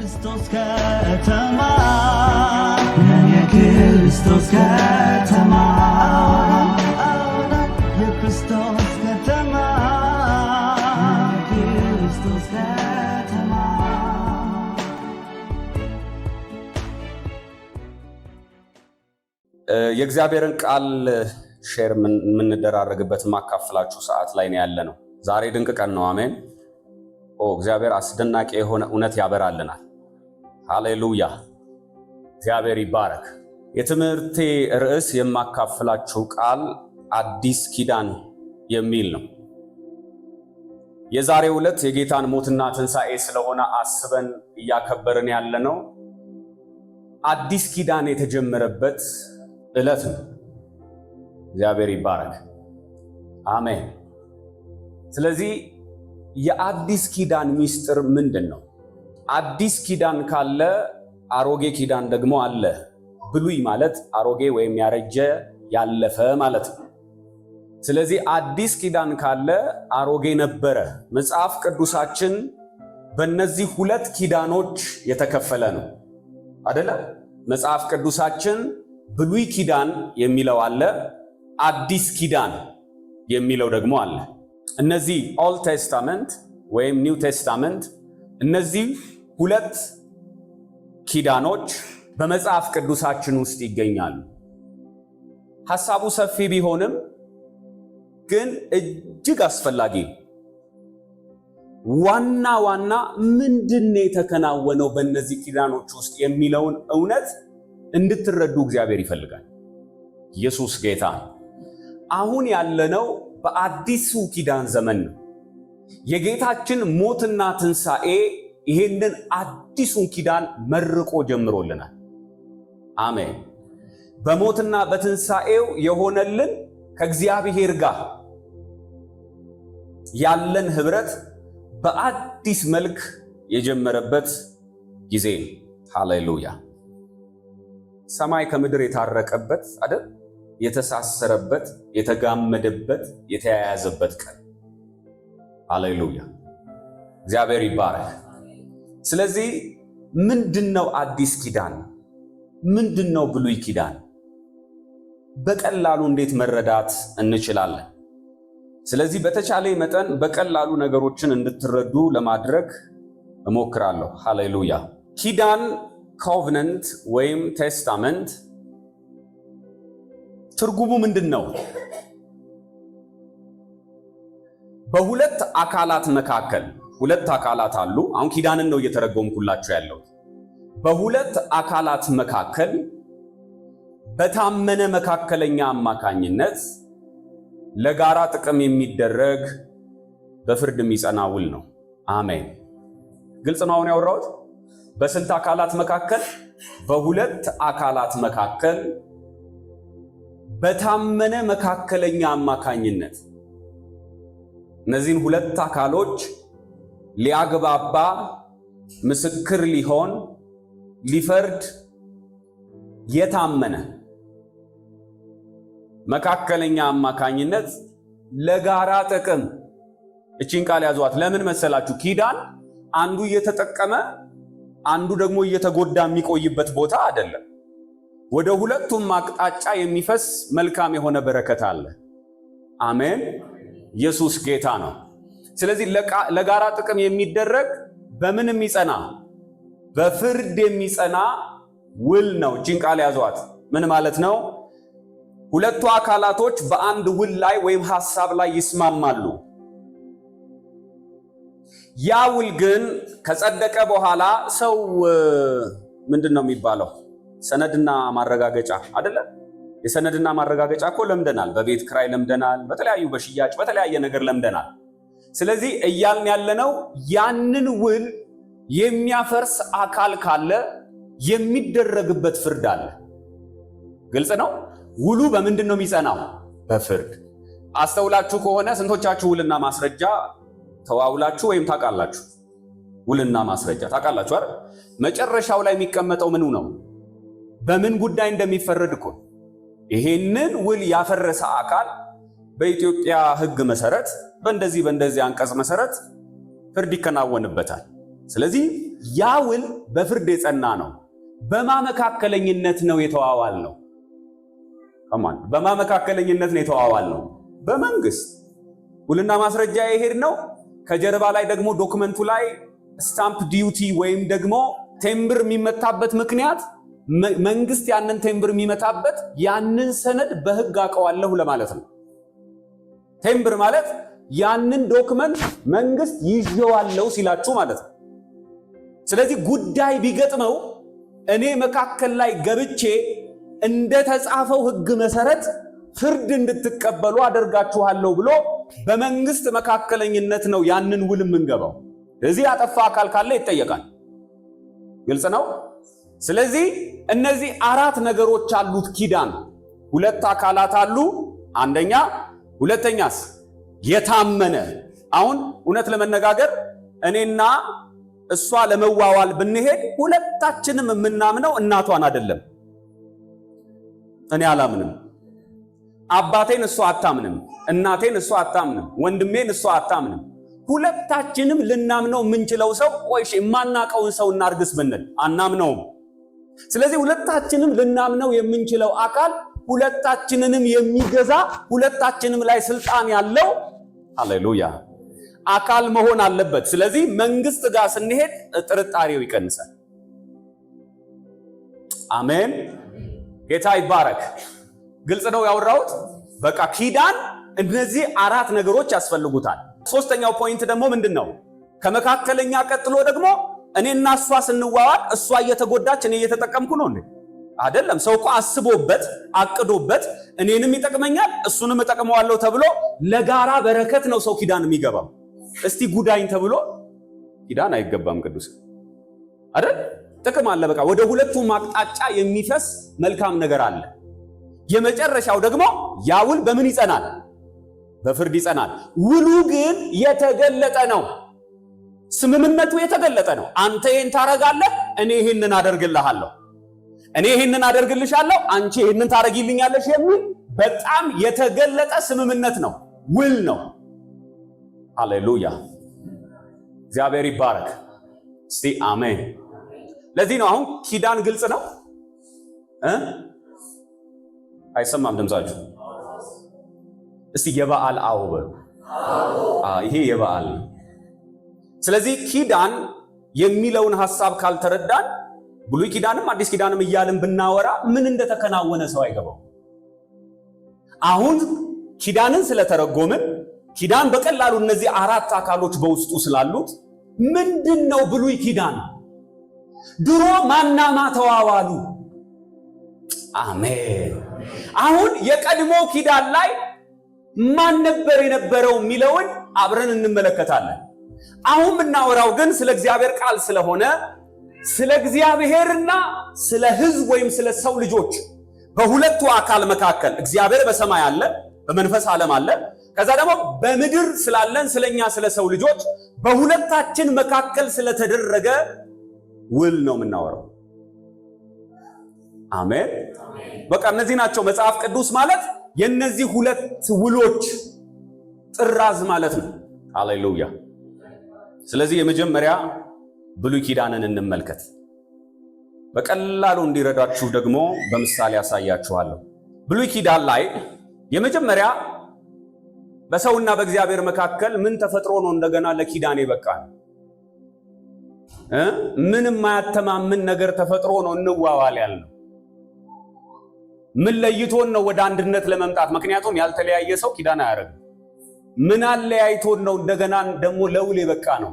ክርስቶስ ከተማ የክርስቶስ ከተማ የክርስቶስ ከተማ የክርስቶስ ከተማ የእግዚአብሔርን ቃል ሼር የምንደራረግበት ማካፈላችሁ ሰዓት ላይ ነው ያለነው። ዛሬ ድንቅ ቀን ነው። አሜን። እግዚአብሔር አስደናቂ የሆነ እውነት ያበራልናል። ሃሌሉያ! እግዚአብሔር ይባረክ። የትምህርቴ ርዕስ የማካፈላችሁ ቃል አዲስ ኪዳን የሚል ነው። የዛሬው ዕለት የጌታን ሞትና ትንሣኤ ስለሆነ አስበን እያከበርን ያለነው አዲስ ኪዳን የተጀመረበት ዕለት ነው። እግዚአብሔር ይባረክ። አሜን። ስለዚህ የአዲስ ኪዳን ሚስጥር ምንድን ነው? አዲስ ኪዳን ካለ አሮጌ ኪዳን ደግሞ አለ። ብሉይ ማለት አሮጌ ወይም ያረጀ ያለፈ ማለት ነው። ስለዚህ አዲስ ኪዳን ካለ አሮጌ ነበረ። መጽሐፍ ቅዱሳችን በእነዚህ ሁለት ኪዳኖች የተከፈለ ነው አይደለ? መጽሐፍ ቅዱሳችን ብሉይ ኪዳን የሚለው አለ፣ አዲስ ኪዳን የሚለው ደግሞ አለ። እነዚህ ኦልድ ቴስታመንት ወይም ኒው ቴስታመንት፣ እነዚህ ሁለት ኪዳኖች በመጽሐፍ ቅዱሳችን ውስጥ ይገኛሉ። ሐሳቡ ሰፊ ቢሆንም ግን እጅግ አስፈላጊ ነው። ዋና ምንድነው የተከናወነው በእነዚህ ኪዳኖች ውስጥ የሚለውን እውነት እንድትረዱ እግዚአብሔር ይፈልጋል። ኢየሱስ ጌታ ነው። አሁን ያለነው በአዲሱ ኪዳን ዘመን ነው። የጌታችን ሞትና ትንሣኤ ይሄንን አዲሱን ኪዳን መርቆ ጀምሮልናል። አሜን። በሞትና በትንሣኤው የሆነልን ከእግዚአብሔር ጋር ያለን ህብረት በአዲስ መልክ የጀመረበት ጊዜ ነው። ሃሌሉያ! ሰማይ ከምድር የታረቀበት አይደል? የተሳሰረበት፣ የተጋመደበት፣ የተያያዘበት ቀን። ሃሌሉያ! እግዚአብሔር ይባረክ። ስለዚህ ምንድነው አዲስ ኪዳን? ምንድነው ብሉይ ኪዳን? በቀላሉ እንዴት መረዳት እንችላለን? ስለዚህ በተቻለ መጠን በቀላሉ ነገሮችን እንድትረዱ ለማድረግ እሞክራለሁ። ሃሌሉያ! ኪዳን ኮቨነንት ወይም ቴስታመንት ትርጉሙ ምንድነው? በሁለት አካላት መካከል፣ ሁለት አካላት አሉ። አሁን ኪዳንን ነው እየተረጎምኩላችሁ ያለው። በሁለት አካላት መካከል በታመነ መካከለኛ አማካኝነት ለጋራ ጥቅም የሚደረግ በፍርድ የሚጸና ውል ነው። አሜን። ግልጽ ነው አሁን ያወራሁት? በስንት አካላት መካከል? በሁለት አካላት መካከል በታመነ መካከለኛ አማካኝነት እነዚህን ሁለት አካሎች ሊያግባባ፣ ምስክር ሊሆን፣ ሊፈርድ የታመነ መካከለኛ አማካኝነት ለጋራ ጥቅም። እቺን ቃል ያዟት። ለምን መሰላችሁ? ኪዳን አንዱ እየተጠቀመ አንዱ ደግሞ እየተጎዳ የሚቆይበት ቦታ አይደለም። ወደ ሁለቱም አቅጣጫ የሚፈስ መልካም የሆነ በረከት አለ። አሜን። ኢየሱስ ጌታ ነው። ስለዚህ ለጋራ ጥቅም የሚደረግ በምን የሚጸና? በፍርድ የሚጸና ውል ነው። እቺን ቃል ያዟት። ምን ማለት ነው? ሁለቱ አካላቶች በአንድ ውል ላይ ወይም ሐሳብ ላይ ይስማማሉ። ያ ውል ግን ከጸደቀ በኋላ ሰው ምንድነው የሚባለው? ሰነድና ማረጋገጫ አይደለ? የሰነድና ማረጋገጫ እኮ ለምደናል። በቤት ክራይ ለምደናል፣ በተለያዩ በሽያጭ በተለያየ ነገር ለምደናል። ስለዚህ እያልን ያለነው ያንን ውል የሚያፈርስ አካል ካለ የሚደረግበት ፍርድ አለ። ግልጽ ነው። ውሉ በምንድን ነው የሚጸናው? በፍርድ። አስተውላችሁ ከሆነ ስንቶቻችሁ ውልና ማስረጃ ተዋውላችሁ ወይም ታውቃላችሁ? ውልና ማስረጃ ታውቃላችሁ አይደል? መጨረሻው ላይ የሚቀመጠው ምኑ ነው? በምን ጉዳይ እንደሚፈረድ እኮ። ይሄንን ውል ያፈረሰ አካል በኢትዮጵያ ሕግ መሰረት በእንደዚህ አንቀጽ መሰረት ፍርድ ይከናወንበታል። ስለዚህ ያ ውል በፍርድ የጸና ነው። በማመካከለኝነት ነው የተዋዋል ነው። ከማን በማመካከለኝነት ነው የተዋዋል ነው? በመንግስት ውልና ማስረጃ ይሄድ ነው። ከጀርባ ላይ ደግሞ ዶክመንቱ ላይ ስታምፕ ዲዩቲ ወይም ደግሞ ቴምብር የሚመታበት ምክንያት መንግስት ያንን ቴምብር የሚመታበት ያንን ሰነድ በህግ አውቀዋለሁ ለማለት ነው። ቴምብር ማለት ያንን ዶክመንት መንግስት ይዤዋለሁ ሲላችሁ ማለት ነው። ስለዚህ ጉዳይ ቢገጥመው እኔ መካከል ላይ ገብቼ እንደተጻፈው ህግ መሰረት ፍርድ እንድትቀበሉ አደርጋችኋለሁ ብሎ በመንግስት መካከለኝነት ነው ያንን ውል የምንገባው። እዚህ ያጠፋ አካል ካለ ይጠየቃል። ግልጽ ነው። ስለዚህ እነዚህ አራት ነገሮች አሉት ኪዳን። ሁለት አካላት አሉ። አንደኛ፣ ሁለተኛስ የታመነ። አሁን እውነት ለመነጋገር እኔና እሷ ለመዋዋል ብንሄድ ሁለታችንም የምናምነው እናቷን አይደለም። እኔ አላምንም። አባቴን እሷ አታምንም። እናቴን እሷ አታምንም። ወንድሜን እሷ አታምንም። ሁለታችንም ልናምነው የምንችለው ሰው ወይሽ የማናቀውን ሰው እናርግስ ብንል አናምነውም። ስለዚህ ሁለታችንም ልናምነው የምንችለው አካል ሁለታችንንም የሚገዛ ሁለታችንም ላይ ስልጣን ያለው ሃሌሉያ አካል መሆን አለበት። ስለዚህ መንግስት ጋር ስንሄድ ጥርጣሬው ይቀንሳል። አሜን። ጌታ ይባረክ። ግልጽ ነው ያወራሁት። በቃ ኪዳን እነዚህ አራት ነገሮች ያስፈልጉታል። ሶስተኛው ፖይንት ደግሞ ምንድነው? ከመካከለኛ ቀጥሎ ደግሞ እኔና እሷ ስንዋዋል እሷ እየተጎዳች እኔ እየተጠቀምኩ ነው እንዴ? አይደለም። ሰው እኮ አስቦበት አቅዶበት እኔንም ይጠቅመኛል እሱንም እጠቅመዋለሁ ተብሎ ለጋራ በረከት ነው ሰው ኪዳን የሚገባው። እስቲ ጉዳይን ተብሎ ኪዳን አይገባም። ቅዱስ አይደል? ጥቅም አለ። በቃ ወደ ሁለቱም አቅጣጫ የሚፈስ መልካም ነገር አለ። የመጨረሻው ደግሞ ያ ውል በምን ይጸናል? በፍርድ ይጸናል። ውሉ ግን የተገለጠ ነው። ስምምነቱ የተገለጠ ነው። አንተ ይሄን ታረጋለህ፣ እኔ ይሄንን አደርግልሃለሁ፣ እኔ ይሄንን አደርግልሻለሁ፣ አንቺ ይሄንን ታረጊልኛለሽ የሚል በጣም የተገለጠ ስምምነት ነው። ውል ነው። ሃሌሉያ። እግዚአብሔር ይባረክ። እስቲ አሜን። ለዚህ ነው አሁን ኪዳን ግልጽ ነው። አይሰማም ድምጻችሁ? እስቲ የበዓል አዎ በሉ። ይሄ የበዓል ነው። ስለዚህ ኪዳን የሚለውን ሐሳብ ካልተረዳን ብሉይ ኪዳንም አዲስ ኪዳንም እያልን ብናወራ ምን እንደተከናወነ ሰው አይገባው። አሁን ኪዳንን ስለተረጎምን ኪዳን በቀላሉ እነዚህ አራት አካሎች በውስጡ ስላሉት ምንድነው ብሉይ ኪዳን? ድሮ ማናማ ተዋዋሉ። አሜን። አሁን የቀድሞ ኪዳን ላይ ማን ነበር የነበረው የሚለውን አብረን እንመለከታለን። አሁን የምናወራው ግን ስለ እግዚአብሔር ቃል ስለሆነ ስለ እግዚአብሔርና ስለ ሕዝብ ወይም ስለ ሰው ልጆች በሁለቱ አካል መካከል እግዚአብሔር በሰማይ አለ፣ በመንፈስ ዓለም አለ። ከዛ ደግሞ በምድር ስላለን ስለኛ ስለ ሰው ልጆች በሁለታችን መካከል ስለተደረገ ውል ነው የምናወራው። አሜን። በቃ እነዚህ ናቸው። መጽሐፍ ቅዱስ ማለት የነዚህ ሁለት ውሎች ጥራዝ ማለት ነው። ሃሌሉያ። ስለዚህ የመጀመሪያ ብሉይ ኪዳንን እንመልከት። በቀላሉ እንዲረዳችሁ ደግሞ በምሳሌ ያሳያችኋለሁ። ብሉይ ኪዳን ላይ የመጀመሪያ በሰውና በእግዚአብሔር መካከል ምን ተፈጥሮ ነው እንደገና ለኪዳን የበቃን? ምንም ማያተማምን ነገር ተፈጥሮ ነው እንዋዋል ያልነው? ምን ለይቶን ነው ወደ አንድነት ለመምጣት? ምክንያቱም ያልተለያየ ሰው ኪዳን አያደርግም። ምን አለያይቶን ነው እንደገና ደግሞ ለውል የበቃ ነው?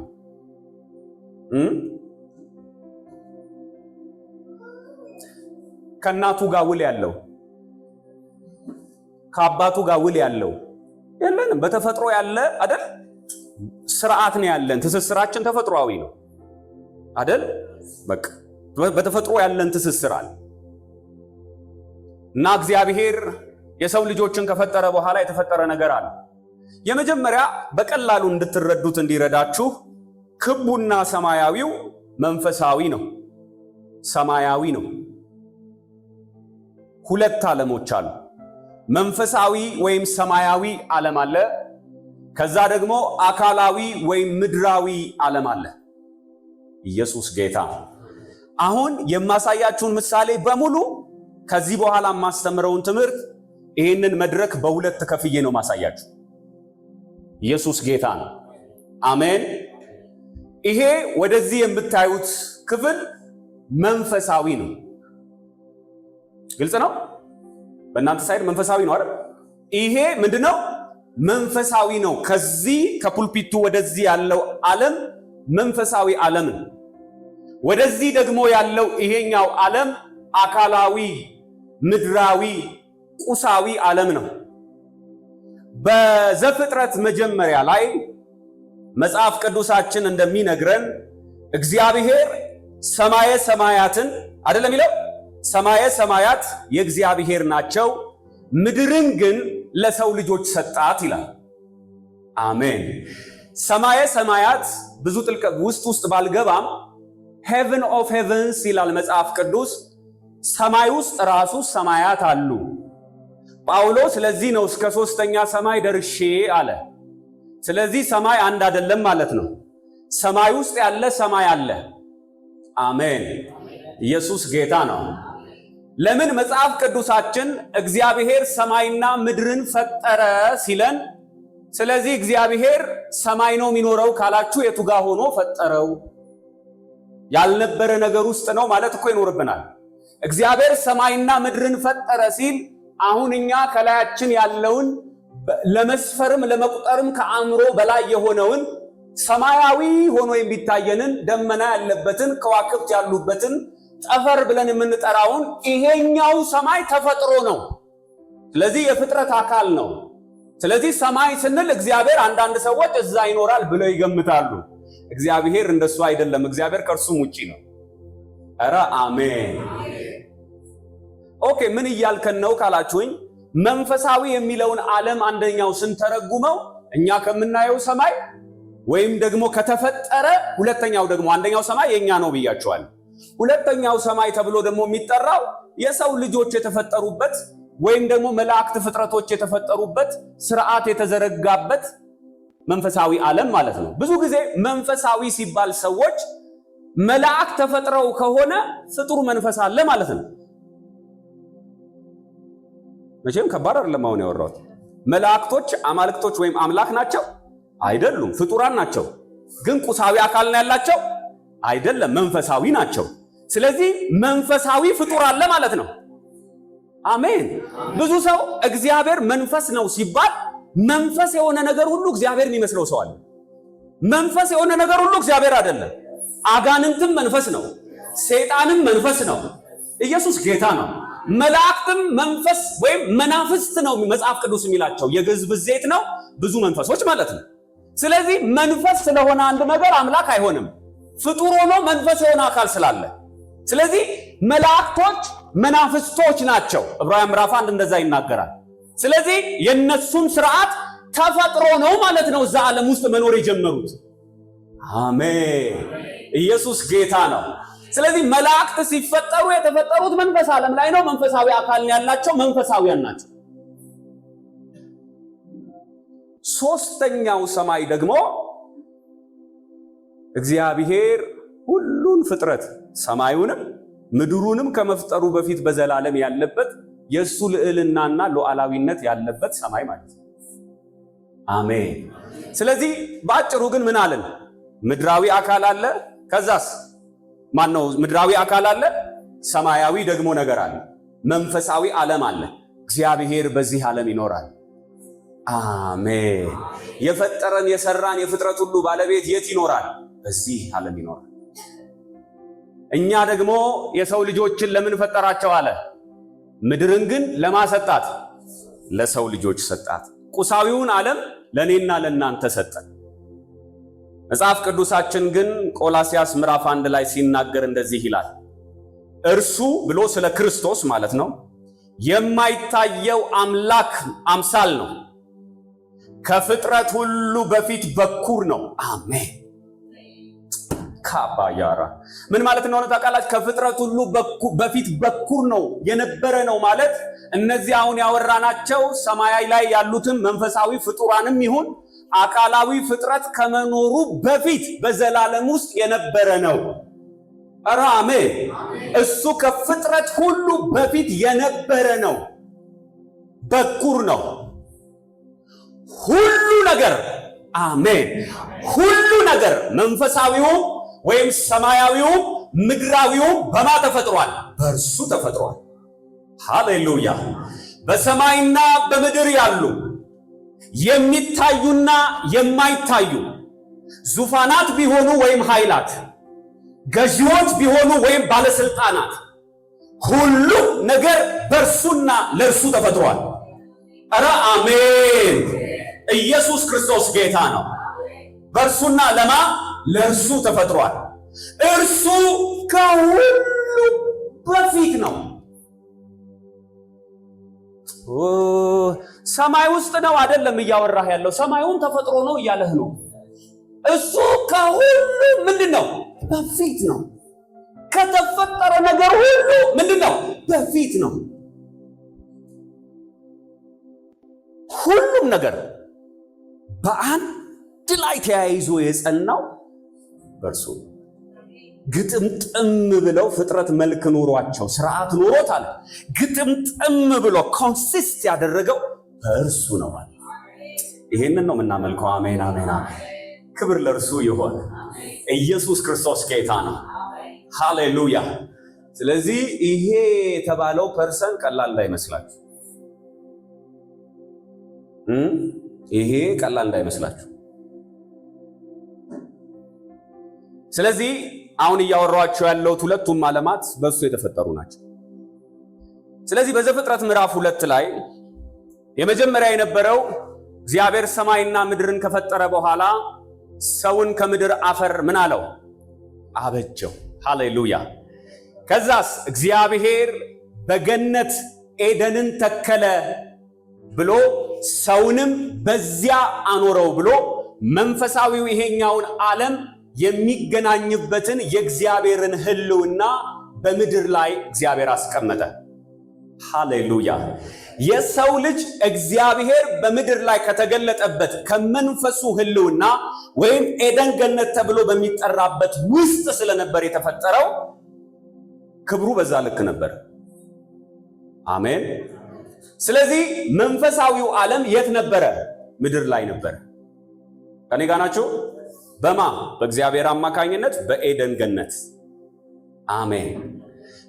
ከእናቱ ጋር ውል ያለው ከአባቱ ጋር ውል ያለው የለንም። በተፈጥሮ ያለ አይደል? ስርዓት ነው ያለን። ትስስራችን ተፈጥሯዊ ነው አይደል? በቃ በተፈጥሮ ያለን ትስስር አለ። እና እግዚአብሔር የሰው ልጆችን ከፈጠረ በኋላ የተፈጠረ ነገር አለ። የመጀመሪያ በቀላሉ እንድትረዱት እንዲረዳችሁ ክቡና ሰማያዊው መንፈሳዊ ነው፣ ሰማያዊ ነው። ሁለት ዓለሞች አሉ። መንፈሳዊ ወይም ሰማያዊ ዓለም አለ። ከዛ ደግሞ አካላዊ ወይም ምድራዊ ዓለም አለ። ኢየሱስ ጌታ። አሁን የማሳያችሁን ምሳሌ በሙሉ ከዚህ በኋላ የማስተምረውን ትምህርት ይህንን መድረክ በሁለት ከፍዬ ነው ማሳያችሁ። ኢየሱስ ጌታ ነው። አሜን። ይሄ ወደዚህ የምታዩት ክፍል መንፈሳዊ ነው። ግልጽ ነው። በእናንተ ሳይድ መንፈሳዊ ነው አይደል? ይሄ ምንድነው? መንፈሳዊ ነው። ከዚህ ከፑልፒቱ ወደዚህ ያለው ዓለም መንፈሳዊ ዓለም ነው። ወደዚህ ደግሞ ያለው ይሄኛው ዓለም አካላዊ፣ ምድራዊ፣ ቁሳዊ ዓለም ነው። በዘፍጥረት መጀመሪያ ላይ መጽሐፍ ቅዱሳችን እንደሚነግረን እግዚአብሔር ሰማየ ሰማያትን አይደለም የሚለው፣ ሰማየ ሰማያት የእግዚአብሔር ናቸው፣ ምድርን ግን ለሰው ልጆች ሰጣት ይላል። አሜን። ሰማየ ሰማያት ብዙ ጥልቀት ውስጥ ባልገባም heaven of heavens ይላል መጽሐፍ ቅዱስ። ሰማይ ውስጥ ራሱ ሰማያት አሉ። ጳውሎስ ስለዚህ ነው እስከ ሶስተኛ ሰማይ ደርሼ አለ። ስለዚህ ሰማይ አንድ አይደለም ማለት ነው። ሰማይ ውስጥ ያለ ሰማይ አለ። አሜን። ኢየሱስ ጌታ ነው። ለምን መጽሐፍ ቅዱሳችን እግዚአብሔር ሰማይና ምድርን ፈጠረ ሲለን፣ ስለዚህ እግዚአብሔር ሰማይ ነው የሚኖረው ካላችሁ የቱ ጋር ሆኖ ፈጠረው? ያልነበረ ነገር ውስጥ ነው ማለት እኮ ይኖርብናል። እግዚአብሔር ሰማይና ምድርን ፈጠረ ሲል አሁን እኛ ከላያችን ያለውን ለመስፈርም ለመቁጠርም ከአእምሮ በላይ የሆነውን ሰማያዊ ሆኖ የሚታየንን ደመና ያለበትን ከዋክብት ያሉበትን ጠፈር ብለን የምንጠራውን ይሄኛው ሰማይ ተፈጥሮ ነው። ስለዚህ የፍጥረት አካል ነው። ስለዚህ ሰማይ ስንል እግዚአብሔር አንዳንድ ሰዎች እዛ ይኖራል ብለው ይገምታሉ። እግዚአብሔር እንደሱ አይደለም። እግዚአብሔር ከእርሱም ውጪ ነው። ኧረ አሜን። ኦኬ፣ ምን እያልከን ነው ካላችሁኝ፣ መንፈሳዊ የሚለውን ዓለም አንደኛው ስንተረጉመው እኛ ከምናየው ሰማይ ወይም ደግሞ ከተፈጠረ፣ ሁለተኛው ደግሞ አንደኛው ሰማይ የኛ ነው ብያችኋል። ሁለተኛው ሰማይ ተብሎ ደግሞ የሚጠራው የሰው ልጆች የተፈጠሩበት ወይም ደግሞ መላእክት ፍጥረቶች የተፈጠሩበት ስርዓት የተዘረጋበት መንፈሳዊ ዓለም ማለት ነው። ብዙ ጊዜ መንፈሳዊ ሲባል ሰዎች መላእክት ተፈጥረው ከሆነ ፍጡር መንፈስ አለ ማለት ነው። መቼም ከባድ አይደለም አሁን ያወራሁት። መላእክቶች አማልክቶች ወይም አምላክ ናቸው አይደሉም፣ ፍጡራን ናቸው። ግን ቁሳዊ አካል ነው ያላቸው አይደለም፣ መንፈሳዊ ናቸው። ስለዚህ መንፈሳዊ ፍጡር አለ ማለት ነው። አሜን። ብዙ ሰው እግዚአብሔር መንፈስ ነው ሲባል መንፈስ የሆነ ነገር ሁሉ እግዚአብሔር የሚመስለው ሰው አለ። መንፈስ የሆነ ነገር ሁሉ እግዚአብሔር አይደለም። አጋንንትም መንፈስ ነው፣ ሰይጣንም መንፈስ ነው። ኢየሱስ ጌታ ነው። መላእክትም መንፈስ ወይም መናፍስት ነው መጽሐፍ ቅዱስ የሚላቸው። የግዕዝ ብዜት ነው፣ ብዙ መንፈሶች ማለት ነው። ስለዚህ መንፈስ ስለሆነ አንድ ነገር አምላክ አይሆንም፣ ፍጡር ሆኖ መንፈስ የሆነ አካል ስላለ። ስለዚህ መላእክቶች መናፍስቶች ናቸው። ዕብራውያን ምዕራፍ 1 እንደዛ ይናገራል። ስለዚህ የነሱም ስርዓት ተፈጥሮ ነው ማለት ነው እዛ ዓለም ውስጥ መኖር የጀመሩት። አሜን። ኢየሱስ ጌታ ነው። ስለዚህ መላእክት ሲፈጠሩ የተፈጠሩት መንፈስ ዓለም ላይ ነው። መንፈሳዊ አካል ያላቸው መንፈሳዊያን ናቸው። ሶስተኛው ሰማይ ደግሞ እግዚአብሔር ሁሉን ፍጥረት ሰማዩንም ምድሩንም ከመፍጠሩ በፊት በዘላለም ያለበት የሱ ልዕልናና ሉዓላዊነት ያለበት ሰማይ ማለት ነው። አሜን። ስለዚህ በአጭሩ ግን ምን አለን? ምድራዊ አካል አለ። ከዛስ ማነው? ምድራዊ አካል አለ፣ ሰማያዊ ደግሞ ነገር አለ፣ መንፈሳዊ ዓለም አለ። እግዚአብሔር በዚህ ዓለም ይኖራል። አሜን። የፈጠረን የሰራን የፍጥረት ሁሉ ባለቤት የት ይኖራል? በዚህ ዓለም ይኖራል። እኛ ደግሞ የሰው ልጆችን ለምን ፈጠራቸው አለ? ምድርን ግን ለማሰጣት ለሰው ልጆች ሰጣት። ቁሳዊውን ዓለም ለኔና ለናንተ ሰጠን። መጽሐፍ ቅዱሳችን ግን ቆላስያስ ምዕራፍ 1 ላይ ሲናገር እንደዚህ ይላል። እርሱ ብሎ ስለ ክርስቶስ ማለት ነው የማይታየው አምላክ አምሳል ነው፣ ከፍጥረት ሁሉ በፊት በኩር ነው። አሜን። ካባያራ ምን ማለት እንደሆነ ታውቃላችሁ? ከፍጥረት ሁሉ በፊት በኩር ነው የነበረ ነው ማለት እነዚህ አሁን ያወራናቸው ሰማያዊ ላይ ያሉትን መንፈሳዊ ፍጡራንም ይሁን አካላዊ ፍጥረት ከመኖሩ በፊት በዘላለም ውስጥ የነበረ ነው። ኧረ አሜን። እሱ ከፍጥረት ሁሉ በፊት የነበረ ነው። በኩር ነው። ሁሉ ነገር አሜን። ሁሉ ነገር መንፈሳዊውም ወይም ሰማያዊውም ምድራዊውም በማ ተፈጥሯል? በእርሱ ተፈጥሯል። ሃሌሉያ። በሰማይና በምድር ያሉ የሚታዩና የማይታዩ ዙፋናት ቢሆኑ ወይም ኃይላት፣ ገዢዎች ቢሆኑ ወይም ባለስልጣናት፣ ሁሉ ነገር በእርሱና ለእርሱ ተፈጥሯል። ኧረ አሜን። ኢየሱስ ክርስቶስ ጌታ ነው። በእርሱና ለማ ለእርሱ ተፈጥሯል። እርሱ ከሁሉ በፊት ነው። ሰማይ ውስጥ ነው አይደለም እያወራህ ያለው፣ ሰማዩን ተፈጥሮ ነው እያለህ ነው። እሱ ከሁሉ ምንድነው? በፊት ነው። ከተፈጠረ ነገር ሁሉ ምንድነው? በፊት ነው። ሁሉም ነገር በአንድ ላይ ተያይዞ የጸናው በእርሱ ግጥምጥም ብለው ፍጥረት መልክ ኖሯቸው ስርዓት ኖሮት አለ ግጥምጥም ብሎ ኮንሲስት ያደረገው በእርሱ ነው አለ። ይሄንን ነው የምናመልከው። አሜን አሜን አሜን። ክብር ለእርሱ ይሆን። ኢየሱስ ክርስቶስ ጌታ ነው። ሃሌሉያ። ስለዚህ ይሄ የተባለው ፐርሰን ቀላል እንዳይመስላችሁ፣ ይሄ ቀላል እንዳይመስላችሁ። ስለዚህ አሁን እያወራኋቸው ያለሁት ሁለቱም ዓለማት በእሱ የተፈጠሩ ናቸው። ስለዚህ በዘፍጥረት ምዕራፍ 2 ላይ የመጀመሪያ የነበረው እግዚአብሔር ሰማይና ምድርን ከፈጠረ በኋላ ሰውን ከምድር አፈር ምን አለው? አበጀው። ሃሌሉያ። ከዛስ እግዚአብሔር በገነት ኤደንን ተከለ ብሎ ሰውንም በዚያ አኖረው ብሎ መንፈሳዊው ይሄኛውን ዓለም የሚገናኝበትን የእግዚአብሔርን ሕልውና በምድር ላይ እግዚአብሔር አስቀመጠ። ሃሌሉያ። የሰው ልጅ እግዚአብሔር በምድር ላይ ከተገለጠበት ከመንፈሱ ሕልውና ወይም ኤደን ገነት ተብሎ በሚጠራበት ውስጥ ስለነበር የተፈጠረው ክብሩ በዛ ልክ ነበር። አሜን። ስለዚህ መንፈሳዊው ዓለም የት ነበረ? ምድር ላይ ነበረ። ከኔ ጋር ናችሁ? በማ በእግዚአብሔር አማካኝነት በኤደን ገነት። አሜን።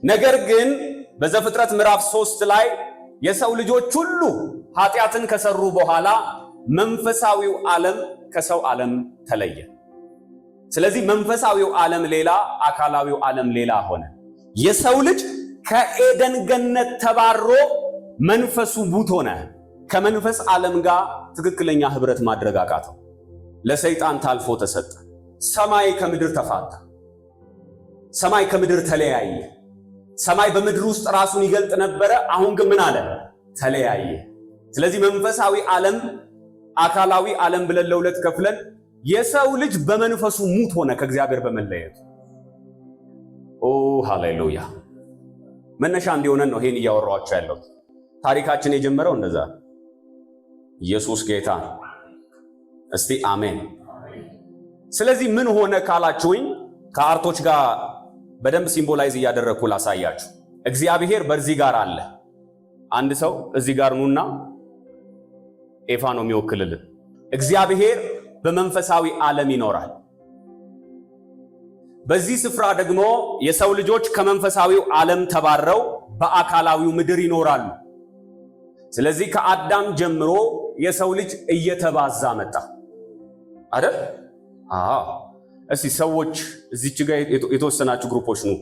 ነገር ግን በዘፍጥረት ምዕራፍ 3 ላይ የሰው ልጆች ሁሉ ኃጢአትን ከሰሩ በኋላ መንፈሳዊው ዓለም ከሰው ዓለም ተለየ። ስለዚህ መንፈሳዊው ዓለም ሌላ፣ አካላዊው ዓለም ሌላ ሆነ። የሰው ልጅ ከኤደን ገነት ተባሮ መንፈሱ ሙት ሆነ። ከመንፈስ ዓለም ጋር ትክክለኛ ህብረት ማድረግ አቃተው። ለሰይጣን ታልፎ ተሰጠ። ሰማይ ከምድር ተፋታ። ሰማይ ከምድር ተለያየ። ሰማይ በምድር ውስጥ ራሱን ይገልጥ ነበረ። አሁን ግን ምን አለ? ተለያየ። ስለዚህ መንፈሳዊ ዓለም፣ አካላዊ ዓለም ብለን ለሁለት ከፍለን የሰው ልጅ በመንፈሱ ሙት ሆነ ከእግዚአብሔር በመለየቱ። ኦ ሃሌሉያ። መነሻ እንዲሆነን ነው ይሄን እያወራኋቸው ያለው። ታሪካችን የጀመረው እንደዛ። ኢየሱስ ጌታ። እስቲ አሜን። ስለዚህ ምን ሆነ ካላችሁኝ ከአርቶች ጋር በደንብ ሲምቦላይዝ እያደረኩ ላሳያችሁ። እግዚአብሔር በዚህ ጋር አለ። አንድ ሰው እዚህ ጋር ኑና ኤፋ ነው የሚወክልልን። እግዚአብሔር በመንፈሳዊ ዓለም ይኖራል። በዚህ ስፍራ ደግሞ የሰው ልጆች ከመንፈሳዊው ዓለም ተባረው በአካላዊው ምድር ይኖራሉ። ስለዚህ ከአዳም ጀምሮ የሰው ልጅ እየተባዛ መጣ አይደል? እስቲ ሰዎች እዚች ጋር የተወሰናችሁ ግሩፖች ነው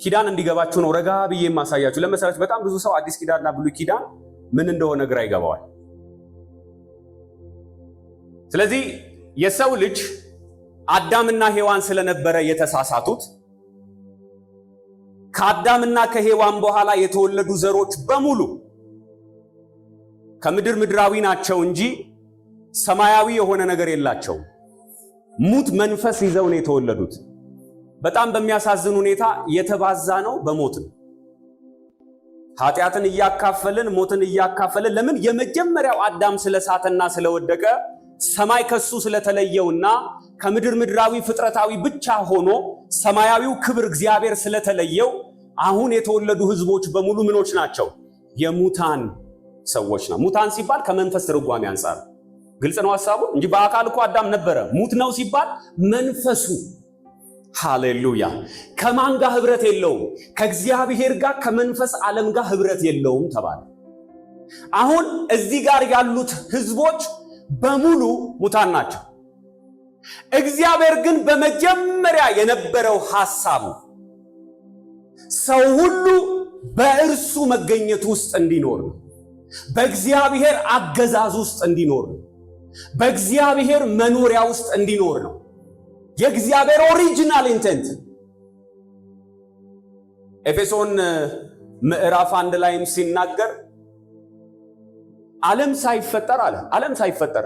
ኪዳን እንዲገባችሁ ነው ረጋ ብዬ ማሳያችሁ። ለመሰረት በጣም ብዙ ሰው አዲስ ኪዳንና ብሉይ ኪዳን ምን እንደሆነ ግራ ይገባዋል። ስለዚህ የሰው ልጅ አዳምና ሔዋን ስለነበረ የተሳሳቱት ከአዳምና ከሔዋን በኋላ የተወለዱ ዘሮች በሙሉ ከምድር ምድራዊ ናቸው እንጂ ሰማያዊ የሆነ ነገር የላቸውም። ሙት መንፈስ ይዘው ነው የተወለዱት። በጣም በሚያሳዝን ሁኔታ የተባዛ ነው በሞት ነው። ኃጢአትን እያካፈልን ሞትን እያካፈልን። ለምን? የመጀመሪያው አዳም ስለሳተና ስለወደቀ ሰማይ ከሱ ስለተለየውና ከምድር ምድራዊ ፍጥረታዊ ብቻ ሆኖ ሰማያዊው ክብር እግዚአብሔር ስለተለየው አሁን የተወለዱ ህዝቦች በሙሉ ምኖች ናቸው? የሙታን ሰዎች ነው። ሙታን ሲባል ከመንፈስ ትርጓሜ አንፃር ግልጽ ነው ሐሳቡ እንጂ በአካል እኮ አዳም ነበረ። ሙት ነው ሲባል መንፈሱ ሃሌሉያ ከማን ጋር ህብረት የለውም? ከእግዚአብሔር ጋር ከመንፈስ ዓለም ጋር ህብረት የለውም ተባለ። አሁን እዚህ ጋር ያሉት ህዝቦች በሙሉ ሙታን ናቸው። እግዚአብሔር ግን በመጀመሪያ የነበረው ሐሳቡ ሰው ሁሉ በእርሱ መገኘት ውስጥ እንዲኖር ነው። በእግዚአብሔር አገዛዝ ውስጥ እንዲኖር ነው። በእግዚአብሔር መኖሪያ ውስጥ እንዲኖር ነው። የእግዚአብሔር ኦሪጂናል ኢንቴንት ኤፌሶን ምዕራፍ 1 ላይም ሲናገር ዓለም ሳይፈጠር አለ። ዓለም ሳይፈጠር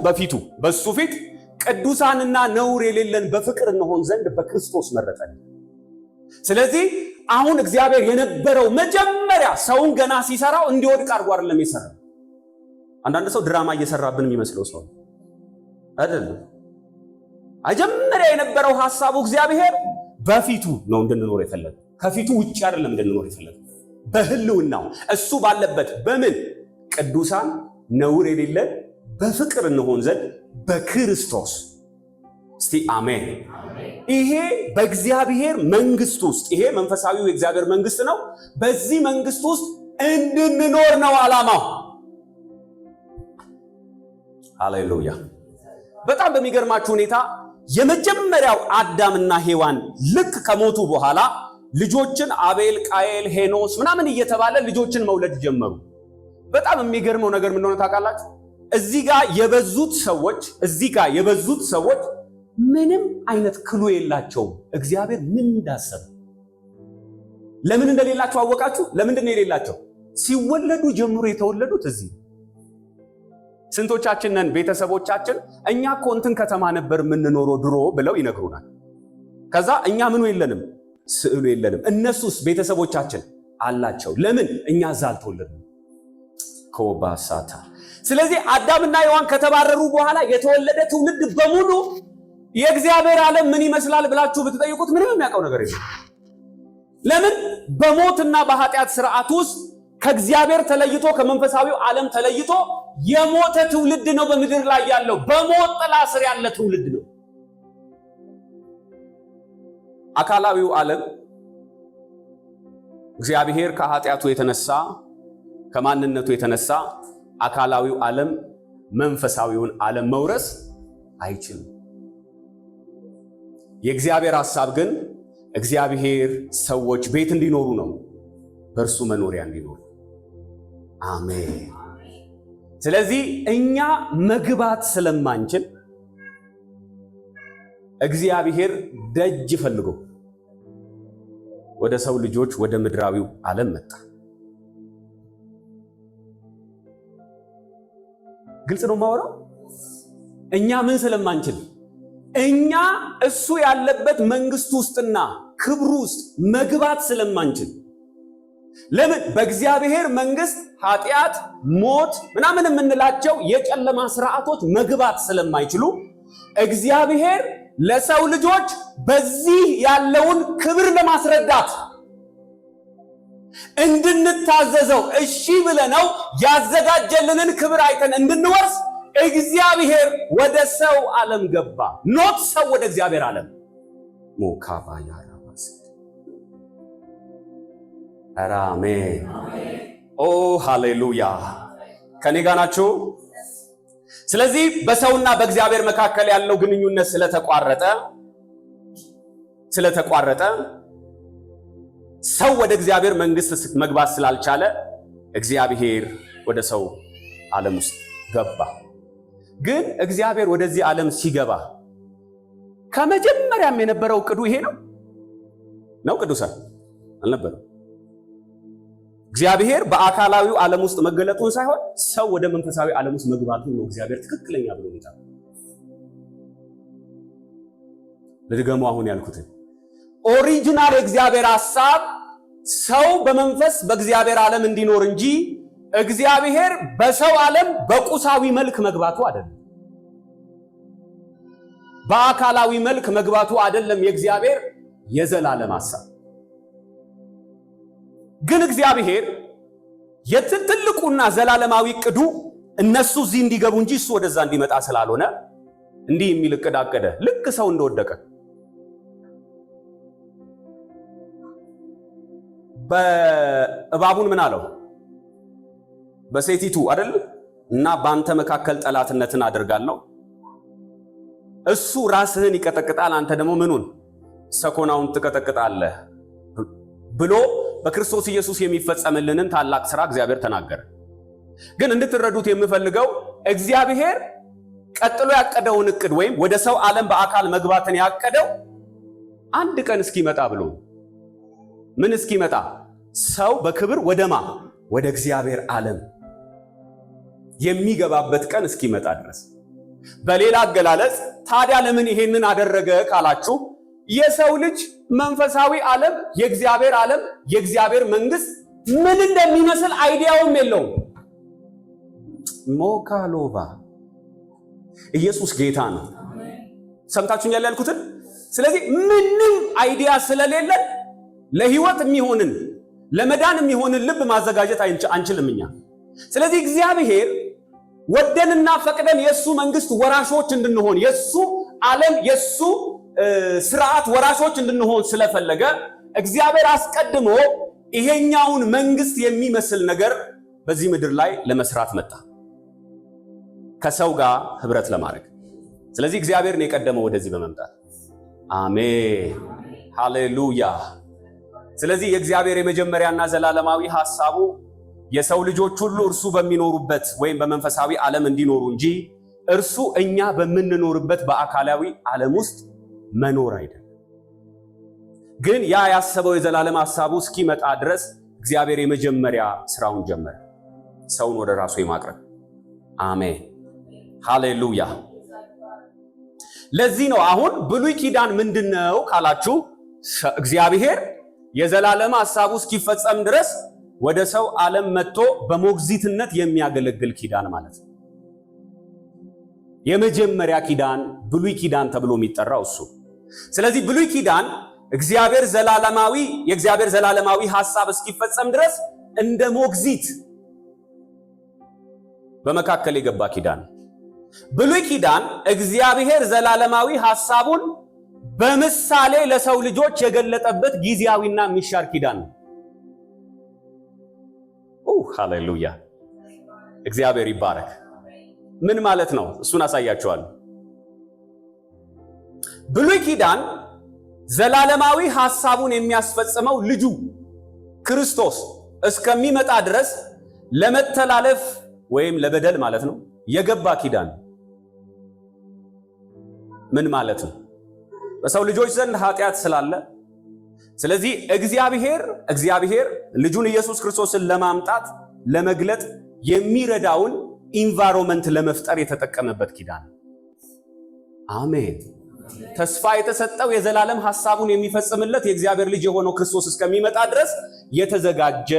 በፊቱ በሱ ፊት ቅዱሳንና ነውር የሌለን በፍቅር እንሆን ዘንድ በክርስቶስ መረጠን። ስለዚህ አሁን እግዚአብሔር የነበረው መጀመሪያ ሰውን ገና ሲሰራው እንዲወድቅ አድርጎ አይደለም የሰራው። አንዳንድ ሰው ድራማ እየሰራብን የሚመስለው ሰው አይደለም። መጀመሪያ የነበረው ሐሳቡ እግዚአብሔር በፊቱ ነው እንድንኖር የፈለገው። ከፊቱ ውጪ አይደለም እንድንኖር የፈለገው። በህልውናው እሱ ባለበት በምን ቅዱሳን ነውር የሌለን በፍቅር እንሆን ዘንድ በክርስቶስ። እስቲ አሜን። ይሄ በእግዚአብሔር መንግስት ውስጥ ይሄ መንፈሳዊው የእግዚአብሔር መንግስት ነው። በዚህ መንግስት ውስጥ እንድንኖር ነው ዓላማው። ሃሌሉያ። በጣም በሚገርማችሁ ሁኔታ የመጀመሪያው አዳምና ሔዋን ልክ ከሞቱ በኋላ ልጆችን አቤል፣ ቃየል፣ ሄኖስ ምናምን እየተባለ ልጆችን መውለድ ጀመሩ። በጣም የሚገርመው ነገር ምን እንደሆነ ታውቃላችሁ? እዚህ ጋር የበዙት ሰዎች ምንም አይነት ክሉ የላቸውም። እግዚአብሔር ምን እንዳሰበ ለምን እንደሌላቸው አወቃችሁ? ለምንድን ነው የሌላቸው? ሲወለዱ ጀምሮ የተወለዱት እዚህ። ስንቶቻችን ነን ቤተሰቦቻችን እኛ እኮ እንትን ከተማ ነበር የምንኖረው ድሮ ብለው ይነግሩናል። ከዛ እኛ ምኑ የለንም፣ ስዕሉ የለንም። እነሱስ ቤተሰቦቻችን አላቸው። ለምን? እኛ እዛ አልተወለድንም። ኮባሳታ። ስለዚህ አዳምና ሔዋን ከተባረሩ በኋላ የተወለደ ትውልድ በሙሉ የእግዚአብሔር ዓለም ምን ይመስላል ብላችሁ ብትጠይቁት ምንም የሚያውቀው ነገር የለም። ለምን? በሞትና በኃጢአት ስርዓት ውስጥ ከእግዚአብሔር ተለይቶ ከመንፈሳዊው ዓለም ተለይቶ የሞተ ትውልድ ነው በምድር ላይ ያለው። በሞት ጥላ ስር ያለ ትውልድ ነው። አካላዊው ዓለም እግዚአብሔር ከኃጢአቱ የተነሳ ከማንነቱ የተነሳ አካላዊው ዓለም መንፈሳዊውን ዓለም መውረስ አይችልም። የእግዚአብሔር ሐሳብ ግን እግዚአብሔር ሰዎች ቤት እንዲኖሩ ነው፣ በእርሱ መኖሪያ እንዲኖሩ። አሜን። ስለዚህ እኛ መግባት ስለማንችል እግዚአብሔር ደጅ ፈልጎ ወደ ሰው ልጆች ወደ ምድራዊው ዓለም መጣ። ግልጽ ነው ማወራው። እኛ ምን ስለማንችል እኛ እሱ ያለበት መንግስት ውስጥና ክብሩ ውስጥ መግባት ስለማንችል። ለምን? በእግዚአብሔር መንግስት ኃጢአት፣ ሞት ምናምን የምንላቸው የጨለማ ስርዓቶች መግባት ስለማይችሉ እግዚአብሔር ለሰው ልጆች በዚህ ያለውን ክብር ለማስረዳት እንድንታዘዘው እሺ ብለነው ያዘጋጀልንን ክብር አይተን እንድንወርስ እግዚአብሔር ወደ ሰው ዓለም ገባ። ኖት ሰው ወደ እግዚአብሔር ዓለም። ሞካባያ ራባስ አሜን። ኦ ሃሌሉያ። ከኔ ጋር ናችሁ? ስለዚህ በሰውና በእግዚአብሔር መካከል ያለው ግንኙነት ስለተቋረጠ ሰው ወደ እግዚአብሔር መንግስት መግባት ስላልቻለ እግዚአብሔር ወደ ሰው ዓለም ውስጥ ገባ። ግን እግዚአብሔር ወደዚህ ዓለም ሲገባ ከመጀመሪያም የነበረው ዕቅዱ ይሄ ነው ቅዱሳን አልነበረም። እግዚአብሔር በአካላዊው ዓለም ውስጥ መገለጡን ሳይሆን ሰው ወደ መንፈሳዊ ዓለም ውስጥ መግባቱን ነው እግዚአብሔር ትክክለኛ ብሎ ይታል። ለድገሙ አሁን ያልኩትን ኦሪጂናል የእግዚአብሔር ሐሳብ ሰው በመንፈስ በእግዚአብሔር ዓለም እንዲኖር እንጂ እግዚአብሔር በሰው ዓለም በቁሳዊ መልክ መግባቱ አይደለም፣ በአካላዊ መልክ መግባቱ አይደለም የእግዚአብሔር የዘላለም ሐሳብ። ግን እግዚአብሔር የትልቁና ዘላለማዊ ዕቅዱ እነሱ እዚህ እንዲገቡ እንጂ እሱ ወደዛ እንዲመጣ ስላልሆነ እንዲህ የሚል ዕቅድ አቀደ። ልክ ሰው እንደወደቀ በእባቡን ምን አለው? በሴቲቱ አይደል? እና በአንተ መካከል ጠላትነትን አደርጋለሁ፣ እሱ ራስህን ይቀጠቅጣል፣ አንተ ደግሞ ምኑን ሰኮናውን ትቀጠቅጣለህ ብሎ በክርስቶስ ኢየሱስ የሚፈጸምልንን ታላቅ ሥራ እግዚአብሔር ተናገረ። ግን እንድትረዱት የምፈልገው እግዚአብሔር ቀጥሎ ያቀደውን ዕቅድ ወይም ወደ ሰው ዓለም በአካል መግባትን ያቀደው አንድ ቀን እስኪመጣ ብሎ ምን እስኪመጣ? ሰው በክብር ወደ እግዚአብሔር ዓለም የሚገባበት ቀን እስኪመጣ ድረስ። በሌላ አገላለጽ ታዲያ ለምን ይሄንን አደረገ ካላችሁ የሰው ልጅ መንፈሳዊ ዓለም፣ የእግዚአብሔር ዓለም፣ የእግዚአብሔር መንግስት ምን እንደሚመስል አይዲያውም የለውም። ሞካሎባ ኢየሱስ ጌታ ነው። ሰምታችሁኛል ያልኩትን? ስለዚህ ምንም አይዲያ ስለሌለ ለህይወት የሚሆንን ለመዳን የሚሆንን ልብ ማዘጋጀት አንችልም እኛ። ስለዚህ እግዚአብሔር ወደንና ፈቅደን የሱ መንግስት ወራሾች እንድንሆን፣ የሱ ዓለም የሱ ስርዓት ወራሾች እንድንሆን ስለፈለገ እግዚአብሔር አስቀድሞ ይሄኛውን መንግስት የሚመስል ነገር በዚህ ምድር ላይ ለመስራት መጣ፣ ከሰው ጋር ህብረት ለማድረግ። ስለዚህ እግዚአብሔር ነው የቀደመው ወደዚህ በመምጣት። አሜን ሃሌሉያ። ስለዚህ የእግዚአብሔር የመጀመሪያና ዘላለማዊ ሐሳቡ የሰው ልጆች ሁሉ እርሱ በሚኖሩበት ወይም በመንፈሳዊ ዓለም እንዲኖሩ እንጂ እርሱ እኛ በምንኖርበት በአካላዊ ዓለም ውስጥ መኖር አይደለም። ግን ያ ያሰበው የዘላለም ሐሳቡ እስኪመጣ ድረስ እግዚአብሔር የመጀመሪያ ስራውን ጀመረ፣ ሰውን ወደ ራሱ የማቅረብ። አሜን ሃሌሉያ። ለዚህ ነው አሁን ብሉይ ኪዳን ምንድነው ካላችሁ እግዚአብሔር የዘላለም ሐሳቡ እስኪፈጸም ድረስ ወደ ሰው ዓለም መጥቶ በሞግዚትነት የሚያገለግል ኪዳን ማለት ነው። የመጀመሪያ ኪዳን ብሉይ ኪዳን ተብሎ የሚጠራው እሱ። ስለዚህ ብሉይ ኪዳን የእግዚአብሔር ዘላለማዊ ሐሳብ እስኪፈጸም ድረስ እንደ ሞግዚት በመካከል የገባ ኪዳን። ብሉይ ኪዳን እግዚአብሔር ዘላለማዊ ሐሳቡን በምሳሌ ለሰው ልጆች የገለጠበት ጊዜያዊና የሚሻር ኪዳን ነው። ሃሌሉያ እግዚአብሔር ይባረክ። ምን ማለት ነው? እሱን አሳያችኋለሁ። ብሉይ ኪዳን ዘላለማዊ ሐሳቡን የሚያስፈጽመው ልጁ ክርስቶስ እስከሚመጣ ድረስ ለመተላለፍ ወይም ለበደል ማለት ነው የገባ ኪዳን። ምን ማለት ነው? በሰው ልጆች ዘንድ ኃጢአት ስላለ፣ ስለዚህ እግዚአብሔር ልጁን ኢየሱስ ክርስቶስን ለማምጣት ለመግለጥ የሚረዳውን ኢንቫይሮንመንት ለመፍጠር የተጠቀመበት ኪዳን። አሜን። ተስፋ የተሰጠው የዘላለም ሐሳቡን የሚፈጽምለት የእግዚአብሔር ልጅ የሆነው ክርስቶስ እስከሚመጣ ድረስ የተዘጋጀ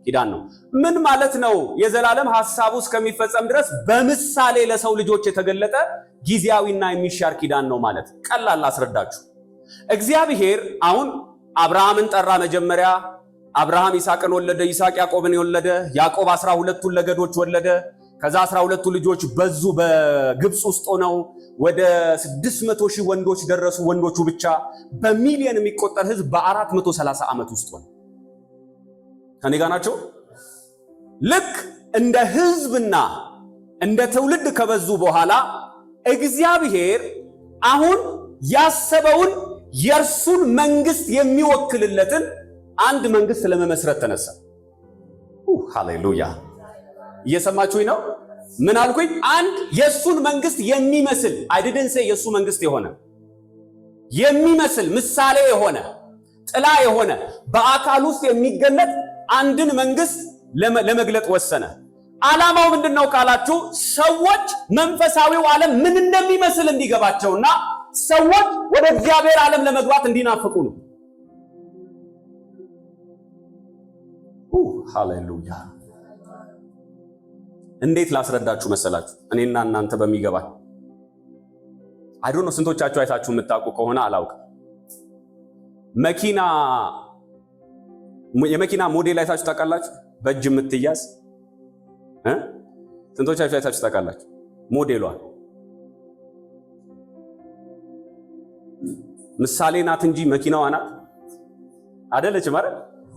ኪዳን ነው። ምን ማለት ነው? የዘላለም ሐሳቡ እስከሚፈጸም ድረስ በምሳሌ ለሰው ልጆች የተገለጠ ጊዜያዊና የሚሻር ኪዳን ነው ማለት። ቀላል አስረዳችሁ። እግዚአብሔር አሁን አብርሃምን ጠራ። መጀመሪያ አብርሃም ይስሐቅን ወለደ፣ ይስሐቅ ያዕቆብን ወለደ፣ ያዕቆብ 12ቱን ነገዶች ወለደ። ከዛ 12ቱ ልጆች በዙ። በግብፅ ውስጥ ሆነው ወደ 600,000 ወንዶች ደረሱ። ወንዶቹ ብቻ በሚሊዮን የሚቆጠር ህዝብ በ430 ዓመት ውስጥ ሆነ። ከኔ ጋር ናቸው። ልክ እንደ ህዝብና እንደ ትውልድ ከበዙ በኋላ እግዚአብሔር አሁን ያሰበውን የእርሱን መንግስት የሚወክልለትን አንድ መንግስት ለመመስረት ተነሳ። ሃሌሉያ እየሰማችሁኝ ነው? ምን አልኩኝ? አንድ የሱን መንግስት የሚመስል አይደንሰ የሱ መንግስት የሆነ የሚመስል ምሳሌ የሆነ ጥላ የሆነ በአካል ውስጥ የሚገለጥ አንድን መንግስት ለመግለጥ ወሰነ። ዓላማው ምንድነው ካላችሁ ሰዎች መንፈሳዊው ዓለም ምን እንደሚመስል እንዲገባቸውና ሰዎች ወደ እግዚአብሔር ዓለም ለመግባት እንዲናፍቁ ነው። ሃሌሉያ እንዴት ላስረዳችሁ መሰላችሁ? እኔና እናንተ በሚገባ አይዶን ነው። ስንቶቻችሁ አይታችሁ የምታውቁ ከሆነ አላውቅም። የመኪና ሞዴል አይታችሁ ታውቃላችሁ? በእጅ የምትያዝ ስንቶቻችሁ አይታችሁ ታውቃላችሁ? ሞዴሏ ምሳሌ ናት እንጂ መኪናዋ ናት አይደለች ማለት።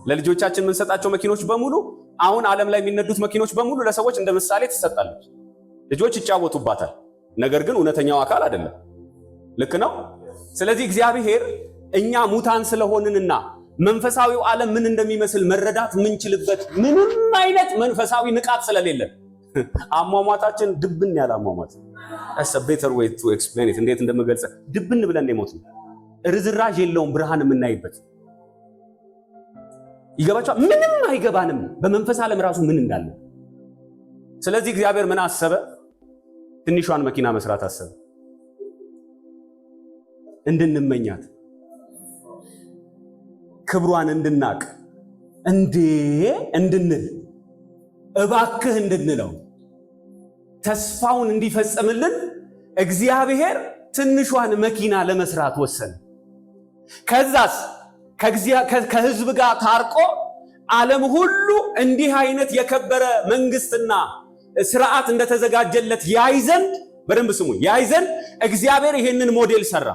ለልጆቻችን የምንሰጣቸው መኪኖች በሙሉ አሁን ዓለም ላይ የሚነዱት መኪኖች በሙሉ ለሰዎች እንደ ምሳሌ ትሰጣለች። ልጆች ይጫወቱባታል። ነገር ግን እውነተኛው አካል አይደለም። ልክ ነው። ስለዚህ እግዚአብሔር እኛ ሙታን ስለሆንንና መንፈሳዊው ዓለም ምን እንደሚመስል መረዳት የምንችልበት ምንም አይነት መንፈሳዊ ንቃት ስለሌለን አሟሟታችን ድብን ያለ አሟሟት as a better way to explain it እንዴት እንደምገልጽ ድብን ብለን የሞት ነው። ርዝራዥ የለውም ብርሃን የምናይበት ይገባችኋል? ምንም አይገባንም በመንፈስ ዓለም ራሱ ምን እንዳለ። ስለዚህ እግዚአብሔር ምን አሰበ? ትንሿን መኪና መስራት አሰበ። እንድንመኛት፣ ክብሯን እንድናቅ እንድንል እባክህ እንድንለው ተስፋውን እንዲፈጸምልን እግዚአብሔር ትንሿን መኪና ለመስራት ወሰነ። ከዛስ ከህዝብ ጋር ታርቆ ዓለም ሁሉ እንዲህ አይነት የከበረ መንግስትና ስርዓት እንደተዘጋጀለት ያይ ዘንድ፣ በደንብ ስሙ፣ ያይ ዘንድ እግዚአብሔር ይሄንን ሞዴል ሰራ።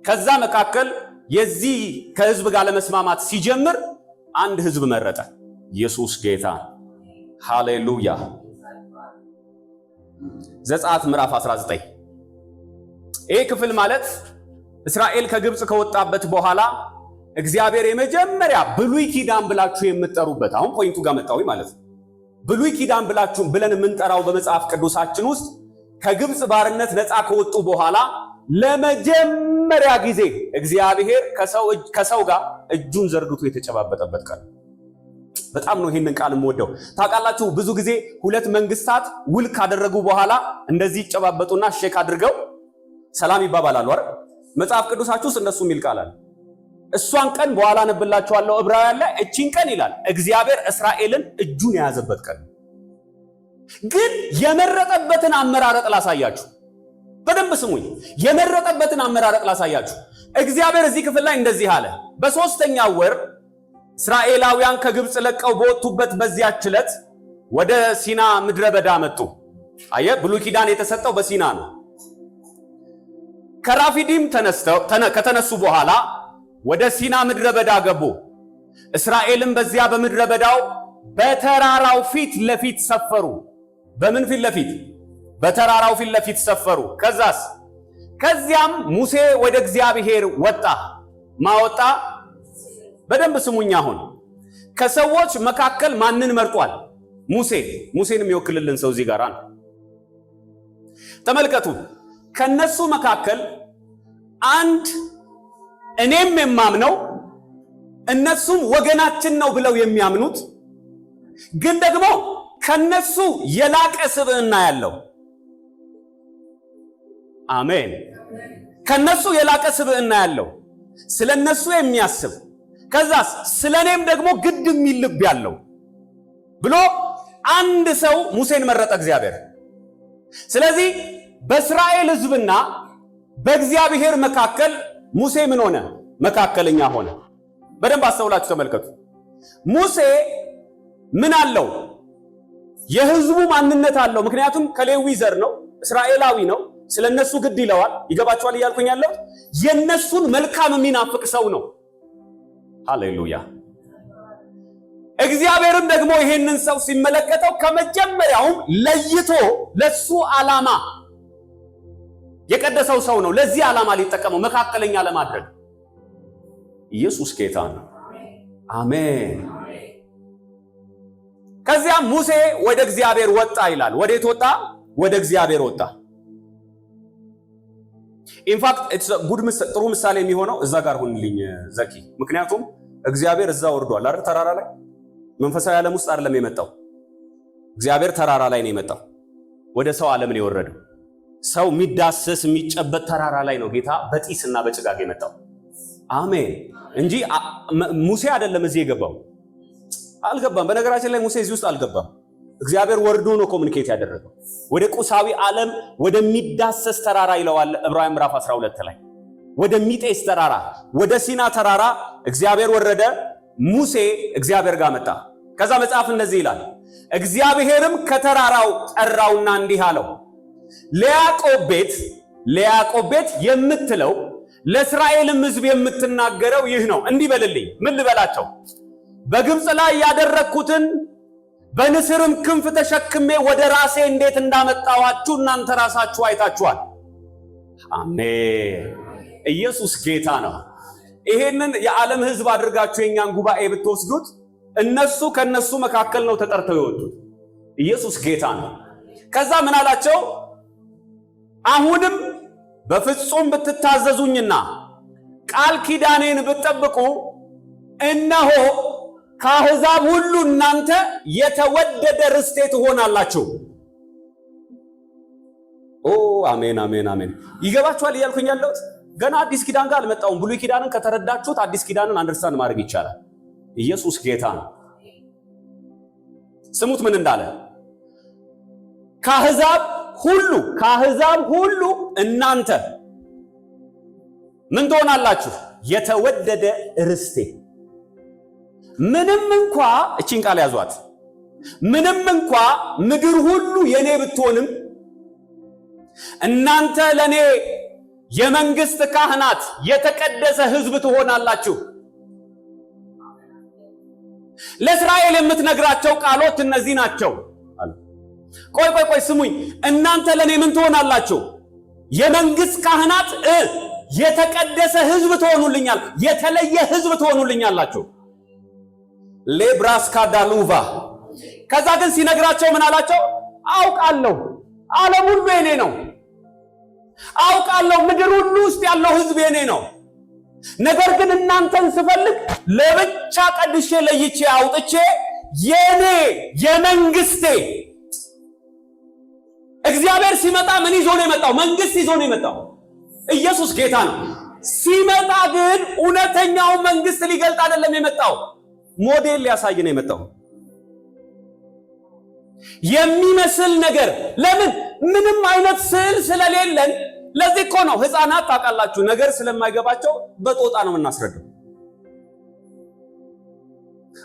ከዛ መካከል የዚህ ከህዝብ ጋር ለመስማማት ሲጀምር አንድ ህዝብ መረጠ። ኢየሱስ ጌታ፣ ሃሌሉያ። ዘጸአት ምዕራፍ 19 ይሄ ክፍል ማለት እስራኤል ከግብጽ ከወጣበት በኋላ እግዚአብሔር የመጀመሪያ ብሉይ ኪዳን ብላችሁ የምትጠሩበት፣ አሁን ፖይንቱ ጋር መጣሁ ማለት ነው። ብሉይ ኪዳን ብላችሁ ብለን የምንጠራው በመጽሐፍ ቅዱሳችን ውስጥ ከግብጽ ባርነት ነፃ ከወጡ በኋላ ለመጀመሪያ ጊዜ እግዚአብሔር ከሰው ጋር እጁን ዘርግቶ የተጨባበጠበት ቀን። በጣም ነው ይሄንን ቃል የምወደው። ታውቃላችሁ ብዙ ጊዜ ሁለት መንግስታት ውል ካደረጉ በኋላ እንደዚህ ይጨባበጡና ሼክ አድርገው ሰላም ይባባላሉ አይደል? መጽሐፍ ቅዱሳችሁ ውስጥ እንደሱ የሚል ቃል አለ። እሷን ቀን በኋላ ነብላችኋለሁ ዕብራውያን ላይ እቺን ቀን ይላል እግዚአብሔር እስራኤልን እጁን የያዘበት ቀን። ግን የመረጠበትን አመራረጥ ላሳያችሁ፣ በደንብ ስሙኝ። የመረጠበትን አመራረጥ ላሳያችሁ። እግዚአብሔር እዚህ ክፍል ላይ እንደዚህ አለ። በሶስተኛው ወር እስራኤላውያን ከግብጽ ለቀው በወጡበት በዚያች ዕለት ወደ ሲና ምድረ በዳ መጡ። አየ ብሉይ ኪዳን የተሰጠው በሲና ነው። ከራፊዲም ከተነሱ በኋላ ወደ ሲና ምድረ በዳ ገቡ። እስራኤልም በዚያ በምድረ በዳው በተራራው ፊት ለፊት ሰፈሩ። በምን ፊት ለፊት? በተራራው ፊት ለፊት ሰፈሩ። ከዚያም ሙሴ ወደ እግዚአብሔር ወጣ። ማወጣ? በደንብ ስሙኝ። አሁን ከሰዎች መካከል ማንን መርጧል? ሙሴን የሚወክልልን ሰው እዚህ ጋር ተመልከቱ። ከነሱ መካከል አንድ እኔም የማምነው እነሱም ወገናችን ነው ብለው የሚያምኑት ግን ደግሞ ከነሱ የላቀ ስብዕና ያለው፣ አሜን፣ ከነሱ የላቀ ስብዕና ያለው ስለነሱ የሚያስብ ከዛስ ስለኔም ደግሞ ግድ የሚል ልብ ያለው ብሎ አንድ ሰው ሙሴን መረጠ እግዚአብሔር። ስለዚህ በእስራኤል ሕዝብና በእግዚአብሔር መካከል ሙሴ ምን ሆነ? መካከለኛ ሆነ። በደንብ አስተውላችሁ ተመልከቱ። ሙሴ ምን አለው? የሕዝቡ ማንነት አለው። ምክንያቱም ከሌዊ ዘር ነው፣ እስራኤላዊ ነው። ስለነሱ ግድ ይለዋል። ይገባችኋል እያልኩኝ ያለው የነሱን መልካም የሚናፍቅ ሰው ነው። ሃሌሉያ። እግዚአብሔርም ደግሞ ይሄንን ሰው ሲመለከተው ከመጀመሪያውም ለይቶ ለሱ ዓላማ የቀደሰው ሰው ነው። ለዚህ ዓላማ ሊጠቀመው መካከለኛ ለማድረግ ኢየሱስ ጌታ ነው። አሜን። ከዚያም ሙሴ ወደ እግዚአብሔር ወጣ ይላል። ወዴት ወጣ? ወደ እግዚአብሔር ወጣ። ኢንፋክት ጥሩ ምሳሌ የሚሆነው እዛ ጋር ሁንልኝ ዘኪ። ምክንያቱም እግዚአብሔር እዛ ወርዷል አይደል? ተራራ ላይ መንፈሳዊ ዓለም ውስጥ አይደለም የመጣው። እግዚአብሔር ተራራ ላይ ነው የመጣው። ወደ ሰው ዓለም ነው የወረደው። ሰው የሚዳሰስ የሚጨበጥ ተራራ ላይ ነው ጌታ በጢስና በጭጋግ የመጣው። አሜን። እንጂ ሙሴ አይደለም እዚህ የገባው። አልገባም። በነገራችን ላይ ሙሴ እዚህ ውስጥ አልገባም። እግዚአብሔር ወርዶ ነው ኮሙኒኬት ያደረገው። ወደ ቁሳዊ ዓለም ወደሚዳሰስ ተራራ ይለዋል ዕብራውያን ምዕራፍ 12 ላይ ወደሚጤስ ተራራ ወደ ሲና ተራራ እግዚአብሔር ወረደ። ሙሴ እግዚአብሔር ጋር መጣ። ከዛ መጽሐፍ እንደዚህ ይላል፣ እግዚአብሔርም ከተራራው ጠራውና እንዲህ አለው፣ ለያዕቆብ ቤት የምትለው ለእስራኤልም ሕዝብ የምትናገረው ይህ ነው። እንዲህ በልልኝ። ምን ልበላቸው? በግብፅ ላይ ያደረግኩትን በንስርም ክንፍ ተሸክሜ ወደ ራሴ እንዴት እንዳመጣኋችሁ እናንተ ራሳችሁ አይታችኋል። አሜን። ኢየሱስ ጌታ ነው። ይሄንን የዓለም ሕዝብ አድርጋችሁ የኛን ጉባኤ ብትወስዱት እነሱ ከነሱ መካከል ነው ተጠርተው የወጡት። ኢየሱስ ጌታ ነው። ከዛ ምን አላቸው? አሁንም በፍጹም ብትታዘዙኝና ቃል ኪዳኔን ብትጠብቁ እነሆ ከአሕዛብ ሁሉ እናንተ የተወደደ ርስቴ ትሆናላችሁ። ኦ አሜን አሜን አሜን። ይገባችኋል እያልኩኝ ያለሁት? ገና አዲስ ኪዳን ጋር አልመጣሁም። ብሉይ ኪዳንን ከተረዳችሁት አዲስ ኪዳንን አንደርስታንድ ማድረግ ይቻላል። ኢየሱስ ጌታ ነው። ስሙት ምን እንዳለ፣ ከአሕዛብ ሁሉ እናንተ ምን ትሆናላችሁ? የተወደደ ርስቴ። ምንም እንኳ እቺን ቃል ያዟት፣ ምንም እንኳ ምድር ሁሉ የኔ ብትሆንም እናንተ ለኔ የመንግስት ካህናት የተቀደሰ ሕዝብ ትሆናላችሁ። ለእስራኤል የምትነግራቸው ቃሎች እነዚህ ናቸው። ቆይ ስሙኝ። እናንተ ለኔ ምን ትሆናላችሁ? የመንግስት ካህናት፣ የተቀደሰ ሕዝብ ትሆኑልኛል፣ የተለየ ሕዝብ ትሆኑልኛላችሁ። ሌብራስካ ዳሉቫ። ከዛ ግን ሲነግራቸው ምን አላቸው? አውቃለሁ ዓለም ሁሉ የኔ ነው። አውቃለሁ ምድር ሁሉ ውስጥ ያለው ሕዝብ የኔ ነው። ነገር ግን እናንተን ስፈልግ ለብቻ ቀድሼ ለይቼ አውጥቼ የኔ የመንግስቴ። እግዚአብሔር ሲመጣ ምን ይዞ ነው የመጣው? መንግስት ይዞ ነው የመጣው። ኢየሱስ ጌታ ነው። ሲመጣ ግን እውነተኛው መንግስት ሊገልጥ አይደለም የመጣው፣ ሞዴል ሊያሳይ ነው የመጣው። የሚመስል ነገር። ለምን? ምንም አይነት ስዕል ስለሌለን። ለዚህ እኮ ነው ህፃናት ታውቃላችሁ ነገር ስለማይገባቸው በጦጣ ነው የምናስረዳው።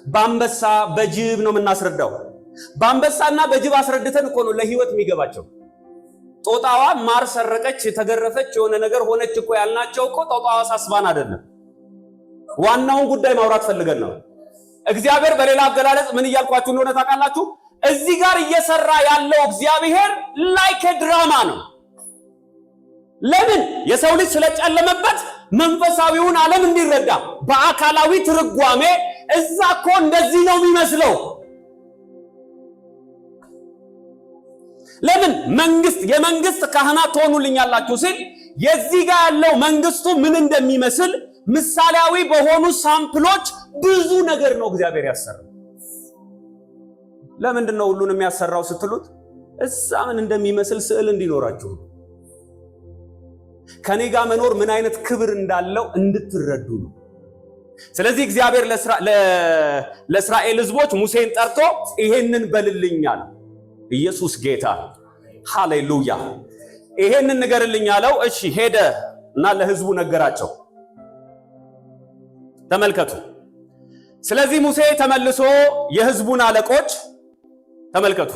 በአንበሳ በጅብ ነው የምናስረዳው። በአንበሳና በጅብ አስረድተን እኮ ነው ለህይወት የሚገባቸው። ጦጣዋ ማር ሰረቀች፣ ተገረፈች፣ የሆነ ነገር ሆነች እኮ ያልናቸው እኮ ጦጣዋ ሳስባን አይደለም። ዋናውን ጉዳይ ማውራት ፈልገን ነው። እግዚአብሔር በሌላ አገላለጽ ምን እያልኳችሁ እንደሆነ ታውቃላችሁ? እዚህ ጋር እየሰራ ያለው እግዚአብሔር ላይክ ድራማ ነው። ለምን? የሰው ልጅ ስለጨለመበት መንፈሳዊውን ዓለም እንዲረዳ በአካላዊ ትርጓሜ እዛ እኮ እንደዚህ ነው የሚመስለው። ለምን? የመንግስት ካህናት ትሆኑልኛላችሁ ሲል የዚህ ጋር ያለው መንግስቱ ምን እንደሚመስል ምሳሌያዊ በሆኑ ሳምፕሎች ብዙ ነገር ነው እግዚአብሔር ያሰራው። ለምንድን ነው ሁሉንም ያሰራው ስትሉት እዛ ምን እንደሚመስል ስዕል እንዲኖራችሁ፣ ከኔ ጋር መኖር ምን አይነት ክብር እንዳለው እንድትረዱ ነው። ስለዚህ እግዚአብሔር ለእስራኤል ሕዝቦች ሙሴን ጠርቶ ይሄንን በልልኝ አለ። ኢየሱስ ጌታ፣ ሃሌሉያ። ይሄንን ንገርልኝ አለው። እሺ ሄደ እና ለሕዝቡ ነገራቸው። ተመልከቱ። ስለዚህ ሙሴ ተመልሶ የሕዝቡን አለቆች ተመልከቱ፣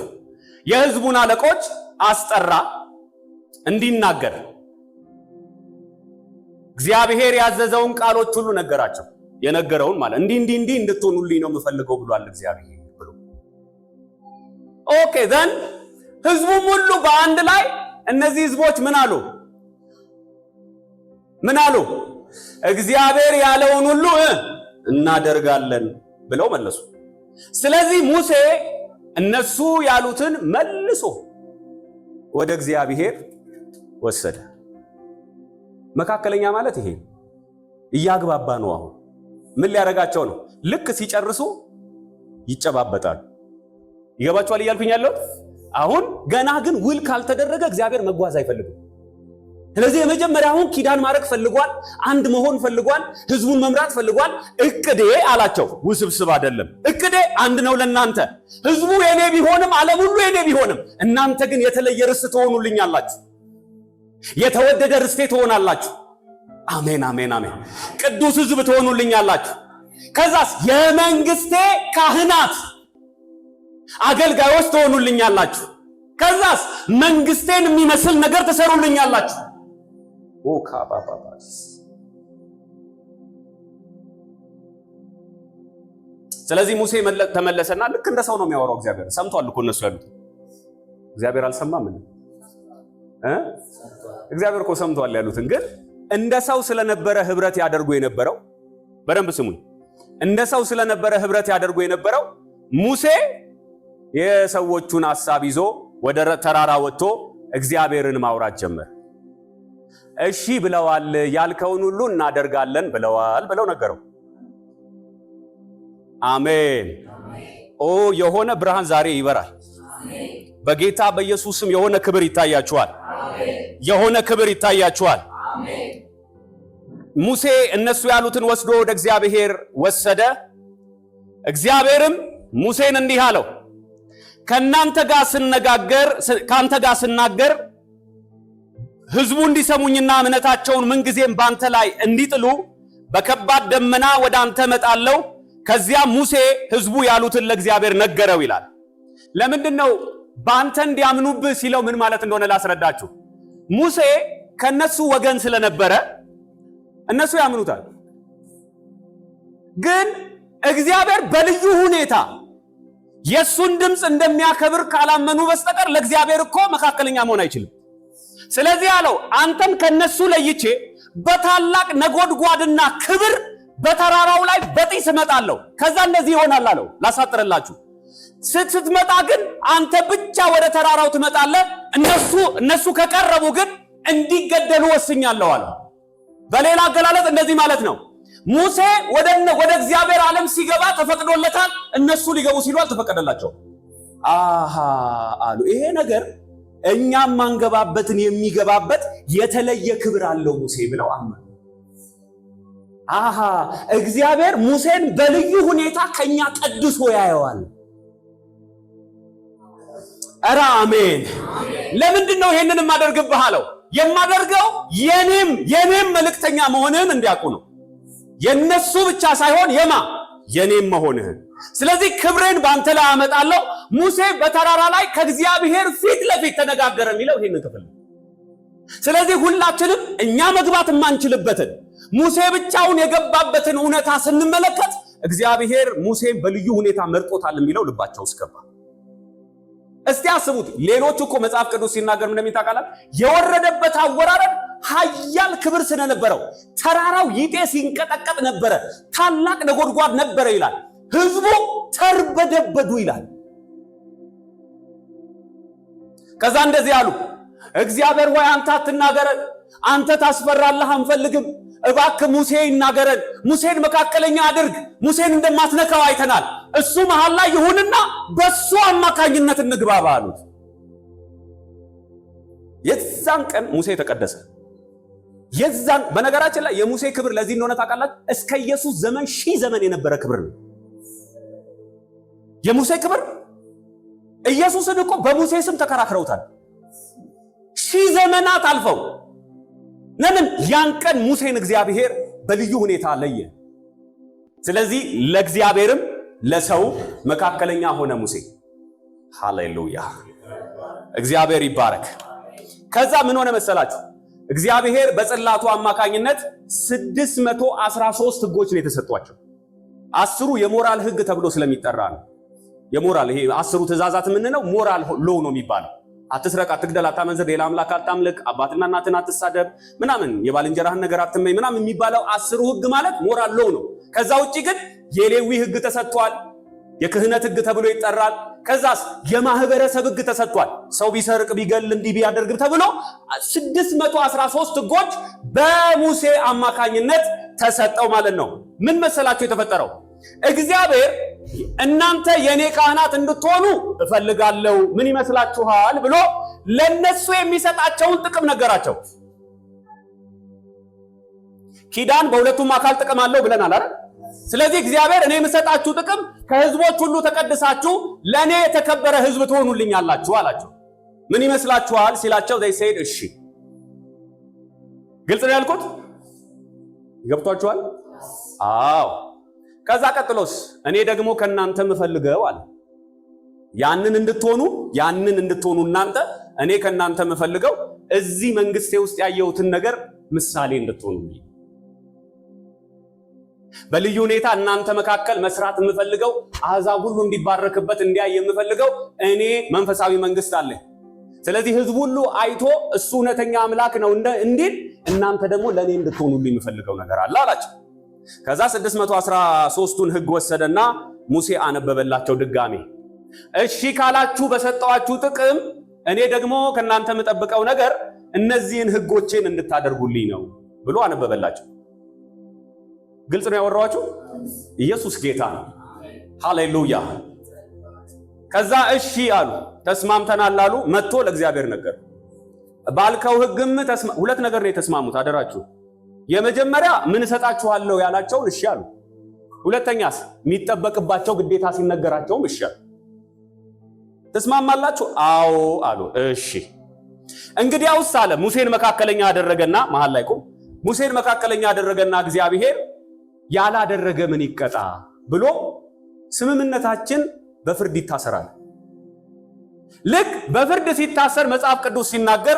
የሕዝቡን አለቆች አስጠራ እንዲናገር። እግዚአብሔር ያዘዘውን ቃሎች ሁሉ ነገራቸው። የነገረውን ማለት እንዲህ እንድትሆኑልኝ ነው የምፈልገው ብሏል እግዚአብሔር ብሎ። ኦኬ ዘን ሕዝቡም ሁሉ በአንድ ላይ እነዚህ ሕዝቦች ምን አሉ? እግዚአብሔር ያለውን ሁሉ እናደርጋለን ብለው መለሱ። ስለዚህ ሙሴ እነሱ ያሉትን መልሶ ወደ እግዚአብሔር ወሰደ። መካከለኛ ማለት ይሄ እያግባባ ነው። አሁን ምን ሊያረጋቸው ነው? ልክ ሲጨርሱ ይጨባበጣሉ። ይገባቸዋል እያልኩኝ ያለው። አሁን ገና ግን ውል ካልተደረገ እግዚአብሔር መጓዝ አይፈልግም። ስለዚህ የመጀመሪያውን ኪዳን ማድረግ ፈልጓል፣ አንድ መሆን ፈልጓል፣ ህዝቡን መምራት ፈልጓል። እቅዴ አላቸው ውስብስብ አይደለም፣ እቅዴ አንድ ነው ለናንተ። ህዝቡ የኔ ቢሆንም ዓለም ሁሉ የኔ ቢሆንም እናንተ ግን የተለየ ርስት ትሆኑልኛላችሁ፣ የተወደደ ርስቴ ትሆናላችሁ። አሜን አሜን አሜን። ቅዱስ ህዝብ ትሆኑልኛላችሁ። ከዛስ የመንግስቴ ካህናት አገልጋዮች ትሆኑልኛላችሁ። ከዛስ መንግስቴን የሚመስል ነገር ትሰሩልኛላችሁ። ስለዚህ ሙሴ ተመለሰና ልክ እንደ ሰው ነው የሚያወራው። እግዚአብሔር ሰምቷል እኮ እነሱ ያሉት። እግዚአብሔር አልሰማም እንዴ? እግዚአብሔር እኮ ሰምቷል ያሉትን። ግን እንደ ሰው ስለነበረ ህብረት ያደርጉ የነበረው፣ በደንብ ስሙኝ፣ እንደ ሰው ስለነበረ ህብረት ያደርጉ የነበረው ሙሴ የሰዎቹን ሐሳብ ይዞ ወደ ተራራ ወጥቶ እግዚአብሔርን ማውራት ጀመረ። እሺ ብለዋል፣ ያልከውን ሁሉ እናደርጋለን ብለዋል ብለው ነገረው። አሜን። የሆነ ብርሃን ዛሬ ይበራል። በጌታ በኢየሱስም የሆነ ክብር ይታያችኋል። የሆነ ክብር ይታያችኋል። ሙሴ እነሱ ያሉትን ወስዶ ወደ እግዚአብሔር ወሰደ። እግዚአብሔርም ሙሴን እንዲህ አለው፣ ካንተ ጋር ስናገር ህዝቡ እንዲሰሙኝና እምነታቸውን ምንጊዜም ባንተ ላይ እንዲጥሉ በከባድ ደመና ወደ አንተ መጣለው። ከዚያ ሙሴ ህዝቡ ያሉትን ለእግዚአብሔር ነገረው ይላል። ለምንድነው ባንተ እንዲያምኑብህ ሲለው ምን ማለት እንደሆነ ላስረዳችሁ። ሙሴ ከነሱ ወገን ስለነበረ እነሱ ያምኑታል። ግን እግዚአብሔር በልዩ ሁኔታ የሱን ድምጽ እንደሚያከብር ካላመኑ በስተቀር ለእግዚአብሔር እኮ መካከለኛ መሆን አይችልም። ስለዚህ አለው አንተን ከነሱ ለይቼ በታላቅ ነጎድጓድና ክብር በተራራው ላይ በጢስ እመጣለሁ። ከዛ እንደዚህ ይሆናል አለው። ላሳጥርላችሁ። ስትመጣ ግን አንተ ብቻ ወደ ተራራው ትመጣለህ። እነሱ ከቀረቡ ግን እንዲገደሉ ወስኛለሁ አለ። በሌላ አገላለጽ እንደዚህ ማለት ነው። ሙሴ ወደ እግዚአብሔር ዓለም ሲገባ ተፈቅዶለታል። እነሱ ሊገቡ ሲሉ አልተፈቀደላቸው። አሉ ይሄ ነገር እኛም ማንገባበትን የሚገባበት የተለየ ክብር አለው ሙሴ ብለው አመኑ። እግዚአብሔር ሙሴን በልዩ ሁኔታ ከኛ ቀድሶ ያየዋል። ኧረ አሜን። ለምንድነው ይሄንን የማደርግብህ አለው? የማደርገው የኔም መልእክተኛ መሆንህን እንዲያውቁ ነው። የነሱ ብቻ ሳይሆን የኔም መሆንህን። ስለዚህ ክብሬን ባንተ ላይ አመጣለሁ። ሙሴ በተራራ ላይ ከእግዚአብሔር ፊት ለፊት ተነጋገረ የሚለው ይሄንን ክፍል። ስለዚህ ሁላችንም እኛ መግባት የማንችልበትን ሙሴ ብቻውን የገባበትን እውነታ ስንመለከት እግዚአብሔር ሙሴን በልዩ ሁኔታ መርጦታል የሚለው ልባቸው ውስጥ ገባ። እስቲ አስቡት። ሌሎቹ እኮ መጽሐፍ ቅዱስ ሲናገር ምን እንደሚታቃላት የወረደበት አወራረድ ኃያል ክብር ስለነበረው ተራራው ይጤስ ይንቀጠቀጥ ነበረ፣ ታላቅ ነጎድጓድ ነበረ ይላል። ህዝቡ ተርበደበዱ ይላል። ከዛ እንደዚህ አሉ፣ እግዚአብሔር ሆይ አንተ አትናገረን፣ አንተ ታስፈራለህ፣ አንፈልግም። እባክህ ሙሴ ይናገረን፣ ሙሴን መካከለኛ አድርግ። ሙሴን እንደማትነካው አይተናል። እሱ መሃል ላይ ይሁንና በሱ አማካኝነት እንግባባ አሉት። የዛን ቀን ሙሴ ተቀደሰ። በነገራችን ላይ የሙሴ ክብር ለዚህ እንደሆነ ታውቃላችሁ። እስከ ኢየሱስ ዘመን 1000 ዘመን የነበረ ክብር ነው የሙሴ ክብር። ኢየሱስን እኮ በሙሴ ስም ተከራክረውታል 1000 ዘመናት አልፈው። ለምን? ያን ቀን ሙሴን እግዚአብሔር በልዩ ሁኔታ ለየ። ስለዚህ ለእግዚአብሔርም ለሰው መካከለኛ ሆነ ሙሴ። ሃሌሉያ! እግዚአብሔር ይባረክ። ከዛ ምን ሆነ መሰላችሁ? እግዚአብሔር በጽላቱ አማካኝነት 613 ህጎች ነው የተሰጧቸው። 10ሩ የሞራል ህግ ተብሎ ስለሚጠራ ነው። የሞራል ይሄ 10ሩ ትእዛዛት የምንለው ሞራል ሎ ነው የሚባለው። አትስረቅ፣ አትግደል፣ አታመንዝር፣ ሌላ አምላክ አታምልክ፣ አባትና እናትን አትሳደብ፣ ምናምን የባልንጀራህን ነገር አትመኝ ምናምን የሚባለው 10ሩ ህግ ማለት ሞራል ሎ ነው። ከዛ ውጪ ግን የሌዊ ህግ ተሰጥቷል። የክህነት ህግ ተብሎ ይጠራል። ከዛስ የማህበረሰብ ህግ ተሰጥቷል። ሰው ቢሰርቅ ቢገል እንዲህ ቢያደርግ ተብሎ 613 ህጎች በሙሴ አማካኝነት ተሰጠው ማለት ነው። ምን መሰላችሁ የተፈጠረው? እግዚአብሔር እናንተ የኔ ካህናት እንድትሆኑ እፈልጋለሁ፣ ምን ይመስላችኋል ብሎ ለነሱ የሚሰጣቸውን ጥቅም ነገራቸው። ኪዳን በሁለቱም አካል ጥቅም አለው ብለናል አይደል? ስለዚህ እግዚአብሔር እኔ የምሰጣችሁ ጥቅም ከህዝቦች ሁሉ ተቀድሳችሁ ለኔ የተከበረ ህዝብ ትሆኑልኛላችሁ አላቸው። ምን ይመስላችኋል ሲላቸው they said እሺ። ግልጽ ነው ያልኩት? ገብቷችኋል? አዎ። ከዛ ቀጥሎስ እኔ ደግሞ ከናንተ የምፈልገው አለ ያንን እንድትሆኑ እናንተ እኔ ከናንተ የምፈልገው እዚህ መንግስቴ ውስጥ ያየሁትን ነገር ምሳሌ እንድትሆኑልኝ በልዩ ሁኔታ እናንተ መካከል መስራት የምፈልገው አሕዛብ ሁሉ እንዲባረክበት እንዲያይ የምፈልገው እኔ መንፈሳዊ መንግስት አለ። ስለዚህ ህዝብ ሁሉ አይቶ እሱ እውነተኛ አምላክ ነው እንዲል እናንተ ደግሞ ለኔ እንድትሆኑልኝ የምፈልገው ነገር አለ አላቸው። ከዛ 613ቱን ህግ ወሰደና ሙሴ አነበበላቸው ድጋሜ። እሺ ካላችሁ በሰጣችሁ ጥቅም እኔ ደግሞ ከናንተ የምጠብቀው ነገር እነዚህን ህጎችን እንድታደርጉልኝ ነው ብሎ አነበበላቸው። ግልጽ ነው ያወራዋችሁ? ኢየሱስ ጌታ ነው። ሃሌሉያ። ከዛ እሺ አሉ፣ ተስማምተናል አሉ። መጥቶ ለእግዚአብሔር ነገር ባልከው ህግም ሁለት ነገር ነው የተስማሙት። አደራችሁ የመጀመሪያ ምን እሰጣችኋለሁ ያላቸውን እሺ አሉ። ሁለተኛስ የሚጠበቅባቸው ግዴታ ሲነገራቸውም እሺ አሉ። ተስማማላችሁ? አዎ አሉ። እሺ እንግዲያውስ አለ ሙሴን መካከለኛ አደረገና መሃል ላይ ቆም። ሙሴን መካከለኛ አደረገና እግዚአብሔር ያላደረገ ምን ይቀጣ ብሎ ስምምነታችን በፍርድ ይታሰራል። ልክ በፍርድ ሲታሰር መጽሐፍ ቅዱስ ሲናገር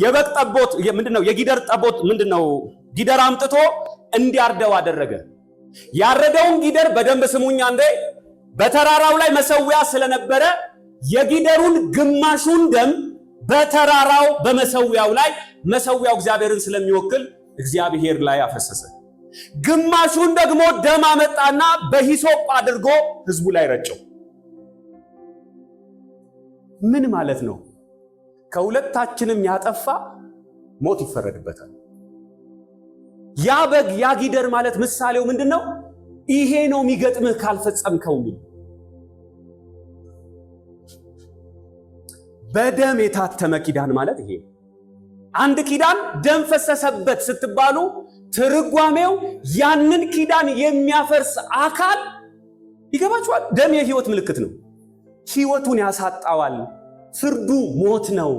የበግ ጠቦት ምንድነው የጊደር ጠቦት ምንድነው ጊደር አምጥቶ እንዲያርደው አደረገ። ያረደውን ጊደር በደንብ ስሙኛ እንደ በተራራው ላይ መሰዊያ ስለነበረ የጊደሩን ግማሹን ደም በተራራው በመሰዊያው ላይ መሰዊያው እግዚአብሔርን ስለሚወክል እግዚአብሔር ላይ አፈሰሰ። ግማሹን ደግሞ ደም አመጣና በሂሶጵ አድርጎ ህዝቡ ላይ ረጨው። ምን ማለት ነው? ከሁለታችንም ያጠፋ ሞት ይፈረድበታል። ያ በግ ያ ጊደር ማለት ምሳሌው ምንድነው? ይሄ ነው የሚገጥምህ ካልፈጸምከው። በደም የታተመ ኪዳን ማለት ይሄ። አንድ ኪዳን ደም ፈሰሰበት ስትባሉ ትርጓሜው ያንን ኪዳን የሚያፈርስ አካል ይገባችኋል? ደም የህይወት ምልክት ነው። ህይወቱን ያሳጣዋል። ፍርዱ ሞት ነው።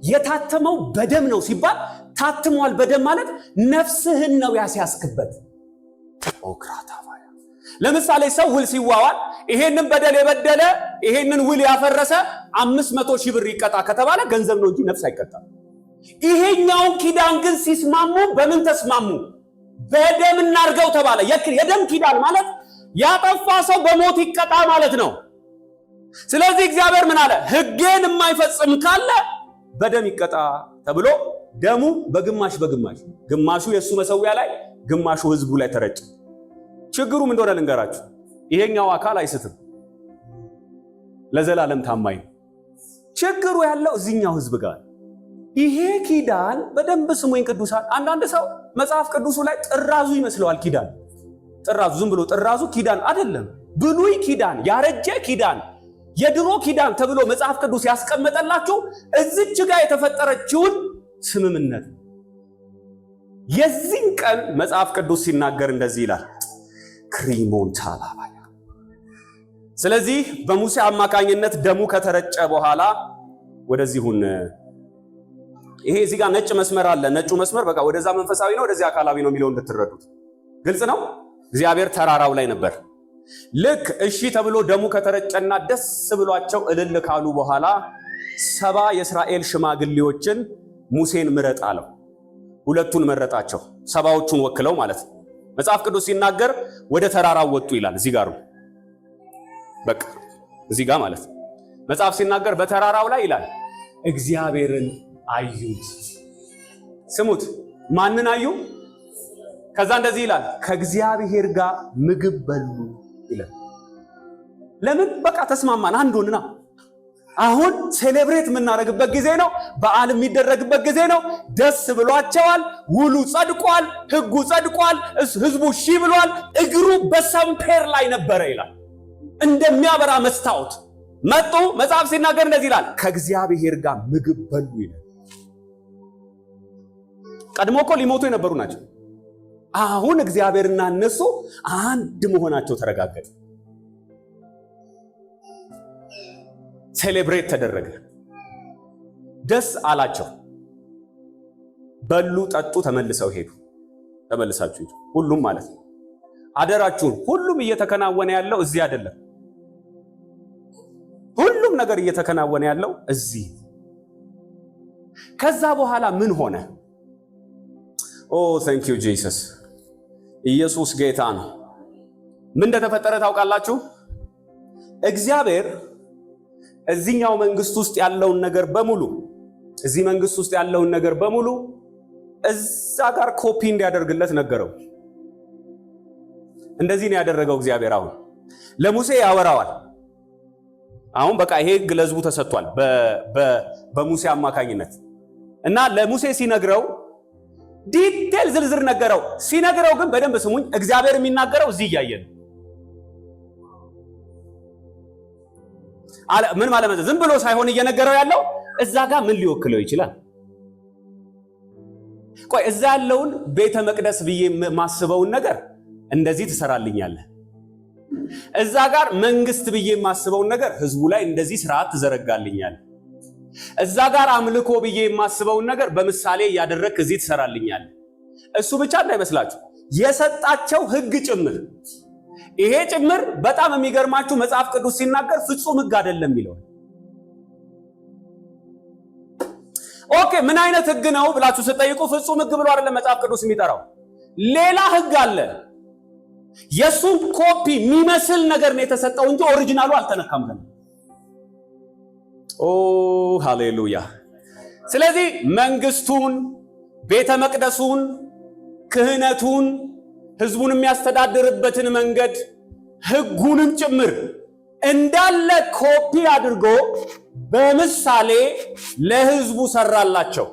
የታተመው በደም ነው ሲባል ታትሟል በደም ማለት ነፍስህን ነው ያስያዝክበት። ኦክራታባያ ለምሳሌ ሰው ውል ሲዋዋል ይሄንን በደል የበደለ ይሄንን ውል ያፈረሰ 500 ሺህ ብር ይቀጣ ከተባለ ገንዘብ ነው እንጂ ነፍስ አይቀጣም። ይሄኛው ኪዳን ግን ሲስማሙ በምን ተስማሙ? በደም እናርገው ተባለ። የደም ኪዳን ማለት ያጠፋ ሰው በሞት ይቀጣ ማለት ነው። ስለዚህ እግዚአብሔር ምን አለ? ህጌን የማይፈጽም ካለ በደም ይቀጣ ተብሎ ደሙ በግማሽ ግማሹ የሱ መሰዊያ ላይ ግማሹ ህዝቡ ላይ ተረጨ። ችግሩ ምን እንደሆነ ልንገራችሁ። ይሄኛው አካል አይስትም፣ ለዘላለም ታማኝ ነው። ችግሩ ያለው እዚህኛው ህዝብ ጋር። ይሄ ኪዳን በደንብ ስሙኝ ቅዱሳን። አንዳንድ ሰው መጽሐፍ ቅዱሱ ላይ ጥራዙ ይመስለዋል ኪዳን። ጥራዙ ዝም ብሎ ጥራዙ ኪዳን አይደለም። ብሉይ ኪዳን፣ ያረጀ ኪዳን፣ የድሮ ኪዳን ተብሎ መጽሐፍ ቅዱስ ያስቀመጠላችሁ እዚች ጋር የተፈጠረችውን ስምምነት። የዚህን ቀን መጽሐፍ ቅዱስ ሲናገር እንደዚህ ይላል ክሪሞን ታላባያ። ስለዚህ በሙሴ አማካኝነት ደሙ ከተረጨ በኋላ ወደዚሁን ይሄ እዚህ ጋር ነጭ መስመር አለ። ነጩ መስመር በቃ ወደዛ መንፈሳዊ ነው ወደዚህ አካላዊ ነው የሚለው እንድትረዱት ግልጽ ነው። እግዚአብሔር ተራራው ላይ ነበር። ልክ እሺ ተብሎ ደሙ ከተረጨና ደስ ብሏቸው እልል ካሉ በኋላ 70 የእስራኤል ሽማግሌዎችን ሙሴን ምረጥ አለው። ሁለቱን መረጣቸው፣ 70ዎቹን ወክለው ማለት ነው። መጽሐፍ ቅዱስ ሲናገር ወደ ተራራው ወጡ ይላል። እዚህ ጋር በቃ እዚህ ጋር ማለት ነው። መጽሐፍ ሲናገር በተራራው ላይ ይላል እግዚአብሔርን አዩት። ስሙት፣ ማንን አዩ? ከዛ እንደዚህ ይላል ከእግዚአብሔር ጋር ምግብ በሉ ይላል። ለምን? በቃ ተስማማን፣ አንድ ሆንና። አሁን ሴሌብሬት የምናደርግበት ጊዜ ነው። በዓል የሚደረግበት ጊዜ ነው። ደስ ብሏቸዋል። ውሉ ጸድቋል። ህጉ ጸድቋል። ህዝቡ እሺ ብሏል። እግሩ በሰምፔር ላይ ነበረ ይላል፣ እንደሚያበራ መስታወት መጡ። መጽሐፍ ሲናገር እንደዚህ ይላል ከእግዚአብሔር ጋር ምግብ በሉ ይላል። ቀድሞ እኮ ሊሞቱ የነበሩ ናቸው። አሁን እግዚአብሔርና እነሱ አንድ መሆናቸው ተረጋገጠ። ሴሌብሬት ተደረገ። ደስ አላቸው። በሉ፣ ጠጡ፣ ተመልሰው ሄዱ። ተመልሳችሁ ሄዱ። ሁሉም ማለት ነው። አደራችሁን፣ ሁሉም እየተከናወነ ያለው እዚህ አይደለም። ሁሉም ነገር እየተከናወነ ያለው እዚህ። ከዛ በኋላ ምን ሆነ? ኦ ታንክ ዩ ጂሰስ። ኢየሱስ ጌታ ነው። ምን እንደተፈጠረ ታውቃላችሁ? እግዚአብሔር እዚህኛው መንግስት ውስጥ ያለውን ነገር በሙሉ እዚህ መንግስት ውስጥ ያለውን ነገር በሙሉ እዛ ጋር ኮፒ እንዲያደርግለት ነገረው። እንደዚህ ነው ያደረገው እግዚአብሔር። አሁን ለሙሴ ያወራዋል። አሁን በቃ ይሄ ሕግ ለሕዝቡ ተሰጥቷል በሙሴ አማካኝነት እና ለሙሴ ሲነግረው ዲቴል ዝርዝር ነገረው። ሲነግረው ግን በደንብ ስሙኝ፣ እግዚአብሔር የሚናገረው እዚህ እያየን ምን ማለት ነው? ዝም ብሎ ሳይሆን እየነገረው ያለው እዛ ጋር ምን ሊወክለው ይችላል? ቆይ እዛ ያለውን ቤተ መቅደስ ብዬ ማስበውን ነገር እንደዚህ ትሰራልኛለህ። እዛ ጋር መንግስት ብዬ ማስበውን ነገር ህዝቡ ላይ እንደዚህ ስርዓት ትዘረጋልኛለህ። እዛ ጋር አምልኮ ብዬ የማስበውን ነገር በምሳሌ ያደረክ እዚህ ትሰራልኛለህ። እሱ ብቻ እንዳይመስላችሁ የሰጣቸው ህግ ጭምር። ይሄ ጭምር በጣም የሚገርማችሁ መጽሐፍ ቅዱስ ሲናገር ፍጹም ህግ አይደለም ይለው። ኦኬ ምን አይነት ህግ ነው ብላችሁ ስትጠይቁ ፍጹም ህግ ብሎ አይደለም መጽሐፍ ቅዱስ የሚጠራው። ሌላ ህግ አለ። የሱን ኮፒ የሚመስል ነገር ነው የተሰጠው እንጂ ኦሪጂናሉ አልተነካም ገና። ኦ ሃሌሉያ። ስለዚህ መንግስቱን፣ ቤተ መቅደሱን፣ ክህነቱን፣ ህዝቡን የሚያስተዳድርበትን መንገድ፣ ህጉንም ጭምር እንዳለ ኮፒ አድርጎ በምሳሌ ለህዝቡ ሰራላቸው።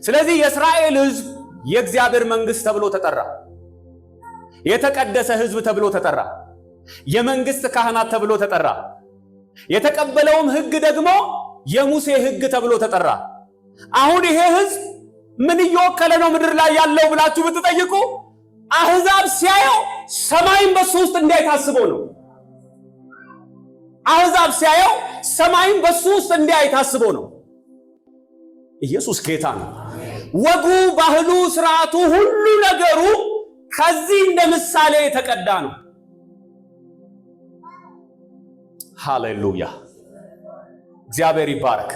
ስለዚህ የእስራኤል ህዝብ የእግዚአብሔር መንግስት ተብሎ ተጠራ። የተቀደሰ ህዝብ ተብሎ ተጠራ። የመንግስት ካህናት ተብሎ ተጠራ። የተቀበለውም ህግ ደግሞ የሙሴ ህግ ተብሎ ተጠራ። አሁን ይሄ ህዝብ ምን እየወከለ ነው ምድር ላይ ያለው ብላችሁ ብትጠይቁ አህዛብ ሲያየው ሰማይን በሱ ውስጥ እንዲያይታስበው ነው። አህዛብ ሲያየው ሰማይን በሱ ውስጥ እንዲያይታስበው ነው። ኢየሱስ ጌታ ነው። ወጉ፣ ባህሉ፣ ስርዓቱ፣ ሁሉ ነገሩ ከዚህ እንደ ምሳሌ የተቀዳ ነው። ሃሌሉያ፣ እግዚአብሔር ይባረክ።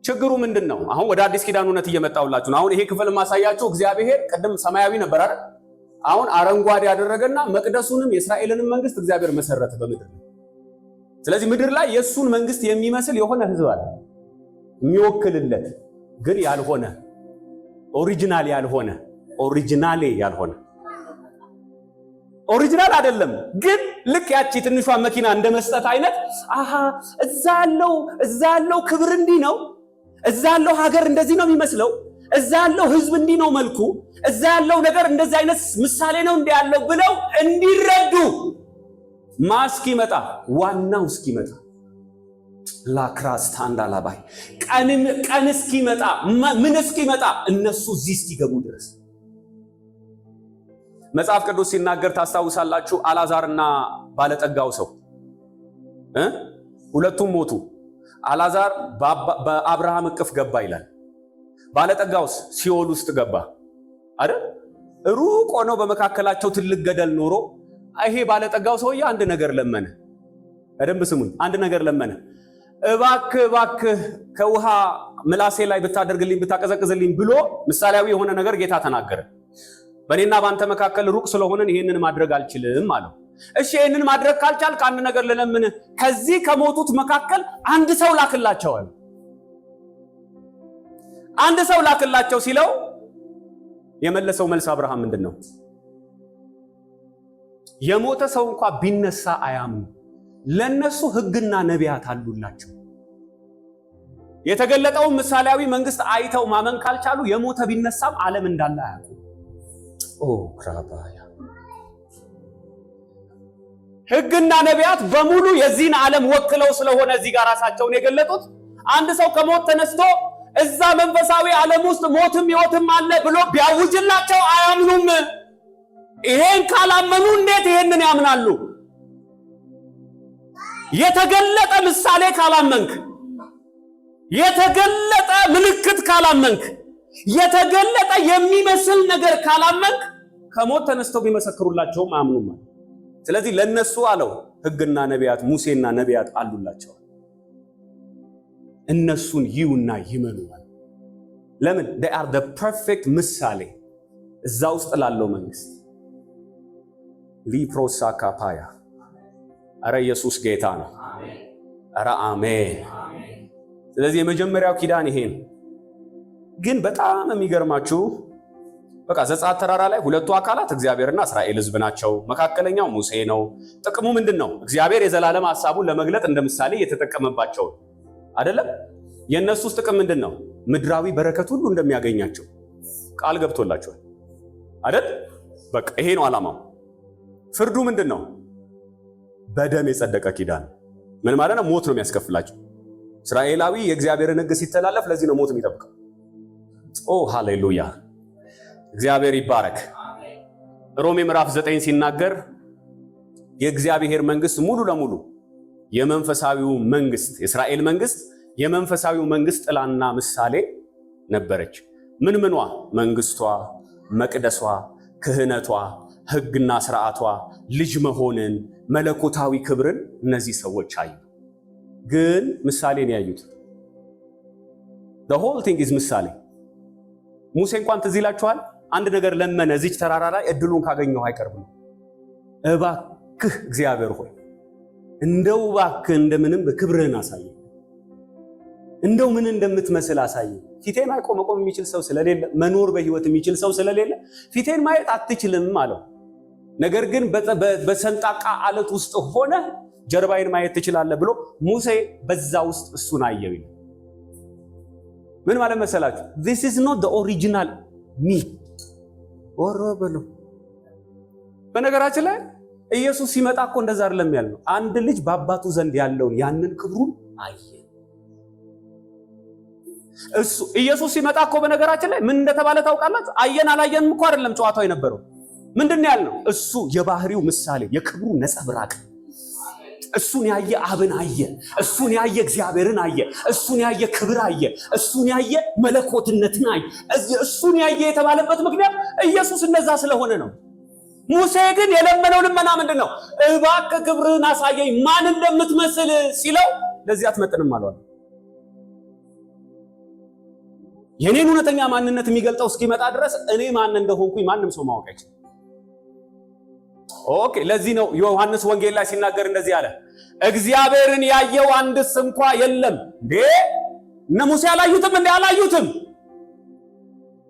ችግሩ ምንድን ነው? አሁን ወደ አዲስ ኪዳን እውነት እየመጣሁላችሁ ነው። አሁን ይሄ ክፍል ማሳያችሁ እግዚአብሔር ቅድም ሰማያዊ ነበር አይደል? አሁን አረንጓዴ ያደረገና መቅደሱንም የእስራኤልንም መንግስት እግዚአብሔር መሰረተ በምድር። ስለዚህ ምድር ላይ የሱን መንግስት የሚመስል የሆነ ህዝብ አለ፣ የሚወክልለት ግን ያልሆነ ኦሪጂናል ያልሆነ ኦሪጂናል አይደለም ግን ልክ ያቺ ትንሿ መኪና እንደመስጠት አይነት እዛ ያለው ክብር እንዲህ ነው፣ እዛ ያለው ሀገር እንደዚህ ነው የሚመስለው፣ እዛ ያለው ህዝብ እንዲህ ነው መልኩ፣ እዛ ያለው ነገር እንደዚህ አይነት ምሳሌ ነው እንዲህ ያለው ብለው እንዲረዱ ማስኪመጣ ዋናው እስኪመጣ ላክራስታንዳ ላባይ ቀን እስኪመጣ ምን እስኪመጣ እነሱ እዚህ እስኪገቡ ድረስ መጽሐፍ ቅዱስ ሲናገር ታስታውሳላችሁ። አልዓዛርና ባለጠጋው ሰው ሁለቱም ሞቱ። አልዓዛር በአብርሃም እቅፍ ገባ ይላል። ባለጠጋውስ ሲኦል ውስጥ ገባ አይደል? ሩቅ ሆኖ በመካከላቸው ትልቅ ገደል ኖሮ ይሄ ባለጠጋው ሰውዬ አንድ ነገር ለመነ። በደንብ ስሙኝ፣ አንድ ነገር ለመነ። እባክህ ከውሃ ምላሴ ላይ ብታደርግልኝ ብታቀዘቅዝልኝ ብሎ ምሳሌያዊ የሆነ ነገር ጌታ ተናገረ። በእኔና ባንተ መካከል ሩቅ ስለሆነን ይሄንን ማድረግ አልችልም አለው። እሺ ይሄንን ማድረግ ካልቻልክ አንድ ነገር ለለምን፣ ከዚህ ከሞቱት መካከል አንድ ሰው ላክላቸው አለ። አንድ ሰው ላክላቸው ሲለው የመለሰው መልስ አብርሃም ምንድነው? የሞተ ሰው እንኳን ቢነሳ አያምኑ፣ ለነሱ ህግና ነቢያት አሉላቸው። የተገለጠውን ምሳሌያዊ መንግስት አይተው ማመን ካልቻሉ የሞተ ቢነሳም ዓለም እንዳለ አያውቁ። ክራባያ ህግና ነቢያት በሙሉ የዚህን ዓለም ወክለው ስለሆነ እዚህ ጋር ራሳቸውን የገለጡት አንድ ሰው ከሞት ተነስቶ እዛ መንፈሳዊ ዓለም ውስጥ ሞትም ሕይወትም አለ ብሎ ቢያውጅላቸው አያምኑም። ይሄን ካላመኑ እንዴት ይሄንን ያምናሉ? የተገለጠ ምሳሌ ካላመንክ፣ የተገለጠ ምልክት ካላመንክ፣ የተገለጠ የሚመስል ነገር ካላመንክ ከሞት ተነስተው ቢመሰክሩላቸውም አያምኑም። ስለዚህ ለነሱ አለው ሕግና ነቢያት ሙሴና ነቢያት አሉላቸው። እነሱን ይዩና ይመኑ። ለምን? they are the perfect ምሳሌ እዛ ውስጥ ላለው መንግስት። ሊፕሮሳካፓያ አረ ኢየሱስ ጌታ ነው። አረ አሜን። ስለዚህ የመጀመሪያው ኪዳን ይሄ ነው። ግን በጣም የሚገርማችሁ በቃ ዘጸአት ተራራ ላይ ሁለቱ አካላት እግዚአብሔርና እስራኤል ሕዝብ ናቸው። መካከለኛው ሙሴ ነው። ጥቅሙ ምንድነው? እግዚአብሔር የዘላለም ሐሳቡን ለመግለጥ እንደ ምሳሌ የተጠቀመባቸው አይደለም። የነሱስ ጥቅም ምንድነው? ምድራዊ በረከት ሁሉ እንደሚያገኛቸው ቃል ገብቶላቸዋል አይደል? በቃ ይሄ ነው ዓላማው። ፍርዱ ምንድነው? በደም የጸደቀ ኪዳን። ምን ማለት ነው? ሞት ነው የሚያስከፍላቸው። እስራኤላዊ የእግዚአብሔርን ሕግ ሲተላለፍ ለዚህ ነው ሞት የሚጠብቀው። ኦ ሃሌሉያ! እግዚአብሔር ይባረክ። ሮሜ ምዕራፍ 9 ሲናገር የእግዚአብሔር መንግስት ሙሉ ለሙሉ የመንፈሳዊው መንግስት የእስራኤል መንግስት የመንፈሳዊው መንግስት ጥላና ምሳሌ ነበረች። ምኗ? መንግስቷ፣ መቅደሷ፣ ክህነቷ፣ ሕግና ስርዓቷ፣ ልጅ መሆንን፣ መለኮታዊ ክብርን እነዚህ ሰዎች አዩ። ግን ምሳሌን ያዩት። the whole thing is ምሳሌ። ሙሴ እንኳን ትዝ ይላችኋል፣ አንድ ነገር ለመነ እዚች ተራራ ላይ እድሉን ካገኘው አይቀርም። እባክህ እግዚአብሔር ሆይ እንደው እባክህ እንደምንም ክብርህን አሳየኝ፣ እንደው ምን እንደምትመስል አሳየኝ። ፊቴን መቆም የሚችል ሰው ስለሌለ፣ መኖር በህይወት የሚችል ሰው ስለሌለ ፊቴን ማየት አትችልም አለው። ነገር ግን በሰንጣቃ አለት ውስጥ ሆነ ጀርባዬን ማየት ትችላለህ ብሎ ሙሴ በዛ ውስጥ እሱን አየው። ምን ማለት መሰላችሁ? this is not the original me ወረበሉ። በነገራችን ላይ ኢየሱስ ሲመጣ እኮ እንደዛ አይደለም ያለው። አንድ ልጅ በአባቱ ዘንድ ያለውን ያንን ክብሩን አየ። እሱ ኢየሱስ ሲመጣ እኮ በነገራችን ላይ ምን እንደተባለ ታውቃላችሁ? አየን አላየንም እኮ አይደለም ጨዋታው የነበረው። ምንድነው ያልነው? እሱ የባህሪው ምሳሌ የክብሩ ነጸብራቅ። እሱን ያየ አብን አየ፣ እሱን ያየ እግዚአብሔርን አየ፣ እሱን ያየ ክብር አየ፣ እሱን ያየ መለኮትነትን አየ። እሱን ያየ የተባለበት ምክንያት ኢየሱስ እንደዛ ስለሆነ ነው። ሙሴ ግን የለመነው ልመና ምንድነው? እባክህ ክብርህን አሳየኝ፣ ማን እንደምትመስል ሲለው ለዚህ አትመጥንም አለው። የኔን እውነተኛ ማንነት የሚገልጠው እስኪመጣ ድረስ እኔ ማን እንደሆንኩኝ ማንም ሰው ማወቅ አይችልም። ኦኬ፣ ለዚህ ነው ዮሐንስ ወንጌል ላይ ሲናገር እንደዚህ አለ፣ እግዚአብሔርን ያየው አንድስ እንኳ የለም። እንዴ እነ ሙሴ አላዩትም? እንዴ አላዩትም?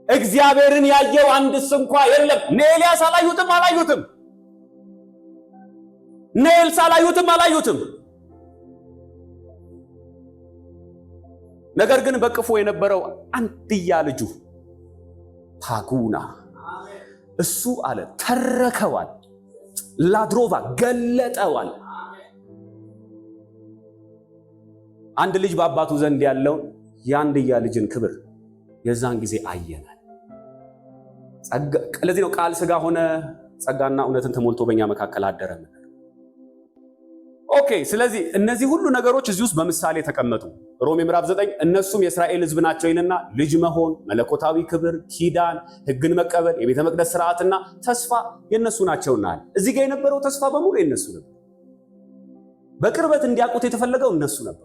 እግዚአብሔርን ያየው አንድስ እንኳ የለም። እነ ኤልያስ አላዩትም? አላዩትም? እነ ኤልሳ አላዩትም? አላዩትም? ነገር ግን በቅፎ የነበረው አንድያ ልጁ ፓጉና እሱ አለ ተረከዋል፣ ላድሮቫ ገለጠዋል። አንድ ልጅ በአባቱ ዘንድ ያለውን የአንድያ ልጅን ክብር የዛን ጊዜ አየናል። ለዚህ ነው ቃል ሥጋ ሆነ፣ ጸጋና እውነትን ተሞልቶ በእኛ መካከል አደረ። ኦኬ፣ ስለዚህ እነዚህ ሁሉ ነገሮች እዚህ ውስጥ በምሳሌ ተቀመጡ። ሮሜ ምዕራፍ 9 እነሱም የእስራኤል ሕዝብ ናቸው ይልና ልጅ መሆን፣ መለኮታዊ ክብር፣ ኪዳን፣ ሕግን መቀበል፣ የቤተ መቅደስ ስርዓትና ተስፋ የነሱ ናቸውና እዚህ ጋር የነበረው ተስፋ በሙሉ የነሱ ነበር። በቅርበት እንዲያውቁት የተፈለገው እነሱ ነበር።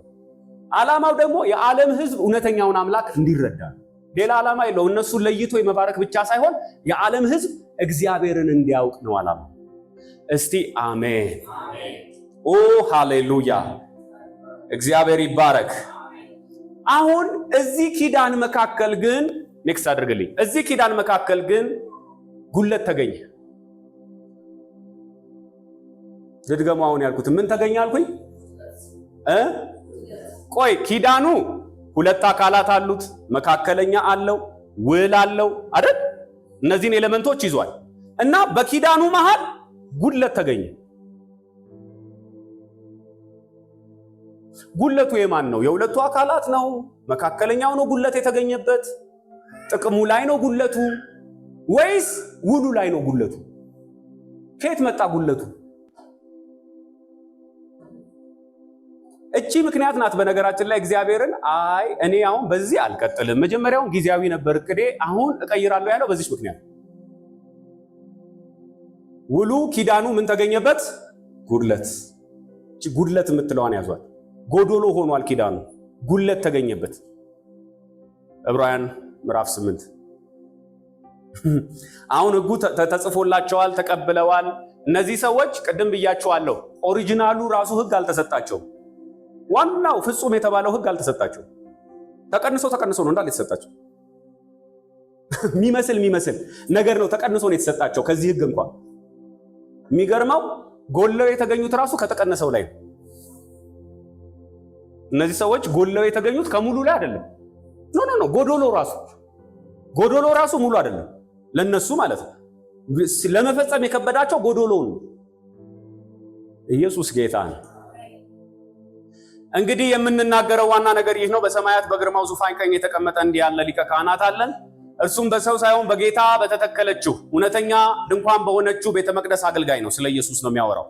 ዓላማው ደግሞ የዓለም ሕዝብ እውነተኛውን አምላክ እንዲረዳ፣ ሌላ ዓላማ የለው። እነሱን ለይቶ የመባረክ ብቻ ሳይሆን የዓለም ሕዝብ እግዚአብሔርን እንዲያውቅ ነው ዓላማው። እስቲ አሜን። ኦ ሃሌሉያ፣ እግዚአብሔር ይባረክ። አሁን እዚህ ኪዳን መካከል ግን ኔክስት አድርግልኝ። እዚህ ኪዳን መካከል ግን ጉለት ተገኘ። ልድገሙ። አሁን ያልኩት ምን ተገኘ አልኩኝ? ቆይ ኪዳኑ ሁለት አካላት አሉት፣ መካከለኛ አለው፣ ውል አለው አይደል? እነዚህን ኤሌመንቶች ይዟል እና በኪዳኑ መሃል ጉለት ተገኘ። ጉለቱ የማን ነው? የሁለቱ አካላት ነው መካከለኛው ነው ጉድለት የተገኘበት? ጥቅሙ ላይ ነው ጉድለቱ ወይስ ውሉ ላይ ነው ጉድለቱ? ከየት መጣ ጉድለቱ? እቺ ምክንያት ናት በነገራችን ላይ እግዚአብሔርን አይ እኔ አሁን በዚህ አልቀጥልም፣ መጀመሪያውን ጊዜያዊ ነበር እቅዴ፣ አሁን እቀይራለሁ ያለው በዚህ ምክንያት። ውሉ ኪዳኑ ምን ተገኘበት? ጉድለት። እቺ ጉድለት የምትለዋን ያዟት። ጎዶሎ ሆኗል ኪዳኑ፣ ጉድለት ተገኘበት። ዕብራውያን ምዕራፍ 8 አሁን ሕጉ ተጽፎላቸዋል፣ ተቀብለዋል። እነዚህ ሰዎች ቅድም ብያቸዋለሁ፣ ኦሪጂናሉ ራሱ ሕግ አልተሰጣቸውም። ዋናው ፍጹም የተባለው ሕግ አልተሰጣቸውም። ተቀንሶ ነው እንዳለ የተሰጣቸው። የሚመስል ነገር ነው ተቀንሶ ነው የተሰጣቸው ከዚህ ሕግ እንኳን። የሚገርመው ጎለው የተገኙት ራሱ ከተቀነሰው ላይ ነው። እነዚህ ሰዎች ጎለው የተገኙት ከሙሉ ላይ አይደለም። ኖ ጎዶሎ ራሱ ሙሉ አይደለም ለነሱ ማለት ነው። ለመፈጸም የከበዳቸው ጎዶሎው ነው። ኢየሱስ ጌታ ነው። እንግዲህ የምንናገረው ዋና ነገር ይህ ነው። በሰማያት በግርማው ዙፋን ቀኝ የተቀመጠ እንዲህ ያለ ሊቀ ካህናት አለን። እርሱም በሰው ሳይሆን በጌታ በተተከለችው እውነተኛ ድንኳን በሆነችው ቤተ መቅደስ አገልጋይ ነው። ስለ ኢየሱስ ነው የሚያወራው።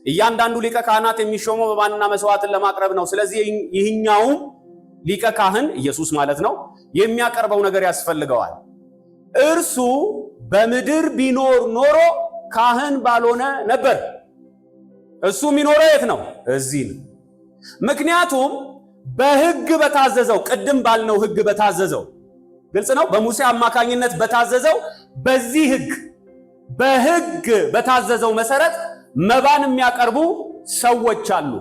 እያንዳንዱ ሊቀ ካህናት የሚሾመው በማንና መስዋዕትን ለማቅረብ ነው። ስለዚህ ይህኛውም ሊቀ ካህን ኢየሱስ ማለት ነው የሚያቀርበው ነገር ያስፈልገዋል። እርሱ በምድር ቢኖር ኖሮ ካህን ባልሆነ ነበር። እሱ የሚኖረው የት ነው? እዚህ ነው። ምክንያቱም በሕግ በታዘዘው ቅድም ባልነው ሕግ በታዘዘው ግልጽ ነው። በሙሴ አማካኝነት በታዘዘው በዚህ በሕግ በታዘዘው መሰረት መባን የሚያቀርቡ ሰዎች አሉ።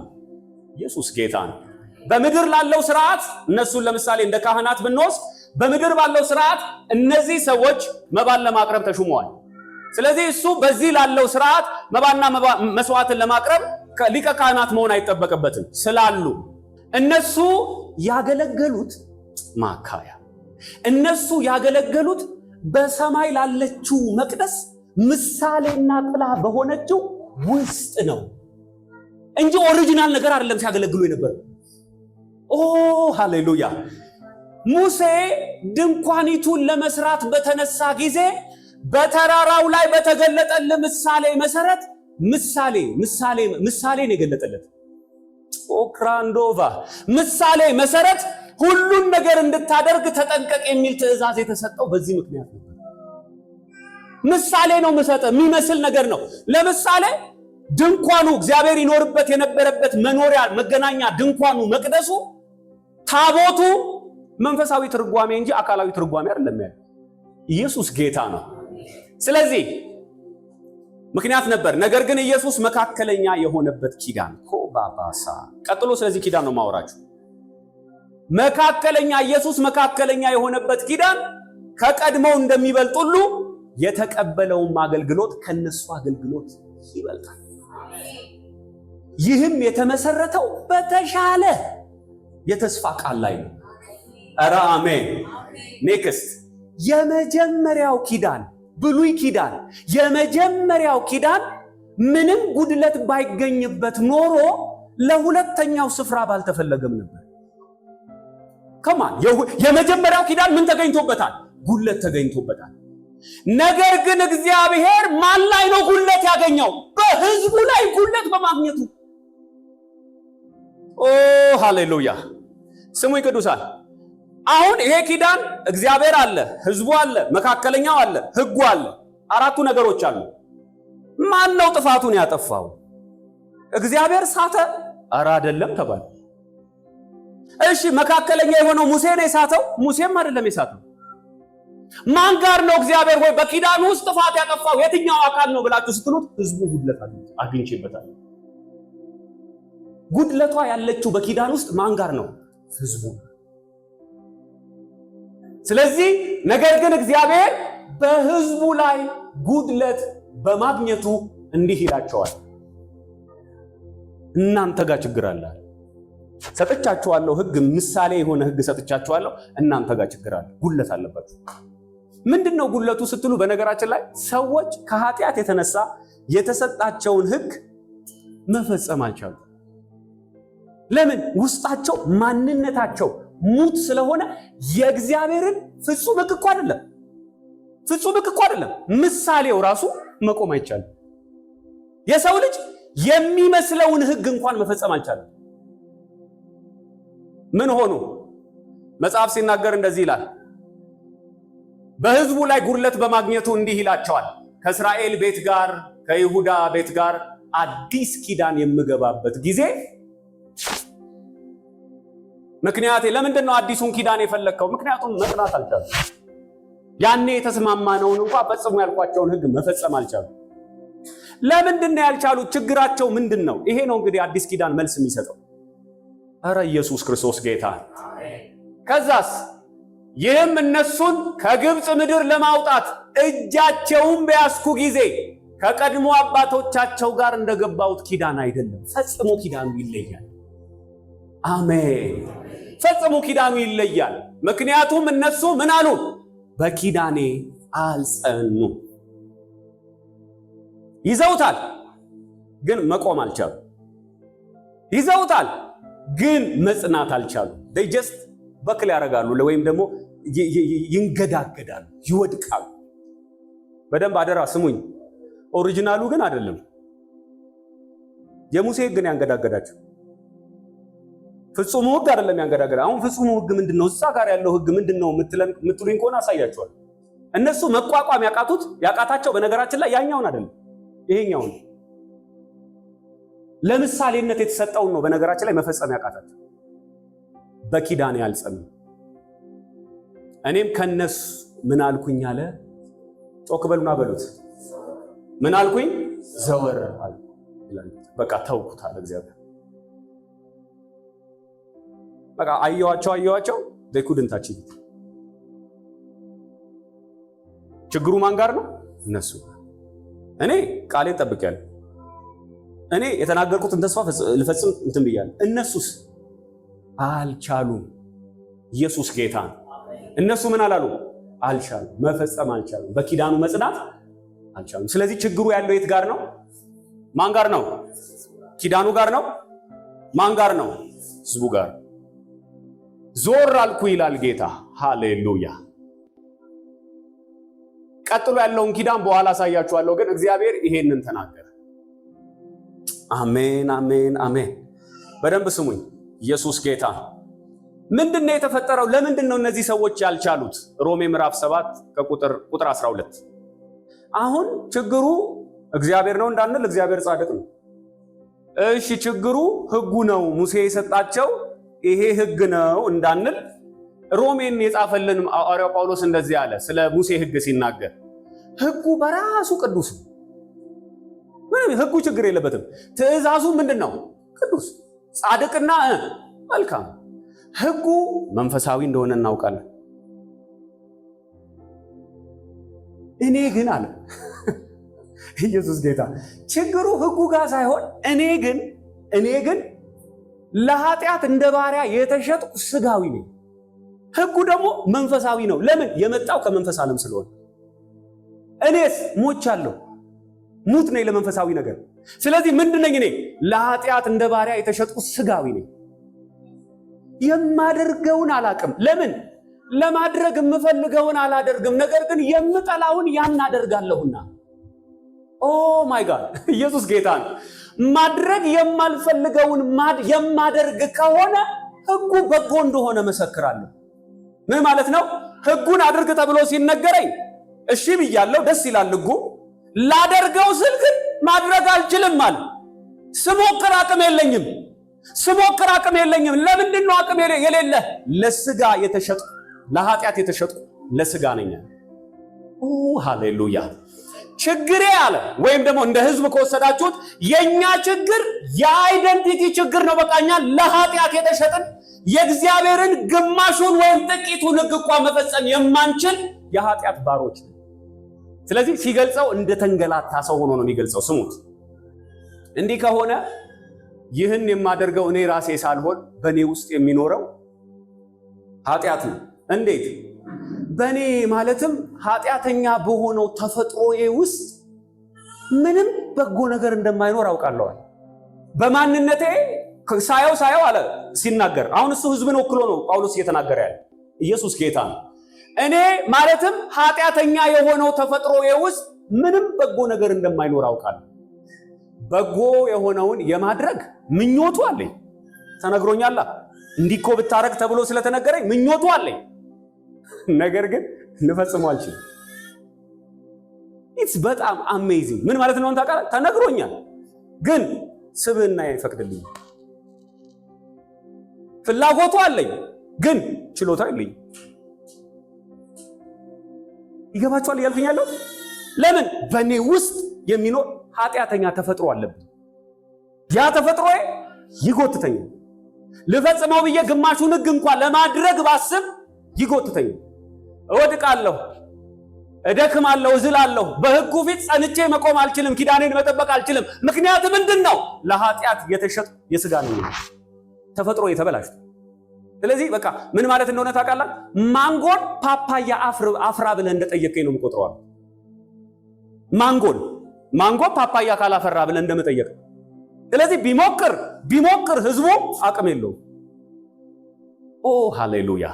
ኢየሱስ ጌታ ነው። በምድር ላለው ስርዓት እነሱን ለምሳሌ እንደ ካህናት ብንወስድ በምድር ባለው ስርዓት እነዚህ ሰዎች መባን ለማቅረብ ተሹመዋል። ስለዚህ እሱ በዚህ ላለው ስርዓት መባና መስዋዕትን ለማቅረብ ሊቀ ካህናት መሆን አይጠበቅበትም ስላሉ እነሱ ያገለገሉት እነሱ ያገለገሉት በሰማይ ላለችው መቅደስ ምሳሌና ጥላ በሆነችው ውስጥ ነው እንጂ ኦሪጂናል ነገር አይደለም ሲያገለግሉ የነበረው። ሃሌሉያ። ሙሴ ድንኳኒቱን ለመስራት በተነሳ ጊዜ በተራራው ላይ በተገለጠለት ምሳሌ መሰረት ምሳሌን የገለጠለት ኦክራንዶቫ ምሳሌ መሰረት ሁሉን ነገር እንድታደርግ ተጠንቀቅ የሚል ትእዛዝ የተሰጠው በዚህ ምክንያት ነው። ምሳሌ ነው የሚመስል ነገር ነው። ለምሳሌ ድንኳኑ እግዚአብሔር ይኖርበት የነበረበት መኖሪያ መገናኛ ድንኳኑ መቅደሱ ታቦቱ መንፈሳዊ ትርጓሜ እንጂ አካላዊ ትርጓሜ አይደለም ያለው። ኢየሱስ ጌታ ነው። ስለዚህ ምክንያት ነበር። ነገር ግን ኢየሱስ መካከለኛ የሆነበት ኪዳን ኮባባሳ ቀጥሎ ስለዚህ ኪዳን ነው ማወራችሁ። ኢየሱስ መካከለኛ የሆነበት ኪዳን ከቀድሞው እንደሚበልጥ ሁሉ የተቀበለውም አገልግሎት ከነሱ አገልግሎት ይበልጣል። ይህም የተመሰረተው በተሻለ የተስፋ ቃል ላይ ነው። ኧረ አሜን። ኔክስት የመጀመሪያው ኪዳን ብሉይ ኪዳን የመጀመሪያው ኪዳን ምንም ጉድለት ባይገኝበት ኖሮ ለሁለተኛው ስፍራ ባልተፈለገም ነበር። ከማን የመጀመሪያው ኪዳን ምን ተገኝቶበታል? ጉድለት ተገኝቶበታል። ነገር ግን እግዚአብሔር ማን ላይ ነው ጉድለት ያገኘው? በሕዝቡ ላይ ጉድለት በማግኘቱ። ሃሌሉያ። ስሙኝ ቅዱሳን፣ አሁን ይሄ ኪዳን እግዚአብሔር አለ፣ ሕዝቡ አለ፣ መካከለኛው አለ፣ ሕጉ አለ። አራቱ ነገሮች አሉ። ማን ነው ጥፋቱን ያጠፋው? እግዚአብሔር ሳተ? ኧረ አይደለም ተባለ። እሺ መካከለኛ የሆነው ሙሴ ነው የሳተው? ሙሴም አይደለም የሳተው። ማን ጋር ነው እግዚአብሔር ሆይ በኪዳኑ ውስጥ ጥፋት ያጠፋው የትኛው አካል ነው ብላችሁ ስትሉት ሕዝቡ ጉድለት አግኝቼበታል። ጉድለቷ ያለችው በኪዳን ውስጥ ማን ጋር ነው? ሕዝቡ። ስለዚህ ነገር ግን እግዚአብሔር በሕዝቡ ላይ ጉድለት በማግኘቱ እንዲህ ይላቸዋል፣ እናንተ ጋር ችግር አለ። ሰጥቻችኋለሁ ሕግ፣ ምሳሌ የሆነ ሕግ ሰጥቻችኋለሁ። እናንተ ጋር ችግር አለ፣ ጉድለት አለባችሁ። ምንድነው ጉድለቱ ስትሉ፣ በነገራችን ላይ ሰዎች ከኃጢአት የተነሳ የተሰጣቸውን ሕግ መፈጸም አልቻሉ። ለምን? ውስጣቸው ማንነታቸው ሙት ስለሆነ የእግዚአብሔርን ፍጹም ሕግ እኮ አይደለም፣ ፍጹም ሕግ እኮ አይደለም፣ ምሳሌው ራሱ መቆም አይቻልም። የሰው ልጅ የሚመስለውን ሕግ እንኳን መፈጸም አልቻለም። ምን ሆኑ? መጽሐፍ ሲናገር እንደዚህ ይላል፣ በሕዝቡ ላይ ጉድለት በማግኘቱ እንዲህ ይላቸዋል፣ ከእስራኤል ቤት ጋር ከይሁዳ ቤት ጋር አዲስ ኪዳን የምገባበት ጊዜ። ምክንያቴ ለምንድን ነው አዲሱን ኪዳን የፈለግከው? ምክንያቱም መጽናት አልቻሉም። ያኔ የተስማማነውን እንኳን ፈጽሞ ያልኳቸውን ሕግ መፈጸም አልቻሉም። ለምንድን ነው ያልቻሉት? ችግራቸው ምንድን ነው? ይሄ ነው እንግዲህ አዲስ ኪዳን መልስ የሚሰጠው። ኧረ ኢየሱስ ክርስቶስ ጌታ። ከዛስ ይህም እነሱን ከግብፅ ምድር ለማውጣት እጃቸውን በያዝኩ ጊዜ ከቀድሞ አባቶቻቸው ጋር እንደገባሁት ኪዳን አይደለም። ፈጽሞ ኪዳኑ ይለያል። አሜን። ፈጽሞ ኪዳኑ ይለያል። ምክንያቱም እነሱ ምን አሉ? በኪዳኔ አልጸኑ። ይዘውታል፣ ግን መቆም አልቻሉ። ይዘውታል፣ ግን መጽናት አልቻሉ። ጀስት በክል ያደርጋሉ፣ ወይም ደግሞ ይንገዳገዳሉ፣ ይወድቃሉ። በደንብ አደራ ስሙኝ። ኦሪጂናሉ ግን አይደለም። የሙሴ ሕግ ነው ያንገዳገዳቸው። ፍጹሙ ሕግ አይደለም ያንገዳገዳ። አሁን ፍጹሙ ሕግ ምንድነው? እዛ ጋር ያለው ሕግ ምንድነው የምትሉኝ ከሆነ አሳያቸዋል። እነሱ መቋቋም ያቃታቸው በነገራችን ላይ ያኛውን አይደለም ይሄኛውን ለምሳሌነት የተሰጠውን ነው። በነገራችን ላይ መፈጸም ያቃታቸው በኪዳኔ አልጸኑ። እኔም ከነሱ ምን አልኩኝ አለ። ጮክ በሉና በሉት። ምን አልኩኝ? ዘወር አለ። በቃ ተውኩት አለ እግዚአብሔር። በቃ አየዋቸው they couldn't achieve it። ችግሩ ማን ጋር ነው? እነሱ። እኔ ቃሌን ጠብቄያለሁ። እኔ የተናገርኩትን ተስፋ ልፈጽም እንትን ብያለሁ። እነሱስ አልቻሉም። ኢየሱስ ጌታ ነው። እነሱ ምን አላሉ? አልቻሉም። መፈጸም አልቻሉም። በኪዳኑ መጽናት አልቻሉም። ስለዚህ ችግሩ ያለው የት ጋር ነው? ማን ጋር ነው? ኪዳኑ ጋር ነው? ማን ጋር ነው? ሕዝቡ ጋር። ዞር አልኩ ይላል ጌታ። ሃሌሉያ። ቀጥሎ ያለውን ኪዳን በኋላ አሳያችኋለሁ፣ ግን እግዚአብሔር ይሄንን ተናገረ። አሜን፣ አሜን፣ አሜን። በደንብ ስሙኝ። ኢየሱስ ጌታ። ምንድነው የተፈጠረው? ለምንድን ነው እነዚህ ሰዎች ያልቻሉት? ሮሜ ምዕራፍ 7 ከቁጥር 12። አሁን ችግሩ እግዚአብሔር ነው እንዳንል እግዚአብሔር ጻድቅ ነው። እሺ ችግሩ ሕጉ ነው ሙሴ የሰጣቸው ይሄ ሕግ ነው እንዳንል ሮሜን የጻፈልን ሐዋርያው ጳውሎስ እንደዚህ አለ ስለ ሙሴ ሕግ ሲናገር፣ ሕጉ በራሱ ቅዱስ ነው። ምንም ሕጉ ችግር የለበትም። ትእዛዙ ምንድነው? ቅዱስ፣ ጻድቅና መልካም። ሕጉ መንፈሳዊ እንደሆነ እናውቃለን። እኔ ግን አለ ኢየሱስ ጌታ፣ ችግሩ ሕጉ ጋር ሳይሆን እኔ ግን ለኃጢአት እንደ ባሪያ የተሸጥኩ ስጋዊ ነኝ። ሕጉ ደግሞ መንፈሳዊ ነው። ለምን? የመጣው ከመንፈስ ዓለም ስለሆነ። እኔስ ሞቻለሁ፣ ሙት ነኝ ለመንፈሳዊ ነገር። ስለዚህ ምንድነኝ? እኔ ለኃጢአት እንደ ባሪያ የተሸጥኩ ስጋዊ ነኝ። የማደርገውን አላቅም። ለምን? ለማድረግ የምፈልገውን አላደርግም፣ ነገር ግን የምጠላውን ያን አደርጋለሁና። ኦ ማይ ጋድ! ኢየሱስ ጌታ ነው። ማድረግ የማልፈልገውን የማደርግ ከሆነ ሕጉ በጎ እንደሆነ መሰክራለሁ። ምን ማለት ነው? ሕጉን አድርግ ተብሎ ሲነገረኝ እሺ ብያለሁ፣ ደስ ይላል ሕጉ። ላደርገው ስል ግን ማድረግ አልችልም ማለት። ስሞክር አቅም የለኝም። ለምንድን ነው አቅም የሌለ? ለስጋ የተሸጡ ለኃጢአት የተሸጡ ለስጋ ነኝ። ሃሌሉያ። ችግሬ አለ ወይም ደግሞ እንደ ህዝብ ከወሰዳችሁት የኛ ችግር የአይደንቲቲ ችግር ነው። በቃኛ ለኃጢአት የተሸጥን የእግዚአብሔርን ግማሹን ወይም ጥቂቱን ሕግ እንኳን መፈጸም የማንችል የኃጢአት ባሮች። ስለዚህ ሲገልጸው እንደተንገላታ ሰው ሆኖ ነው የሚገልጸው። ስሙት። እንዲህ ከሆነ ይህን የማደርገው እኔ ራሴ ሳልሆን በእኔ ውስጥ የሚኖረው ኃጢአት ነው። እንዴት? በእኔ ማለትም ኃጢአተኛ በሆነው ተፈጥሮዬ ውስጥ ምንም በጎ ነገር እንደማይኖር አውቃለሁ። በማንነቴ ሳየው አለ ሲናገር አሁን እሱ ህዝብን ወክሎ ነው ጳውሎስ እየተናገረ ያለ። ኢየሱስ ጌታ ነው። እኔ ማለትም ኃጢአተኛ የሆነው ተፈጥሮዬ ውስጥ ምንም በጎ ነገር እንደማይኖር አውቃለሁ። በጎ የሆነውን የማድረግ ምኞቱ አለኝ። ተነግሮኛል። እንዲኮ ብታረግ ተብሎ ስለተነገረኝ ምኞቱ አለኝ። ነገር ግን ልፈጽመው አልችልም። ኢትስ በጣም አሜዚንግ። ምን ማለት ነው ታውቃለህ? ተነግሮኛል፣ ግን ስብዕና አይፈቅድልኝ። ፍላጎቱ አለኝ፣ ግን ችሎታ የለኝም። ይገባችኋል እያልኩኝ ያለው? ለምን? በእኔ ውስጥ የሚኖር ኃጢአተኛ ተፈጥሮ አለብኝ። ያ ተፈጥሮዬ ይጎትተኛል። ልፈጽመው ብዬ ግማሹን ሕግ እንኳን ለማድረግ ባስብ ይጎትተኛል። እወድቃለሁ፣ እደክማለሁ፣ እዝላለሁ። በሕጉ ፊት ጸንቼ መቆም አልችልም። ኪዳኔን መጠበቅ አልችልም። ምክንያት ምንድን ነው? ለኃጢአት የተሸጠ የሥጋ ነው ተፈጥሮ የተበላሸ። ስለዚህ በቃ ምን ማለት እንደሆነ ታውቃለህ? ማንጎን ፓፓያ አፍራ ብለህ እንደጠየቀኝ ነው የምቆጥረው። ማንጎ ፓፓያ ካላፈራ ብለህ እንደመጠየቅ። ስለዚህ ቢሞክር ህዝቡ አቅም የለውም። ኦ ሃሌሉያ!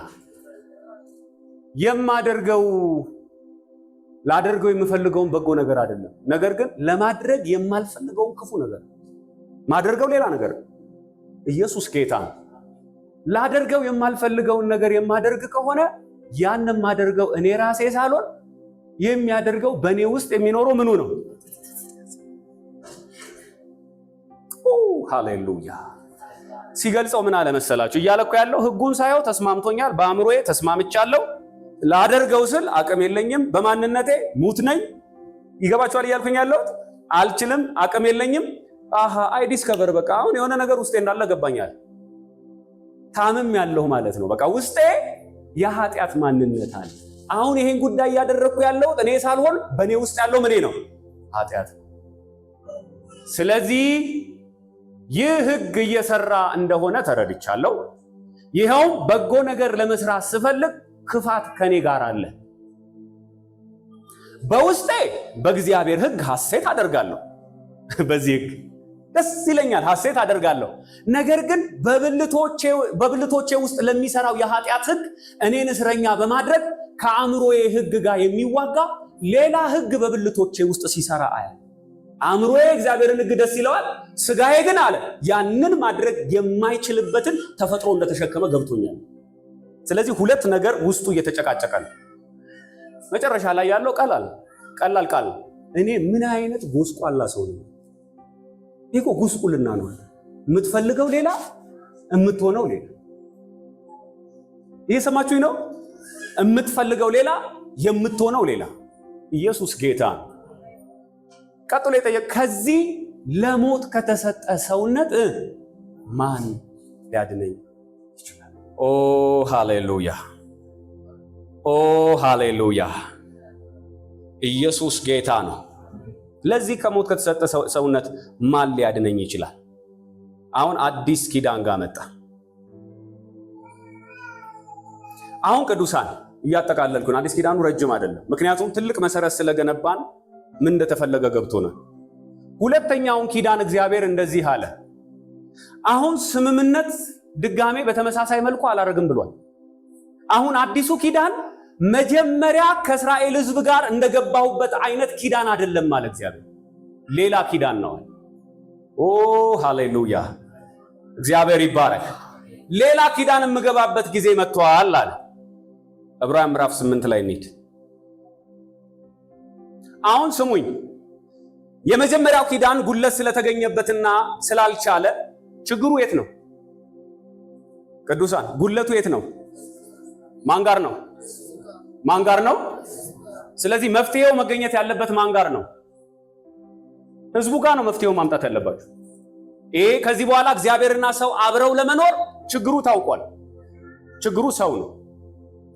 ላደርገው የምፈልገውን በጎ ነገር አይደለም፣ ነገር ግን ለማድረግ የማልፈልገውን ክፉ ነገር ማደርገው ሌላ ነገር። ኢየሱስ ጌታ ነው። ላደርገው የማልፈልገውን ነገር የማደርግ ከሆነ ያንን ማደርገው እኔ ራሴ ሳልሆን የሚያደርገው በእኔ ውስጥ የሚኖረው ምኑ ነው? ሃሌሉያ! ሲገልጸው ምን አለ መሰላችሁ? እያለኩ ያለው ህጉን ሳየው ተስማምቶኛል፣ በአእምሮዬ ተስማምቻለሁ። ላደርገው ስል አቅም የለኝም፣ በማንነቴ ሙት ነኝ። ይገባችኋል እያልኩኝ ያለሁት? አልችልም፣ አቅም የለኝም። አይ ዲስከቨር በቃ አሁን የሆነ ነገር ውስጤ እንዳለ ገባኛል። ታምም ያለው ማለት ነው። በቃ ውስጤ የኃጢአት ማንነት አለ። አሁን ይሄን ጉዳይ እያደረግኩ ያለሁት እኔ ሳልሆን በእኔ ውስጥ ያለው ምን ነው? ኃጢአት። ስለዚህ ይህ ህግ እየሰራ እንደሆነ ተረድቻለሁ። ይኸውም በጎ ነገር ለመስራት ስፈልግ ክፋት ከኔ ጋር አለ። በውስጤ በእግዚአብሔር ህግ ሐሴት አደርጋለሁ። በዚህ ህግ ደስ ይለኛል፣ ሐሴት አደርጋለሁ። ነገር ግን በብልቶቼ ውስጥ ለሚሰራው የኃጢአት ህግ እኔን እስረኛ በማድረግ ከአእምሮዬ ህግ ጋር የሚዋጋ ሌላ ህግ በብልቶቼ ውስጥ ሲሰራ አያል። አእምሮዬ እግዚአብሔርን ህግ ደስ ይለዋል፣ ስጋዬ ግን አለ ያንን ማድረግ የማይችልበትን ተፈጥሮ እንደተሸከመ ገብቶኛል። ስለዚህ ሁለት ነገር ውስጡ እየተጨቃጨቀ ነው። መጨረሻ ላይ ያለው ቀላል ቃል እኔ ምን አይነት ጎስቋላ ሰው ነው? ይሄ ጉስቁልና ነው። የምትፈልገው ሌላ፣ የምትሆነው ሌላ። ይሄ ሰማችሁኝ ነው? የምትፈልገው ሌላ፣ የምትሆነው ሌላ። ኢየሱስ ጌታ። ቀጥሎ የጠየቀ ከዚህ ለሞት ከተሰጠ ሰውነት ማን ሊያድነኝ ይችላል? ኦ ሃሌሉያ! ኦ ሃሌሉያ! ኢየሱስ ጌታ ነው። ለዚህ ከሞት ከተሰጠ ሰውነት ማን ሊያድነኝ ይችላል? አሁን አዲስ ኪዳን ጋር መጣ። አሁን ቅዱሳን እያጠቃለልኩ ነው። አዲስ ኪዳኑ ረጅም አይደለም፣ ምክንያቱም ትልቅ መሰረት ስለገነባን ምን እንደተፈለገ ገብቶናል። ሁለተኛውን ኪዳን እግዚአብሔር እንደዚህ አለ። አሁን ስምምነት ድጋሜ በተመሳሳይ መልኩ አላረግም ብሏል። አሁን አዲሱ ኪዳን መጀመሪያ ከእስራኤል ሕዝብ ጋር እንደገባሁበት አይነት ኪዳን አይደለም ማለት እግዚአብሔር ሌላ ኪዳን ነው። ኦ ሃሌሉያ! እግዚአብሔር ይባረክ። ሌላ ኪዳን የምገባበት ጊዜ መጥቷል አለ። ዕብራውያን ምዕራፍ 8 ላይ እንሂድ። አሁን ስሙኝ። የመጀመሪያው ኪዳን ጉለት ስለተገኘበትና ስላልቻለ ችግሩ የት ነው? ቅዱሳን ጉለቱ የት ነው? ማን ጋር ነው? ማን ጋር ነው? ስለዚህ መፍትሄው መገኘት ያለበት ማን ጋር ነው? ህዝቡ ጋር ነው መፍትሄው ማምጣት ያለባችሁ። ይሄ ከዚህ በኋላ እግዚአብሔርና ሰው አብረው ለመኖር ችግሩ ታውቋል። ችግሩ ሰው ነው።